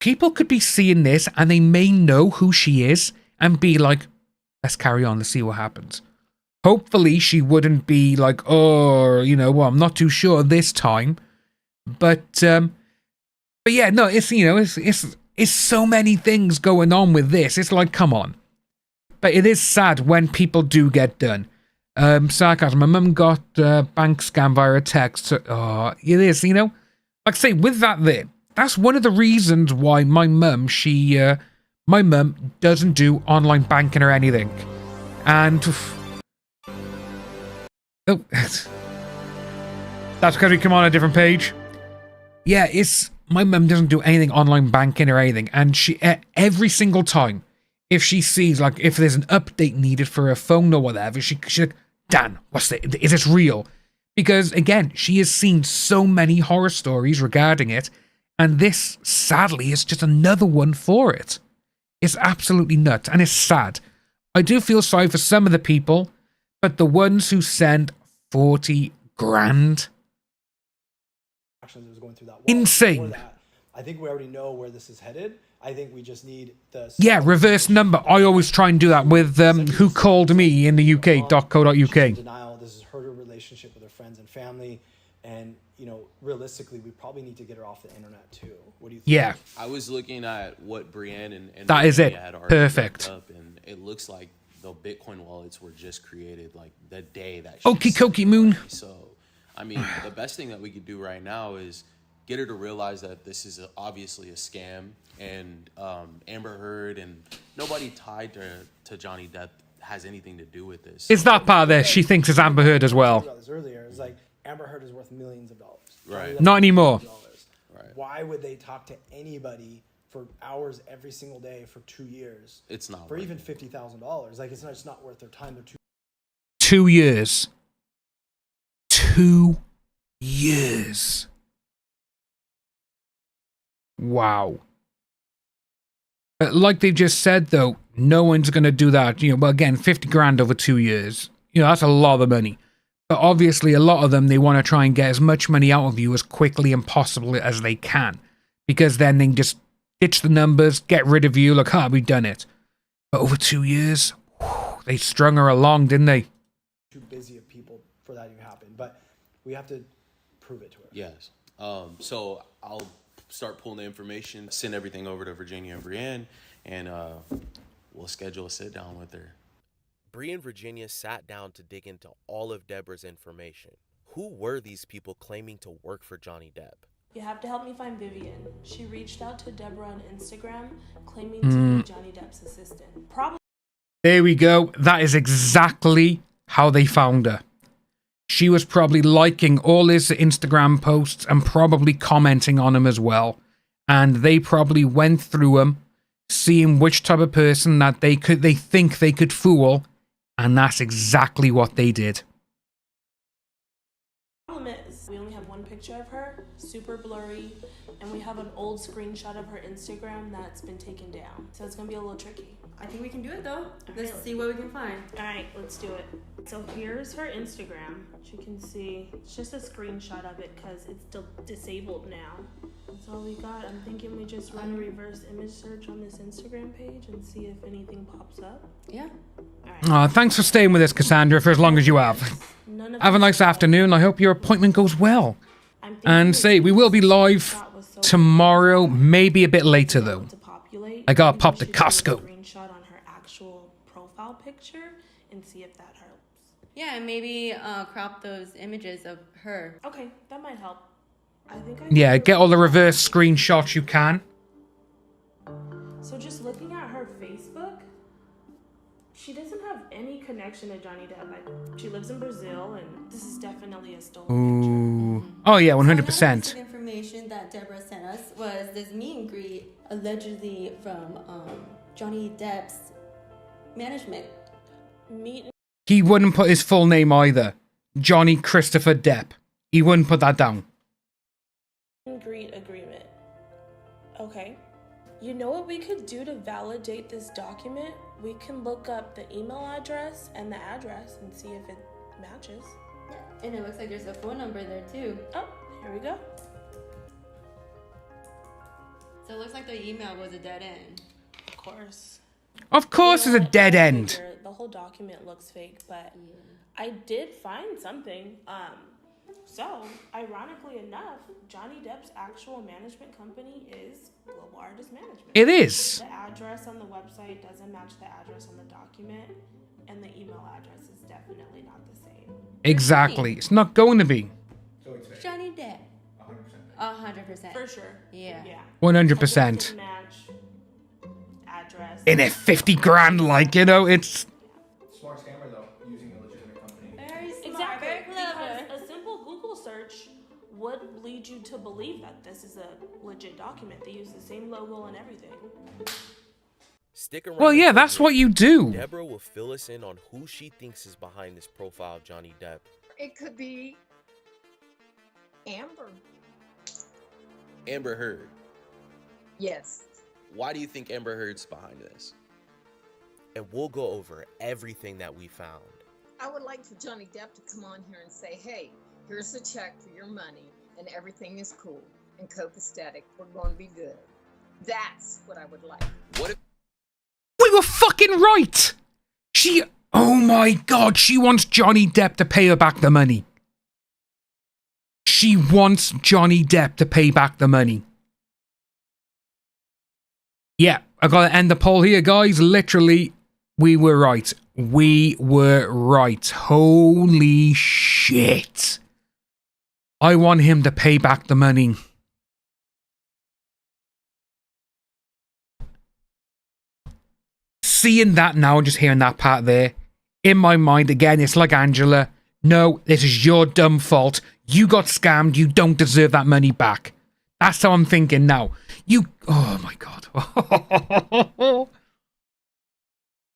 people could be seeing this and they may know who she is and be like, let's carry on, let's see what happens. Hopefully she wouldn't be like, oh, you know, well, I'm not too sure this time. But yeah, no, it's, you know, it's so many things going on with this. It's like, come on. But it is sad when people do get done. Sarcasm. My mum got bank scam via a text. So, oh, it is, you know. Like I say, with that there, that's one of the reasons why my mum, my mum doesn't do online banking or anything. And... oh, that's because we come on a different page. Yeah, it's... my mum doesn't do anything online banking or anything. And she, every single time, if she sees, like, if there's an update needed for her phone or whatever, she's like, Dan, what's this? Is this real? Because, again, she has seen so many horror stories regarding it, and this, sadly, is just another one for it. It's absolutely nuts, and it's sad. I do feel sorry for some of the people, but the ones who sent 40 grand. Insane. I think we already know where this is headed. I think we just need the... Yeah, reverse number. I always try and do that with Who Called Me in the UK.co.uk. Denial. This has hurt her relationship with her friends and family. And, you know, realistically, we probably need to get her off the internet too. What do you think? Yeah. I was looking at what Brienne and that is it. Had already Perfect. Up, and it looks like the Bitcoin wallets were just created like the day that Okie dokie moon. So, I mean, the best thing that we could do right now is get her to realize that this is obviously a scam, and Amber Heard and nobody tied to Johnny Depp has anything to do with this. It's that part there. She thinks it's Amber Heard as well. About this earlier, it's like Amber Heard is worth millions of dollars. Right. Not anymore. Right. Why would they talk to anybody for hours every single day for 2 years? It's not for even $50,000. Like it's not worth their time. They're 2 years. 2 years. Wow. Like they just said, though, no one's going to do that. You know, but again, 50 grand over 2 years. You know, that's a lot of money. But obviously, a lot of them, they want to try and get as much money out of you as quickly and possibly as they can. Because then they can just ditch the numbers, get rid of you, like, we've done it. But over 2 years, they strung her along, didn't they? too busy of people for that to happen. But we have to prove it to her. Yes. So I'll start pulling the information, send everything over to Virginia and Brienne, and we'll schedule a sit down with her. Bree and Virginia sat down to dig into all of Deborah's information. Who were these people claiming to work for Johnny Depp? You have to help me find Vivian. She reached out to Deborah on Instagram, claiming to be Johnny Depp's assistant. Probably. There we go. That is exactly how they found her. She was probably liking all his Instagram posts and probably commenting on them as well. And they probably went through them, seeing which type of person that they think they could fool, and that's exactly what they did. Problem is, we only have one picture of her, super blurry, and we have an old screenshot of her Instagram that's been taken down. So it's gonna be a little tricky. I think we can do it though. Let's see what we can find. All right, let's do it. So here's her Instagram. As you can see, it's just a screenshot of it because it's still disabled now. That's all we got. I'm thinking we just run a reverse image search on this Instagram page and see if anything pops up. Yeah. Thanks for staying with us, Cassandra, for as long as you have. Have a nice afternoon. I hope your appointment goes well. And say, we will be live tomorrow, maybe a bit later though. I gotta pop the Costco. Screenshot on her actual profile picture and see if that helps. Yeah, and maybe crop those images of her. Okay, that might help. I think Yeah, get all the reverse screenshots you can. So just looking at her Facebook, she doesn't have any connection to Johnny Depp. She lives in Brazil, and this is definitely a stolen Ooh. Oh yeah, 100%. The information that Deborah sent us was this meet and greet allegedly from Johnny Depp's management. He wouldn't put his full name either. Johnny Christopher Depp. He wouldn't put that down. Greet agreement. Okay. You know what we could do to validate this document? We can look up the email address and the address and see if it matches. And it looks like there's a phone number there too. Oh, here we go. So it looks like the email was a dead end. Of course. Of course, it's a dead end. The whole document looks fake, but I did find something. So, ironically enough, Johnny Depp's actual management company is Global Artist Management. It is. The address on the website doesn't match the address on the document, and the email address is definitely not the same. Exactly. It's not going to be. Johnny Depp. 100%. For sure. Yeah. 100%. Match address. In a 50 grand, like, you know, it's... Smart scammer though, using a legitimate company. Very smart, very clever. Because a simple Google search would lead you to believe that this is a legit document. They use the same logo and everything. Stick around. Well, yeah, that's what you do. Deborah will fill us in on who she thinks is behind this profile of Johnny Depp. It could be Amber. Amber Heard. Yes. Why do you think Amber Heard's behind this? and we'll go over everything that we found. I would like for Johnny Depp to come on here and say, hey, here's a check for your money and everything is cool and copacetic. We're going to be good. That's what I would like. What if We were fucking right! Oh my god, she wants Johnny Depp to pay her back the money. She wants Johnny Depp to pay back the money. Yeah, I gotta end the poll here, guys. Literally, we were right. We were right. Holy shit. I want him to pay back the money. Seeing that now and just hearing that part there, in my mind, again, it's like Angela. No, this is your dumb fault. You got scammed. You don't deserve that money back. That's how I'm thinking now. Oh my god.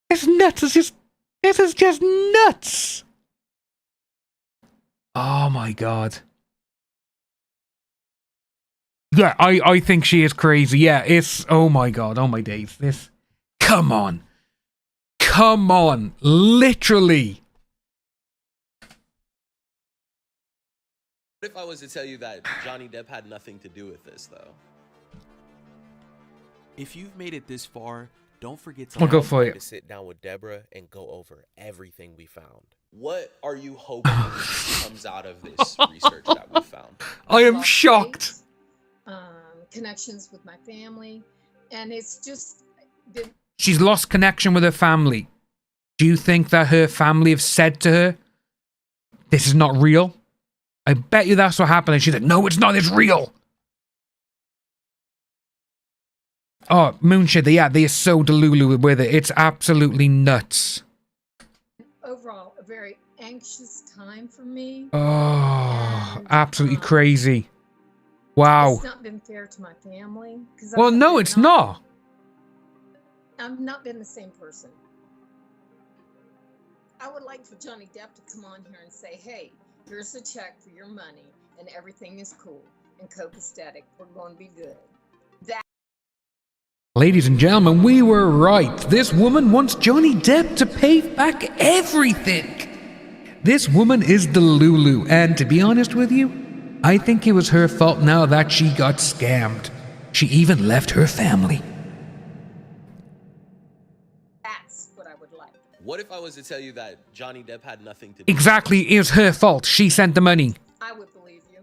It's nuts. This is just nuts. Oh my god. Yeah, I think she is crazy. Yeah, it's, oh my god, oh my days. Come on. Come on. Literally. What if I was to tell you that Johnny Depp had nothing to do with this, though? If you've made it this far, don't forget I'll go for it. to sit down with Deborah and go over everything we found. What are you hoping comes out of this research that we found? I am shocked. Connections with my family, and it's just been. She's lost connection with her family. Do you think that her family have said to her, this is not real? I bet you that's what happened. And she said, no, it's not. It's real. Oh, Moonshade, they are so delulu with it. It's absolutely nuts. Overall, a very anxious time for me. Oh, absolutely crazy. Wow. It's not been fair to my family. Well, no, it's not. I've not been the same person. I would like for Johnny Depp to come on here and say, hey, here's a check for your money and everything is cool and copacetic. We're going to be good. Ladies and gentlemen, we were right. This woman wants Johnny Depp to pay back everything. This woman is the Lulu, and to be honest with you, I think it was her fault now that she got scammed. She even left her family. That's what I would like. What if I was to tell you that Johnny Depp had nothing to do Exactly, it was her fault. She sent the money. I would believe you.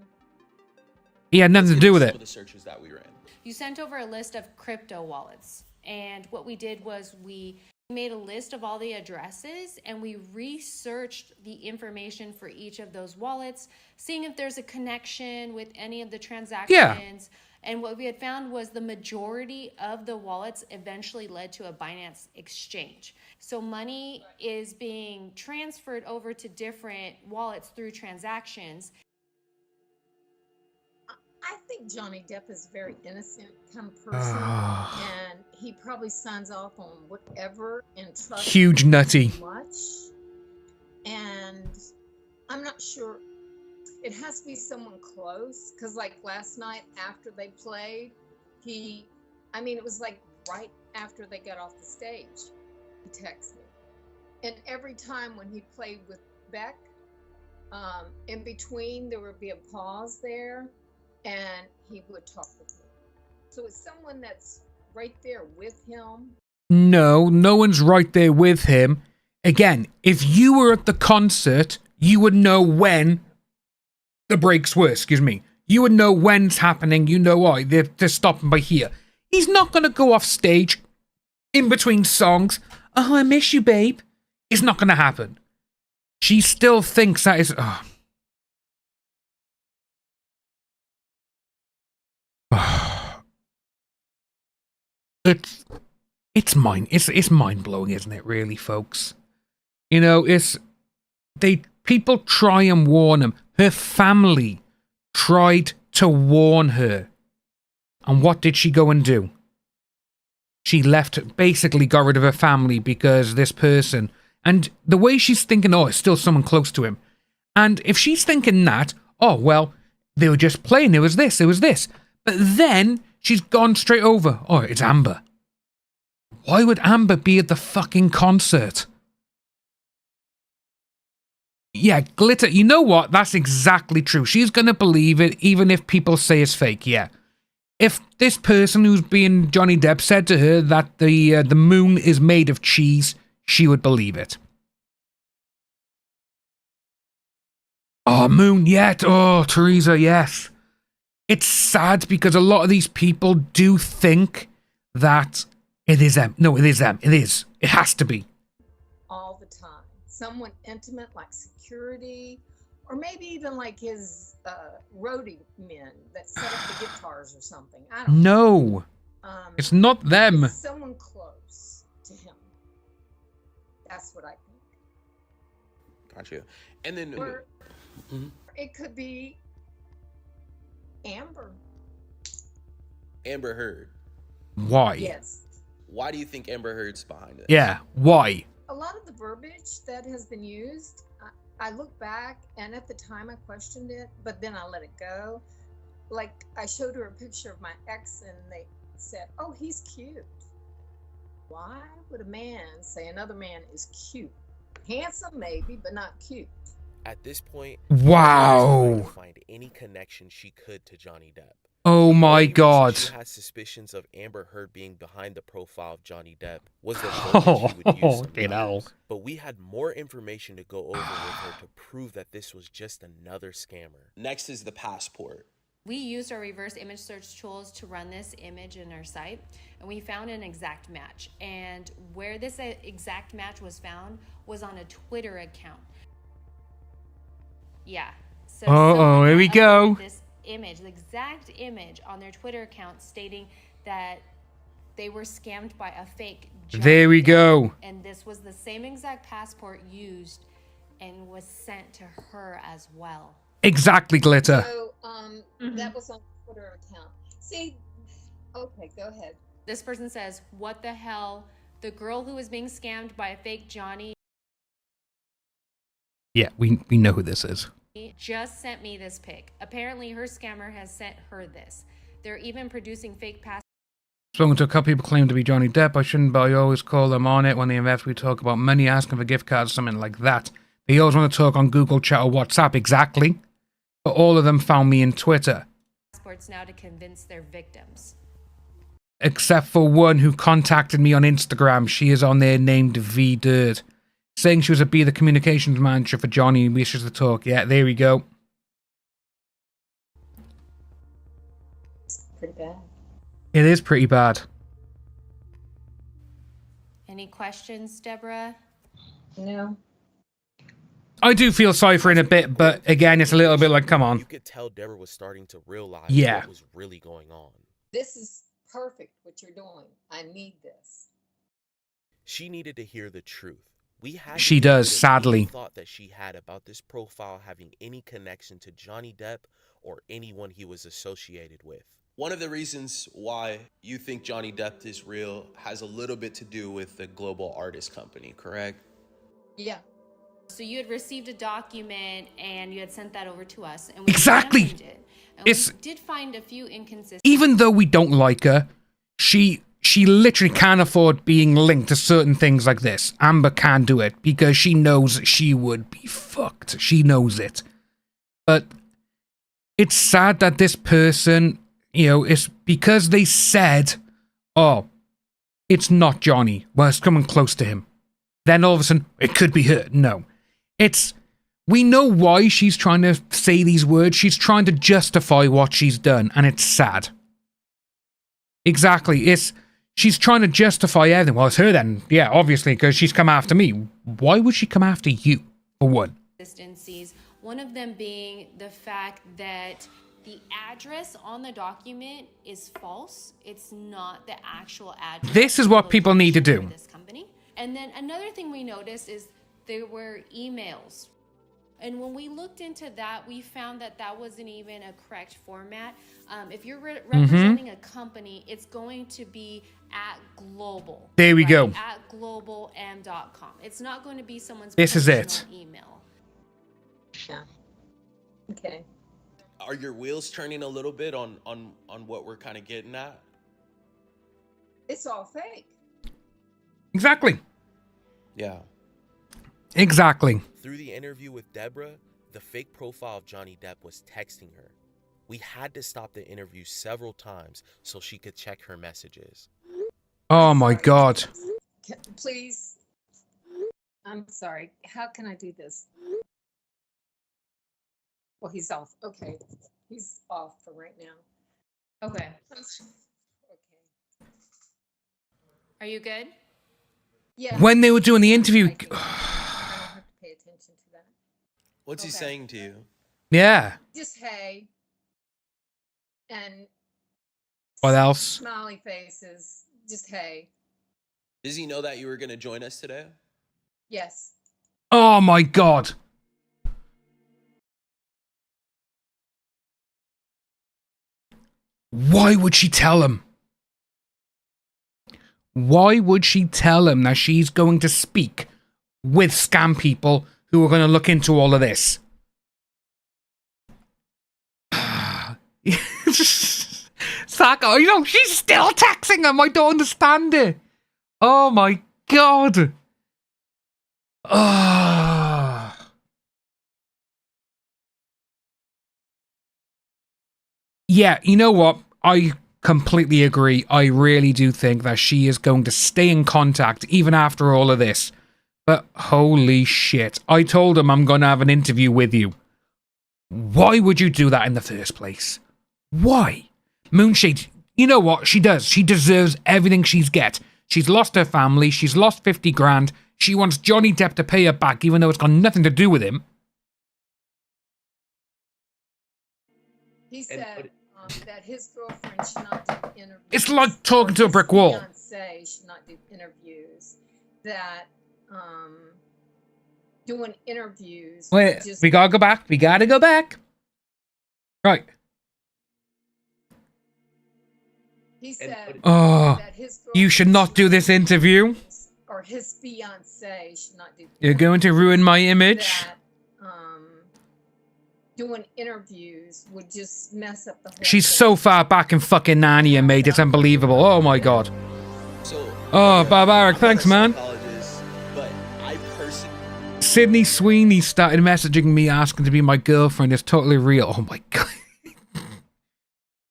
He had nothing to do with it. the searches that we ran? You sent over a list of crypto wallets, and what we did was we made a list of all the addresses and we researched the information for each of those wallets, seeing if there's a connection with any of the transactions. Yeah. And what we had found was the majority of the wallets eventually led to a Binance exchange. So money is being transferred over to different wallets through transactions. I think Johnny Depp is a very innocent kind of person, and he probably signs off on whatever and trusts Huge nutty. much. And I'm not sure. It has to be someone close, because like last night after they played, it was like right after they got off the stage, he texted me. And every time when he played with Beck, in between there would be a pause there, and he would talk with me. So it's someone that's right there with him. No one's right there with him. Again, if you were at the concert, you would know when the breaks were, You would know when's happening. You know why. They're stopping by here. He's not going to go off stage in between songs. Oh, I miss you, babe. It's not going to happen. She still thinks that is... It's mind-blowing, isn't it, really, folks? You know, people try and warn him. Her family tried to warn her. And what did she go and do? She basically got rid of her family because this person, and the way she's thinking, it's still someone close to him. And if she's thinking that, well, they were just playing, it was this. But then she's gone straight over. It's Amber. Why would Amber be at the fucking concert? Yeah, Glitter, you know what? That's exactly true. She's going to believe it, even if people say it's fake, yeah. If this person who's being Johnny Depp said to her that the moon is made of cheese, she would believe it. Oh, moon, yeah. Oh, Teresa, yes. It's sad because a lot of these people do think that it is them. No, it is them. It is. It has to be. All the time. Someone intimate like security, or maybe even like his roadie men that set up the guitars or something. I don't know. It's not them. It's someone close to him. That's what I think. Gotcha. And then Or it could be Amber. Amber Heard. Why? Yes. Why do you think Amber Heard's behind it? Yeah, why? A lot of the verbiage that has been used, I look back, and at the time I questioned it, but then I let it go. Like, I showed her a picture of my ex, and they said, oh, he's cute. Why would a man say another man is cute? Handsome, maybe, but not cute. At this point, wow. She tried to find any connection she could to Johnny Depp. Oh my God. She had suspicions of Amber Heard being behind the profile of Johnny Depp was the she would use sometimes. But we had more information to go over with her to prove that this was just another scammer. Next is the passport. We used our reverse image search tools to run this image in our site, and we found an exact match. And where this exact match was found was on a Twitter account. Yeah. So here we go. This image, the exact image on their Twitter account stating that they were scammed by a fake Johnny There we Depp. go. And this was the same exact passport used and was sent to her as well. Exactly, Glitter. So, that was on the Twitter account. See, okay, go ahead. This person says, what the hell? The girl who was being scammed by a fake Johnny Yeah, we know who this is. just sent me this pic. Apparently her scammer has sent her this. They're even producing fake passports. Spoken to a couple people claim to be Johnny Depp. I shouldn't, but I always call them on it when they invest. We talk about money, asking for gift cards, something like that. They always want to talk on Google Chat or WhatsApp, exactly. But all of them found me in Twitter. Passports now to convince their victims. Except for one who contacted me on Instagram. She is on there named V Dirt, saying she was be the communications manager for Johnny and wishes to talk. Yeah, there we go. It's pretty bad. It is pretty bad. Any questions, Deborah? No. I do feel sorry for her in a bit, but again, it's a little bit like, come on. You could tell Deborah was starting to realize what was really going on. This is perfect, what you're doing. I need this. She needed to hear the truth. She does, sadly. Thought that she had about this profile having any connection to Johnny Depp or anyone he was associated with. One of the reasons why you think Johnny Depp is real has a little bit to do with the global artist company, correct? Yeah. So you had received a document and you had sent that over to us. And we Exactly. examined it. And we did find a few inconsistencies. Even though we don't like her, she literally can't afford being linked to certain things like this. Amber can do it because she knows she would be fucked. She knows it. But it's sad that this person, you know, it's because they said, oh, it's not Johnny. Well, it's coming close to him. Then all of a sudden, it could be her. No. We know why she's trying to say these words. She's trying to justify what she's done, and it's sad. Exactly. She's trying to justify everything. Well, it's her then. Yeah, obviously, because she's come after me. Why would she come after you, for one? Inconsistencies. One of them being the fact that the address on the document is false. It's not the actual address. This is what people need to do. This company. And then another thing we noticed is there were emails. And when we looked into that, we found that that wasn't even a correct format. If you're representing a company, it's going to be at global. There we go. At globalm.com. It's not going to be someone's This is it. email. Yeah. Okay. Are your wheels turning a little bit on what we're kind of getting at? It's all fake. Exactly. Yeah. Exactly. Through the interview with Deborah, the fake profile of Johnny Depp was texting her. We had to stop the interview several times so she could check her messages. Oh my God. Please. I'm sorry. How can I do this? Well, he's off. Okay. He's off for right now. Okay. Are you good? Yeah. When they were doing the interview. I don't have to pay attention to that. What's he saying to you? Yeah. Just hey. And What else? smiley faces. Just hey. Does he know that you were going to join us today? Yes. Oh my God. Why would she tell him? Why would she tell him that she's going to speak with scam people who are going to look into all of this? Saka, you know, she's still texting him. I don't understand it. Oh my God. Yeah, you know what? I completely agree. I really do think that she is going to stay in contact even after all of this. But holy shit. I told him I'm going to have an interview with you. Why would you do that in the first place? Why? Moonshade, you know what? She does. She deserves everything she's get. She's lost her family. She's lost 50 grand. She wants Johnny Depp to pay her back even though it's got nothing to do with him. He said that his girlfriend should not do interviews. It's like talking to a brick wall. Fiance should not do interviews. That doing interviews. Wait, just we gotta go back. We gotta go back. Right. He said Oh, that his you should not do this interview. or his fiance should not do. You're going to ruin my image. That doing interviews would just mess up the whole She's thing. so far back in fucking Narnia, mate. It's unbelievable. Oh my God. Oh, Barbaric, thanks, man. But I personally... Sydney Sweeney started messaging me asking to be my girlfriend. It's totally real. Oh my God.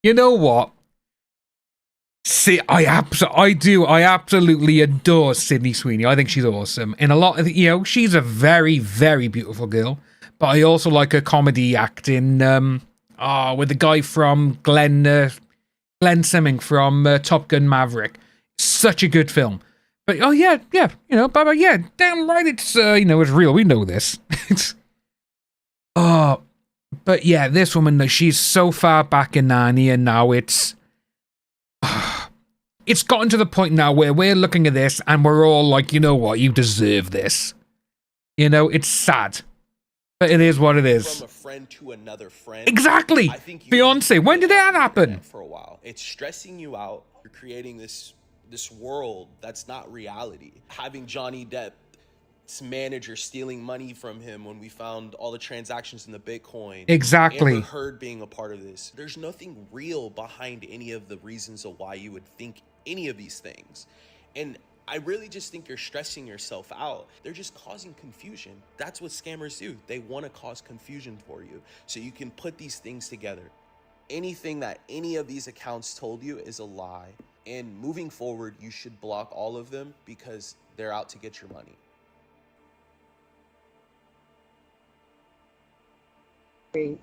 You know what? See, I absolutely adore Sydney Sweeney. I think she's awesome. And a lot of, you know, she's a very, very beautiful girl. But I also like her comedy acting. With the guy from Glenn Simming from Top Gun Maverick. Such a good film. But oh yeah, you know, Baba, yeah, damn right, it's you know, it's real. We know this. But yeah, this woman, she's so far back in Narnia now. It's gotten to the point now where we're looking at this and we're all like, you know what, you deserve this. You know, it's sad. But it is what it is. From a friend to another friend. Exactly. Beyonce. When did that happen? For a while, it's stressing you out. You're creating this world that's not reality. Having Johnny Depp's manager stealing money from him when we found all the transactions in the Bitcoin. Exactly. Amber Heard being a part of this. There's nothing real behind any of the reasons of why you would think any of these things, and I really just think you're stressing yourself out. They're just causing confusion. That's what scammers do. They want to cause confusion for you so you can put these things together. Anything that any of these accounts told you is a lie. And moving forward, you should block all of them because they're out to get your money. Great.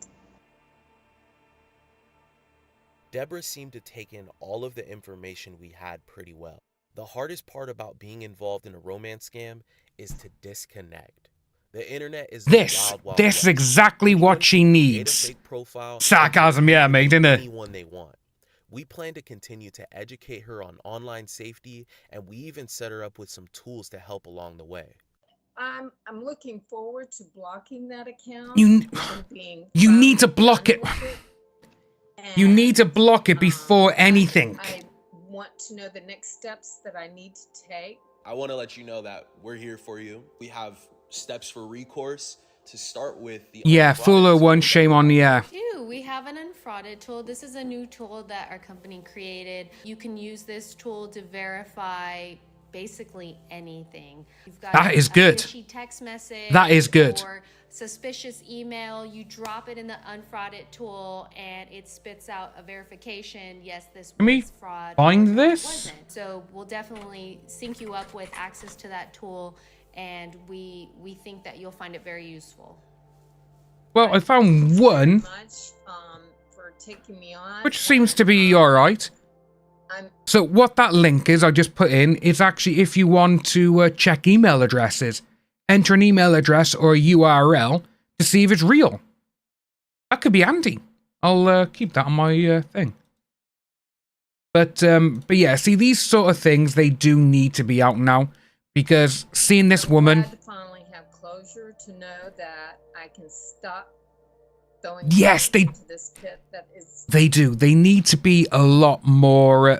Deborah seemed to take in all of the information we had pretty well. The hardest part about being involved in a romance scam is to disconnect. The internet is This is exactly what she needs. Sarcasm, yeah, mate, isn't it? Anyone they want. We plan to continue to educate her on online safety, and we even set her up with some tools to help along the way. I'm looking forward to blocking that account. You need to block it. You need to block it before anything. I want to know the next steps that I need to take. I want to let you know that we're here for you. We have steps for recourse to start with. Yeah, Fuller one, shame on the air. We have an unfrauded tool. This is a new tool that our company created. You can use this tool to verify basically anything. You've got That is good. A fishy text message. That is good. Or suspicious email. You drop it in the unfrauded tool, and it spits out a verification. Yes, this Let me was fraud. find or this. Wasn't. So we'll definitely sync you up with access to that tool, and we think that you'll find it very useful. Well, I found one, For taking me on. which seems to be alright. So what that link is, I just put in, is actually if you want to check email addresses. Enter an email address or a URL to see if it's real. That could be handy. I'll keep that on my thing. But yeah, see, these sort of things, they do need to be out now. Because seeing this woman... I'm glad to finally have closure to know that I can stop going Yes, into this pit that is... They do. They need to be a lot more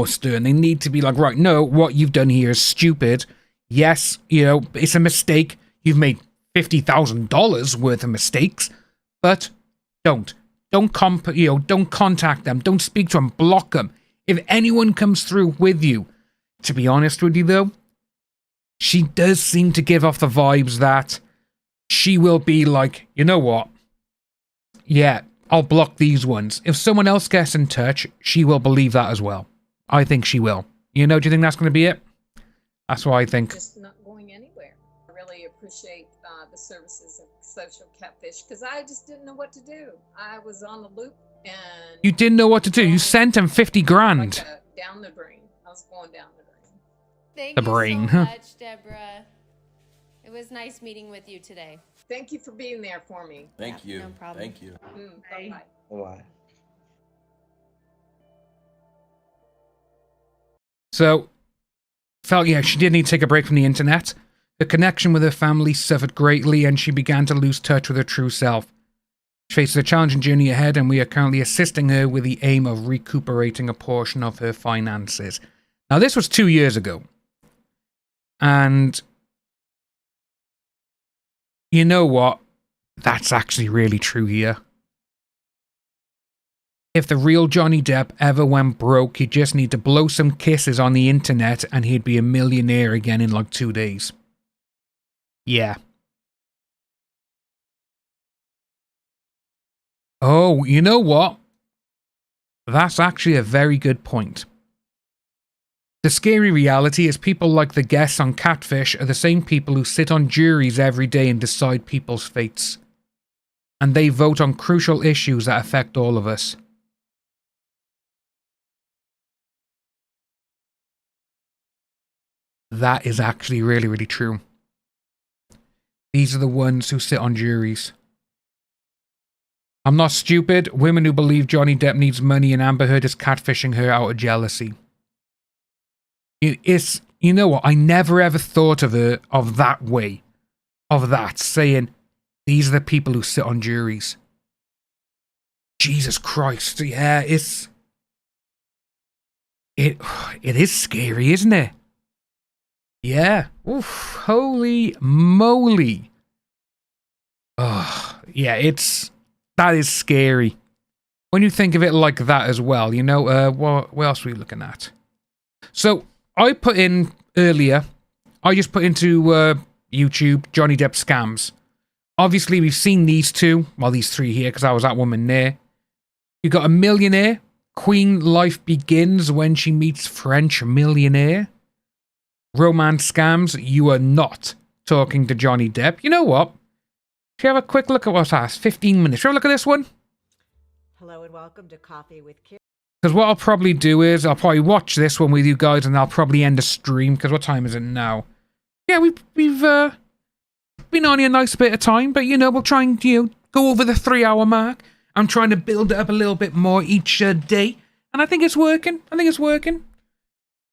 stern. They need to be like, right, no, what you've done here is stupid. Yes, you know, it's a mistake. You've made $50,000 worth of mistakes, but don't contact them. Don't speak to them. Block them. If anyone comes through with you, to be honest with you, though, she does seem to give off the vibes that she will be like, you know what? Yeah, I'll block these ones. If someone else gets in touch, she will believe that as well. I think she will. You know, do you think that's going to be it? That's what I think. Just not going anywhere. I really appreciate the services of Social Catfish because I just didn't know what to do. I was on the loop and... You didn't know what to do. You sent him 50 grand. Like down the drain. I was going down the drain. Thank The you brain, so huh? much, Deborah. It was nice meeting with you today. Thank you for being there for me. Thank you. No problem. Thank you. Bye-bye. Bye. So, felt, yeah, she did need to take a break from the internet. The connection with her family suffered greatly and she began to lose touch with her true self. She faces a challenging journey ahead and we are currently assisting her with the aim of recuperating a portion of her finances. Now, this was 2 years ago. And you know what? That's actually really true here. If the real Johnny Depp ever went broke, he'd just need to blow some kisses on the internet and he'd be a millionaire again in like 2 days. Yeah. Oh, you know what? That's actually a very good point. The scary reality is people like the guests on Catfish are the same people who sit on juries every day and decide people's fates. And they vote on crucial issues that affect all of us. That is actually really, really true. These are the ones who sit on juries. I'm not stupid. Women who believe Johnny Depp needs money and Amber Heard is catfishing her out of jealousy. It's, you know what? I never ever thought of her of that way. Of that, saying, these are the people who sit on juries. Jesus Christ. Yeah, it is scary, isn't it? Yeah. Oof, holy moly. Oh, yeah, that is scary. When you think of it like that as well, you know, what else were we looking at? So, I put in earlier, I just put into YouTube Johnny Depp scams. Obviously, we've seen these two, well, these three here, because I was that woman there. You got a millionaire. Queen life begins when she meets French millionaire. Romance scams, you are not talking to Johnny Depp. You know what? Should we have a quick look at what's asked? 15 minutes. Should we have a look at this one? Hello and welcome to Coffee with Kira. Because what I'll probably do is I'll probably watch this one with you guys and I'll probably end the stream. Because what time is it now? Yeah, we've been on here a nice bit of time. But, you know, we'll try and, go over the 3-hour mark. I'm trying to build it up a little bit more each day. And I think it's working.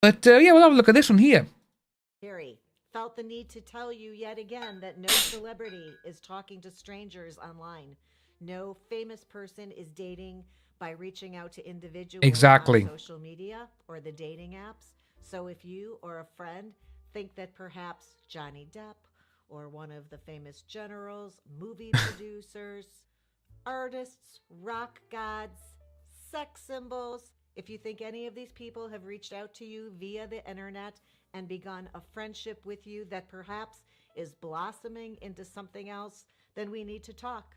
But, yeah, we'll have a look at this one here. Harry felt the need to tell you yet again that no celebrity is talking to strangers online. No famous person is dating by reaching out to individuals Exactly. on social media or the dating apps. So if you or a friend think that perhaps Johnny Depp or one of the famous generals, movie producers, artists, rock gods, sex symbols, if you think any of these people have reached out to you via the internet and begun a friendship with you that perhaps is blossoming into something else, then we need to talk.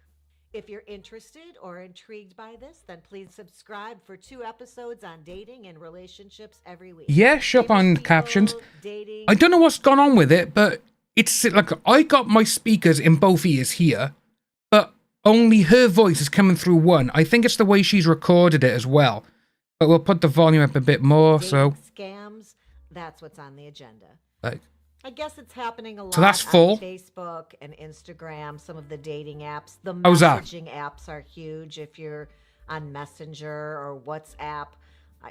If you're interested or intrigued by this, then please subscribe for 2 episodes on dating and relationships every week. Yeah, shop on captions. I don't know what's gone on with it, but it's like I got my speakers in both ears here, but only her voice is coming through one. I think it's the way she's recorded it as well. But we'll put the volume up a bit more, so... Scams, that's what's on the agenda. Like, I guess it's happening a lot so that's full. on Facebook and Instagram, some of the dating apps. The How's that? messaging apps are huge. If you're on Messenger or WhatsApp,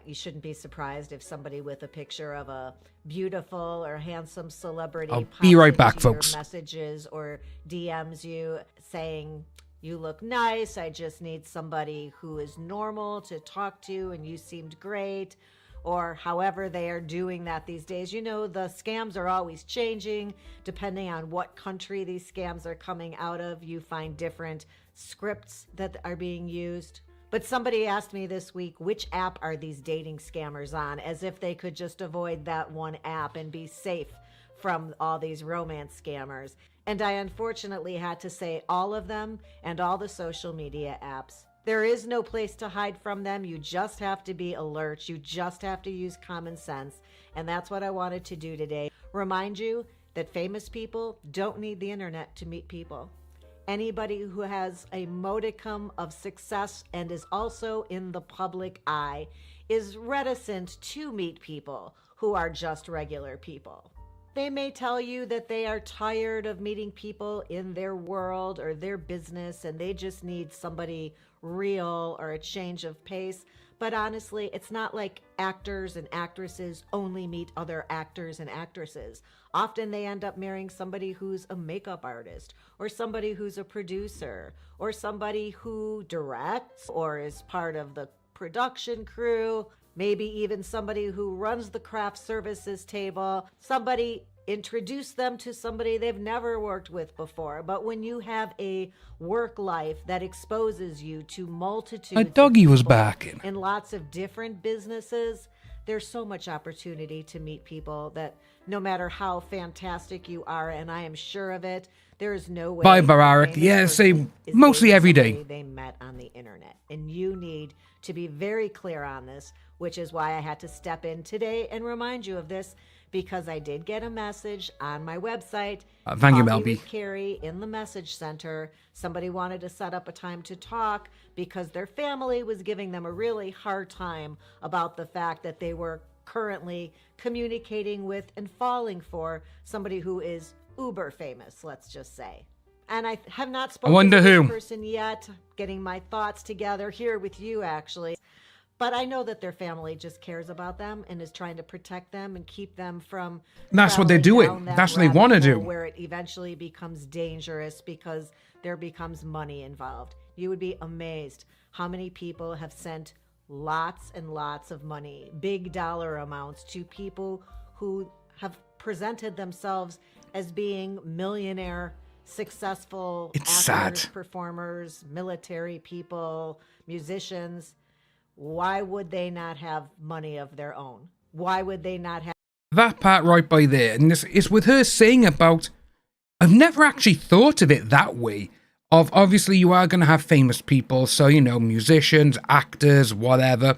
you shouldn't be surprised if somebody with a picture of a beautiful or handsome celebrity I'll be right back, into your folks. messages or DMs you saying, "You look nice. I just need somebody who is normal to talk to, and you seemed great." Or however they are doing that these days. You know, the scams are always changing. Depending on what country these scams are coming out of, you find different scripts that are being used. But somebody asked me this week, which app are these dating scammers on? As if they could just avoid that one app and be safe from all these romance scammers. And I unfortunately had to say all of them and all the social media apps. There is no place to hide from them. You just have to be alert. You just have to use common sense. And that's what I wanted to do today. Remind you that famous people don't need the internet to meet people. Anybody who has a modicum of success and is also in the public eye is reticent to meet people who are just regular people. They may tell you that they are tired of meeting people in their world or their business and they just need somebody real or a change of pace. But honestly, it's not like actors and actresses only meet other actors and actresses. Often they end up marrying somebody who's a makeup artist or somebody who's a producer or somebody who directs or is part of the production crew. Maybe even somebody who runs the craft services table. Somebody introduced them to somebody they've never worked with before. But when you have a work life that exposes you to multitudes a doggy of was people barking. in lots of different businesses, there's so much opportunity to meet people that no matter how fantastic you are, and I am sure of it, there is no way. Bye, Barbaric. Yeah, say mostly every day. They met on the internet, and you need to be very clear on this, which is why I had to step in today and remind you of this, because I did get a message on my website. Thank you, Coffee Melby. with Carrie in the message center. Somebody wanted to set up a time to talk because their family was giving them a really hard time about the fact that they were currently communicating with and falling for somebody who is uber famous, let's just say. And I have not spoken to this person yet, getting my thoughts together here with you, actually. But I know that their family just cares about them and is trying to protect them and keep them from... That's what they're doing. That's what they want to do. Where it eventually becomes dangerous because there becomes money involved. You would be amazed how many people have sent lots and lots of money, big dollar amounts, to people who have presented themselves as being millionaire, successful actors, performers, military people, musicians. Why would they not have money of their own? Why would they not have... That part right by there, and this is with her saying about... I've never actually thought of it that way. Of obviously you are going to have famous people, so, you know, musicians, actors, whatever.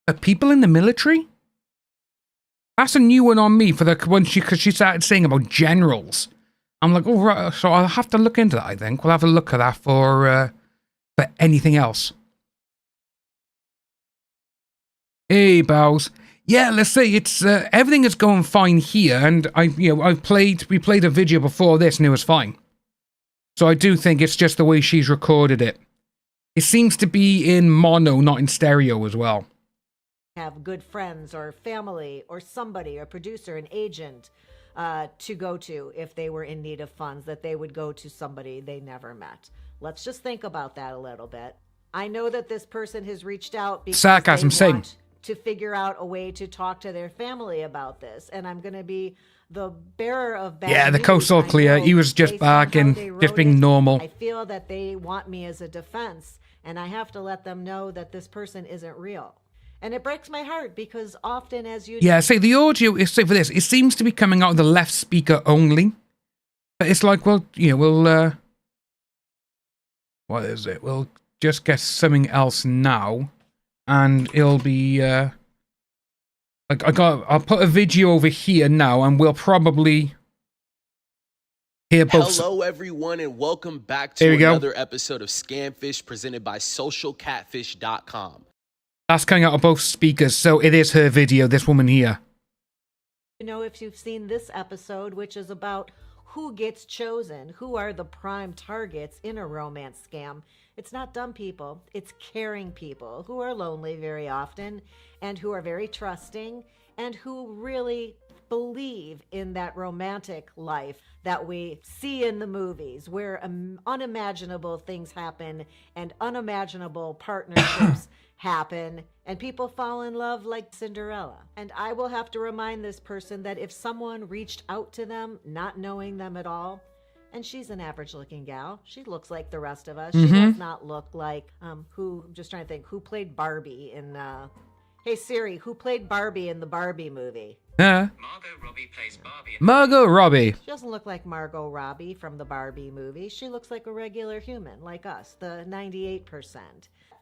But people in the military? That's a new one on me for the one because she started saying about generals. I'm like, oh, right, so I'll have to look into that, I think. We'll have a look at that for anything else. Hey, Bows. Yeah, let's say it's everything is going fine here, and we played a video before this, and it was fine. So I do think it's just the way she's recorded it. It seems to be in mono, not in stereo as well. Have good friends or family or somebody, a producer, an agent to go to if they were in need of funds, that they would go to somebody they never met. Let's just think about that a little bit. I know that this person has reached out because sarcasm, they same. want to figure out a way to talk to their family about this, and I'm going to be the bearer of bad Yeah, the news. coast's all clear. He was just barking, just being normal. I feel that they want me as a defense, and I have to let them know that this person isn't real. And it breaks my heart because often, as you Yeah, say the audio is, say for this, it seems to be coming out of the left speaker only. But it's like, well, we'll, what is it? We'll just get something else now. And it'll be, I'll put a video over here now and we'll probably hear both. Hello, everyone, and welcome back There to we go. another episode of Scamfish presented by SocialCatfish.com. That's coming out of both speakers, so it is her video, this woman here. You know, if you've seen this episode, which is about who gets chosen, who are the prime targets in a romance scam, it's not dumb people, it's caring people who are lonely very often and who are very trusting and who really believe in that romantic life that we see in the movies where unimaginable things happen and unimaginable partnerships happen and people fall in love like Cinderella. And I will have to remind this person that if someone reached out to them, not knowing them at all, and she's an average looking gal, she looks like the rest of us. She does not look like, I'm just trying to think, who played Barbie in, hey Siri, who played Barbie in the Barbie movie? Margot Robbie plays Barbie. Margot Robbie. She doesn't look like Margot Robbie from the Barbie movie. She looks like a regular human, like us, the 98%.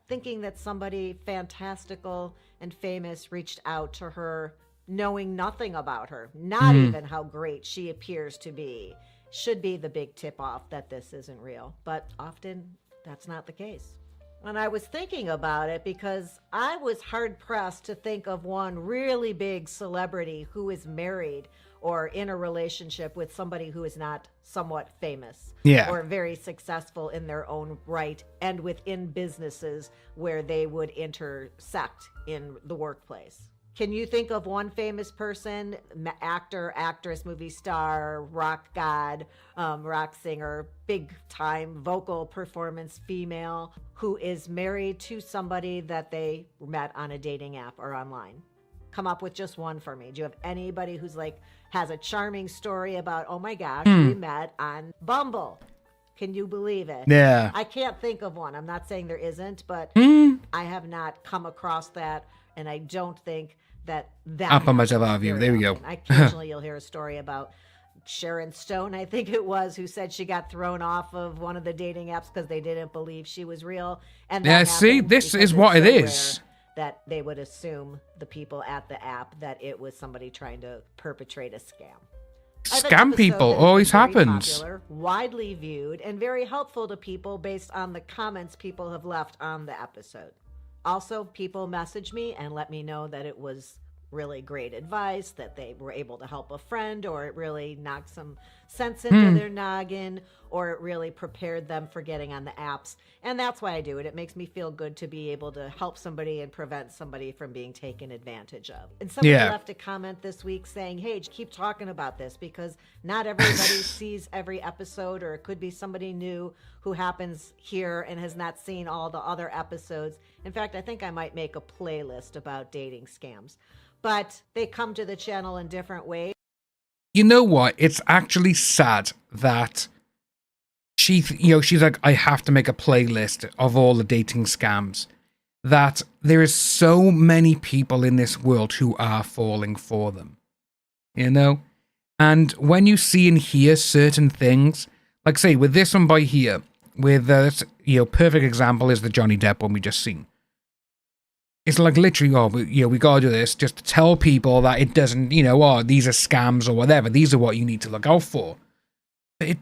Thinking that somebody fantastical and famous reached out to her, knowing nothing about her, not even how great she appears to be, should be the big tip-off that this isn't real. But often, that's not the case. And I was thinking about it because I was hard-pressed to think of one really big celebrity who is married or in a relationship with somebody who is not somewhat famous or very successful in their own right and within businesses where they would intersect in the workplace. Can you think of one famous person, actor, actress, movie star, rock god, rock singer, big time vocal performance female who is married to somebody that they met on a dating app or online? Come up with just one for me. Do you have anybody who's like has a charming story about, oh my gosh, we met on Bumble? Can you believe it? Yeah. I can't think of one. I'm not saying there isn't, but I have not come across that, and I don't think that Up on myself out of you. There we go. Occasionally you'll hear a story about Sharon Stone, I think it was, who said she got thrown off of one of the dating apps because they didn't believe she was real. And yeah, see, this is what it is. That they would assume, the people at the app, that it was somebody trying to perpetrate a scam. Scam people always happens. Popular, widely viewed, and very helpful to people based on the comments people have left on the episode. Also, people message me and let me know that it was really great advice, that they were able to help a friend, or it really knocked some sense into their noggin, or it really prepared them for getting on the apps. And that's why I do it. It makes me feel good to be able to help somebody and prevent somebody from being taken advantage of. And somebody left a comment this week saying, hey, keep talking about this because not everybody sees every episode, or it could be somebody new who happens here and has not seen all the other episodes. In fact, I think I might make a playlist about dating scams. But they come to the channel in different ways. You know what? It's actually sad that she's like, I have to make a playlist of all the dating scams. That there is so many people in this world who are falling for them. You know? And when you see and hear certain things, like say with this one by here, with perfect example is the Johnny Depp one we just seen. It's like literally, we gotta do this just to tell people that it doesn't, these are scams or whatever. These are what you need to look out for. But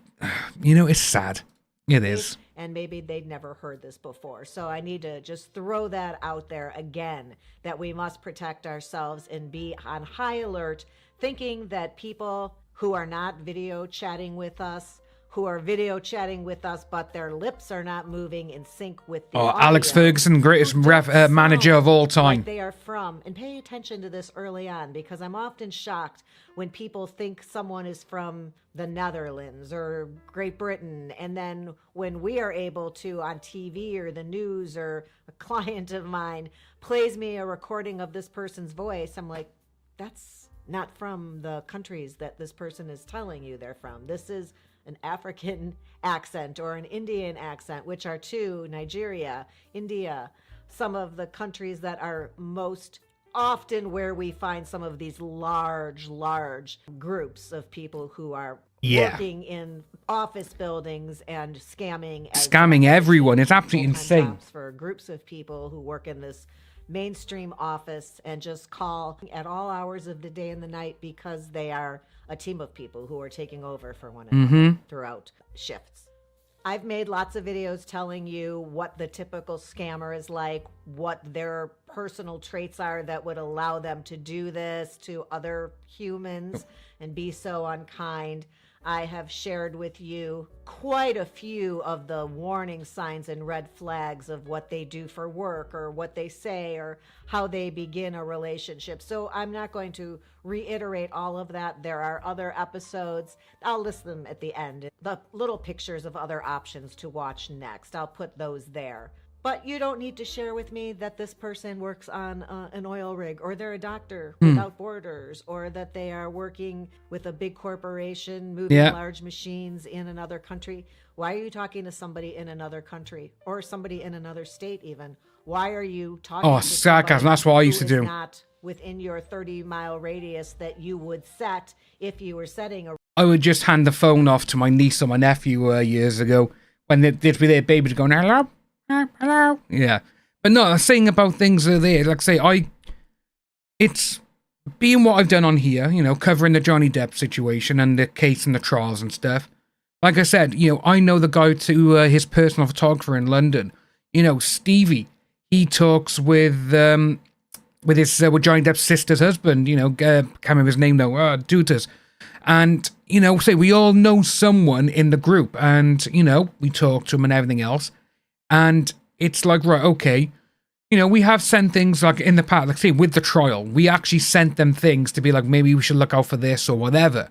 it's sad. It is. And maybe they'd never heard this before. So I need to just throw that out there again, that we must protect ourselves and be on high alert, thinking that people who are not video chatting with us, who are video chatting with us, but their lips are not moving in sync with the audio. Alex Ferguson, greatest manager of all time. Like they are from, and pay attention to this early on, because I'm often shocked when people think someone is from the Netherlands or Great Britain, and then when we are able to, on TV or the news, or a client of mine plays me a recording of this person's voice, I'm like, that's not from the countries that this person is telling you they're from. This is an African accent or an Indian accent, which are two, Nigeria, India, some of the countries that are most often where we find some of these large groups of people who are working in office buildings and scamming everyone. It's absolutely insane. For groups of people who work in this mainstream office and just call at all hours of the day and the night because they are a team of people who are taking over for one another throughout shifts. I've made lots of videos telling you what the typical scammer is like, what their personal traits are that would allow them to do this to other humans and be so unkind. I have shared with you quite a few of the warning signs and red flags of what they do for work or what they say or how they begin a relationship. So I'm not going to reiterate all of that. There are other episodes. I'll list them at the end. The little pictures of other options to watch next. I'll put those there. But you don't need to share with me that this person works on an oil rig, or they're a doctor without borders, or that they are working with a big corporation moving large machines in another country. Why are you talking to somebody in another country or somebody in another state even? Why are you talking to sarcasm. That's what I used to do. Not within your 30-mile radius that you would set if you were setting a... I would just hand the phone off to my niece or my nephew years ago when they'd be their babies going, hello? Hello? Yeah. But no, I'm saying about things are there. Like I say, it's being what I've done on here, you know, covering the Johnny Depp situation and the case and the trials and stuff. Like I said, you know, I know the guy to his personal photographer in London. You know, Stevie, he talks with Johnny Depp's sister's husband, you know, can't remember his name now, Dutas. And, you know, say we all know someone in the group and, you know, we talk to him and everything else. And it's like, right, okay, you know, we have sent things like in the past, like say with the trial, we actually sent them things to be like, maybe we should look out for this or whatever.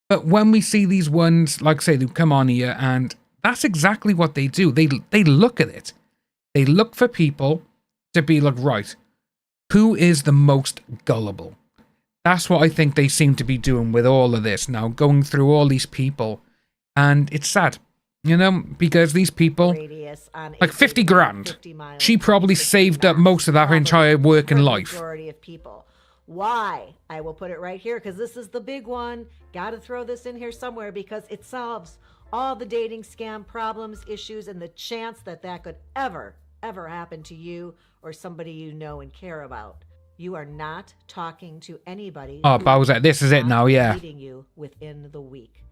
But when we see these ones, like say, they come on here and that's exactly what they do. They look at it. They look for people to be like, right, who is the most gullible? That's what I think they seem to be doing with all of this now, going through all these people. And it's sad. You know, because these people, like 50 grand, she probably saved up most of that her entire working life. Majority of people. Why? I will put it right here because this is the big one. Got to throw this in here somewhere because it solves all the dating scam problems, issues, and the chance that that could ever happen to you or somebody you know and care about. You are not talking to anybody. Oh, Bowser, this is it now, yeah. Meeting you within the week.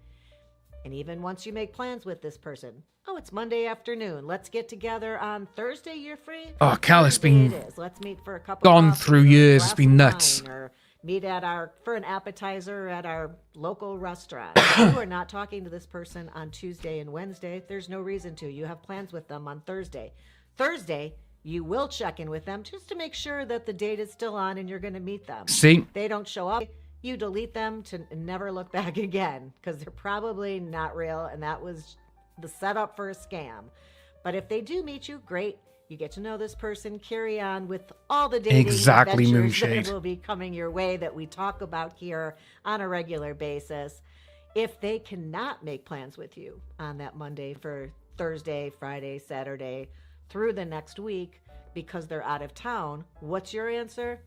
And even once you make plans with this person, oh, it's Monday afternoon. Let's get together on Thursday. You're free? Oh, Cal, it's been Let's meet for a couple gone through years. It's been nuts. Or meet for an appetizer at our local restaurant. You are not talking to this person on Tuesday and Wednesday. There's no reason to. You have plans with them on Thursday. Thursday, you will check in with them just to make sure that the date is still on and you're going to meet them. See? They don't show up. You delete them to never look back again because they're probably not real and that was the setup for a scam. But if they do meet you, great. You get to know this person, carry on with all the dating adventures that will be coming your way that we talk about here on a regular basis. If they cannot make plans with you on that Monday for Thursday, Friday, Saturday, through the next week because they're out of town, what's your answer?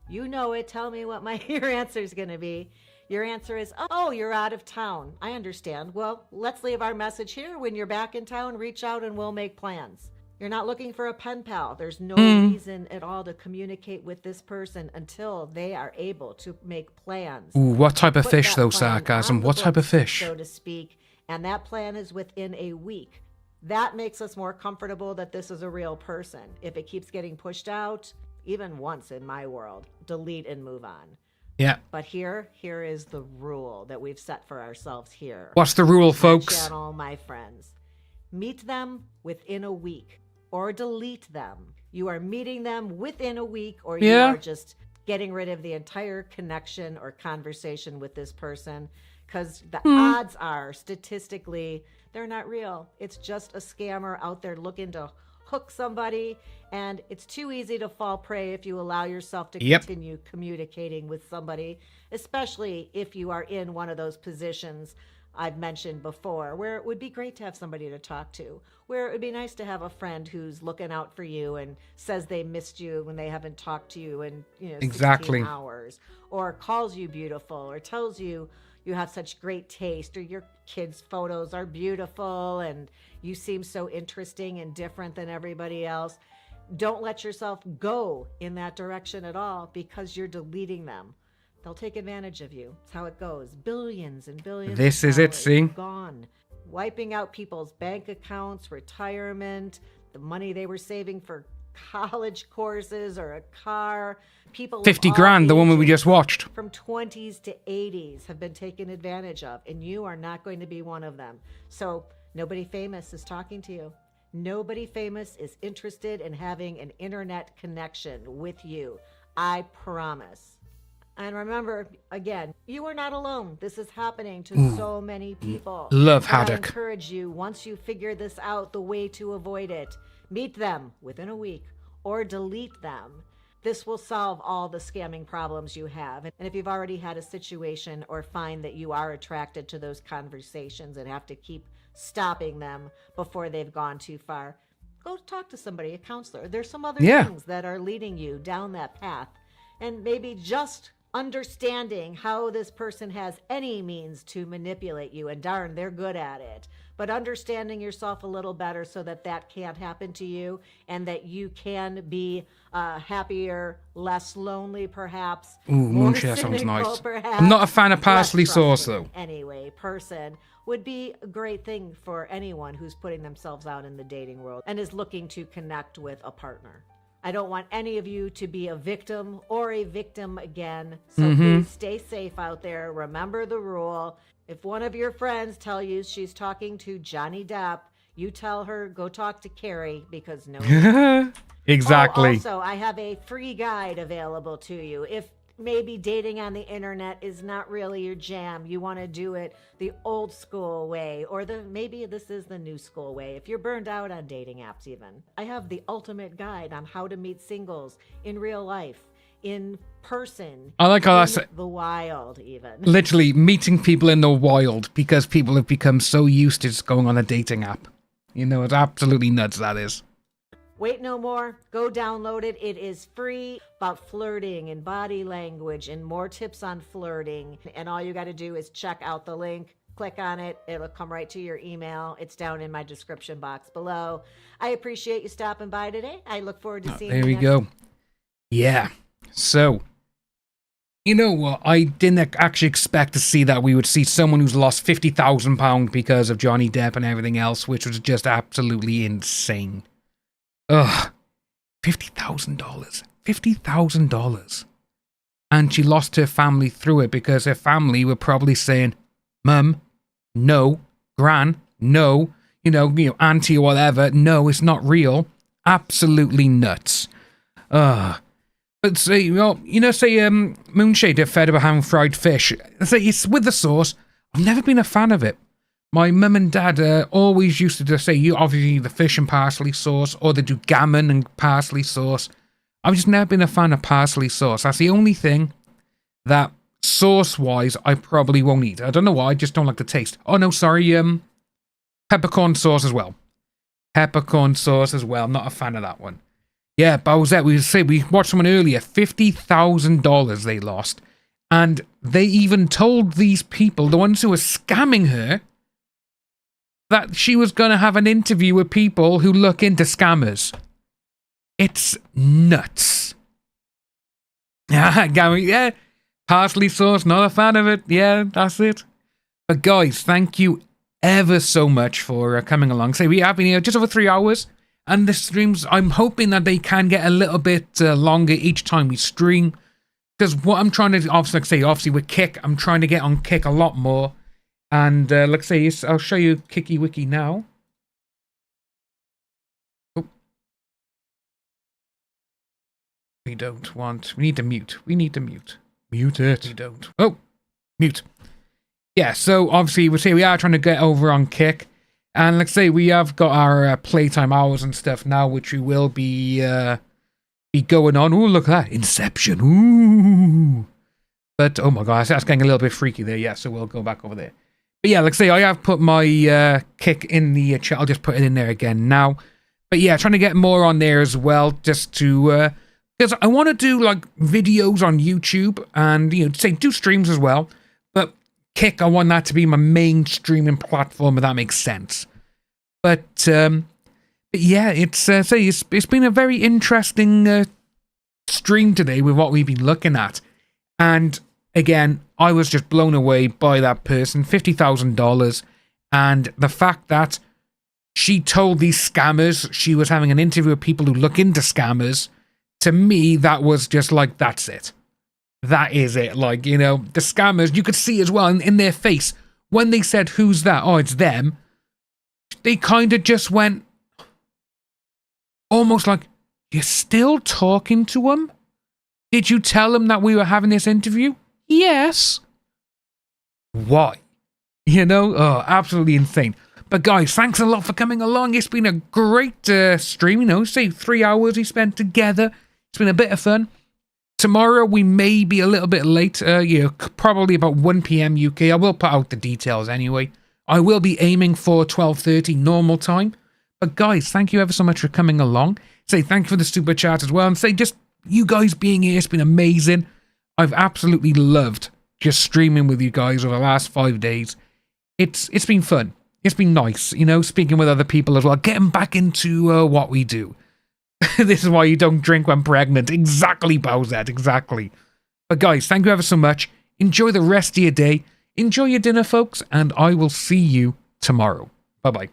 You know it. Tell me what your answer is going to be. Your answer is, oh, you're out of town. I understand. Well, let's leave our message here. When you're back in town, reach out and we'll make plans. You're not looking for a pen pal. There's no reason at all to communicate with this person until they are able to make plans. Ooh, what type of fish, though, sarcasm? What type of fish? So to speak. And that plan is within a week. That makes us more comfortable that this is a real person. If it keeps getting pushed out, even once in my world, delete and move on. Yeah. But here is the rule that we've set for ourselves here. What's the rule, folks? Channel, my friends. Meet them within a week or delete them. You are meeting them within a week or you are just getting rid of the entire connection or conversation with this person because the odds are statistically they're not real. It's just a scammer out there looking to hook somebody, and it's too easy to fall prey if you allow yourself to continue communicating with somebody, especially if you are in one of those positions I've mentioned before, where it would be great to have somebody to talk to, where it would be nice to have a friend who's looking out for you and says they missed you when they haven't talked to you in 16 hours, or calls you beautiful, or tells you you have such great taste, or your kids' photos are beautiful and you seem so interesting and different than everybody else. Don't let yourself go in that direction at all, because you're deleting them. They'll take advantage of you. That's how it goes. Billions and billions. This is it, see? Gone. Wiping out people's bank accounts, retirement, the money they were saving for college courses or a car. People 50 grand, the woman we just watched. From 20s to 80s have been taken advantage of, and you are not going to be one of them. So nobody famous is talking to you. Nobody famous is interested in having an internet connection with you. I promise. And remember, again, you are not alone. This is happening to so many people. Love And I Haddock. encourage you, once you figure this out, the way to avoid it, meet them within a week or delete them. This will solve all the scamming problems you have. And if you've already had a situation or find that you are attracted to those conversations and have to keep stopping them before they've gone too far, go talk to somebody, a counselor. There's some other things that are leading you down that path. And maybe just understanding how this person has any means to manipulate you, and darn, they're good at it. But understanding yourself a little better so that that can't happen to you, and that you can be happier, less lonely, perhaps. Ooh, moonshine sounds nice. Perhaps, I'm not a fan of parsley less sauce, trusting though. Anyway, person would be a great thing for anyone who's putting themselves out in the dating world and is looking to connect with a partner. I don't want any of you to be a victim or a victim again. So please stay safe out there. Remember the rule. If one of your friends tell you she's talking to Johnny Depp, you tell her, go talk to Carrie, because no. Exactly. Oh, also, I have a free guide available to you. If maybe dating on the internet is not really your jam, you want to do it the old school way, or maybe this is the new school way. If you're burned out on dating apps even, I have the ultimate guide on how to meet singles in real life, in person. I like how in that's the wild even. literally meeting people in the wild, because people have become so used to just going on a dating app. You know, it's absolutely nuts, that is. Wait no more. Go download it. It is free, about flirting and body language and more tips on flirting. And all you got to do is check out the link, click on it. It'll come right to your email. It's down in my description box below. I appreciate you stopping by today. I look forward to seeing you There we next go. Yeah. So, you know what? I didn't actually expect to see that we would see someone who's lost £50,000 because of Johnny Depp and everything else, which was just absolutely insane. Ugh. $50,000. $50,000. And she lost her family through it, because her family were probably saying, Mum, no. Gran, no. You know, auntie or whatever, no, it's not real. Absolutely nuts. Ugh. But say, well, say, Moonshade did fed about having fried fish. Say, it's with the sauce. I've never been a fan of it. My mum and dad always used to just say, you obviously need the fish and parsley sauce, or they do gammon and parsley sauce. I've just never been a fan of parsley sauce. That's the only thing that, sauce-wise, I probably won't eat. I don't know why, I just don't like the taste. Oh, no, sorry, peppercorn sauce as well. Peppercorn sauce as well. I'm not a fan of that one. Yeah, Bowsette, we watched someone earlier, $50,000 they lost. And they even told these people, the ones who were scamming her, that she was going to have an interview with people who look into scammers. It's nuts. Yeah, parsley sauce, not a fan of it. Yeah, that's it. But guys, thank you ever so much for coming along. So we have been here just over 3 hours. And the streams, I'm hoping that they can get a little bit longer each time we stream. Because what I'm trying to, obviously with Kick, I'm trying to get on Kick a lot more. And let's say, I'll show you Kicky Wiki now. Oh. We need to mute. We need to mute. Mute it. We don't. Oh, mute. Yeah, so obviously we are trying to get over on Kick. And let's say we have got our playtime hours and stuff now, which we will be going on. Ooh, look at that. Inception. Ooh. But, oh my gosh, that's getting a little bit freaky there. Yeah, so we'll go back over there. But yeah, like I say, I have put my kick in the chat. I'll just put it in there again now. But yeah, trying to get more on there as well, just to, because I want to do like videos on YouTube and, you know, say do streams as well. But Kick, I want that to be my main streaming platform, if that makes sense. But yeah, it's been a very interesting stream today with what we've been looking at. And again, I was just blown away by that person, $50,000, and the fact that she told these scammers she was having an interview with people who look into scammers. To me, that was just like, that's it. That is it. Like, you know, the scammers, you could see as well in their face, when they said, who's that? Oh, it's them. They kind of just went, almost like, you're still talking to them? Did you tell them that we were having this interview? Yes. Why? You know? Oh, absolutely insane. But guys, thanks a lot for coming along. It's been a great stream, you know, say 3 hours we spent together. It's been a bit of fun. Tomorrow we may be a little bit late, you know, probably about 1 PM UK. I will put out the details anyway. I will be aiming for 12:30 normal time. But guys, thank you ever so much for coming along. Say thank you for the super chat as well. And say just you guys being here, it's been amazing. I've absolutely loved just streaming with you guys over the last 5 days. It's been fun. It's been nice, you know, speaking with other people as well, getting back into what we do. This is why you don't drink when pregnant. Exactly, Bowsette, exactly. But guys, thank you ever so much. Enjoy the rest of your day. Enjoy your dinner, folks, and I will see you tomorrow. Bye-bye.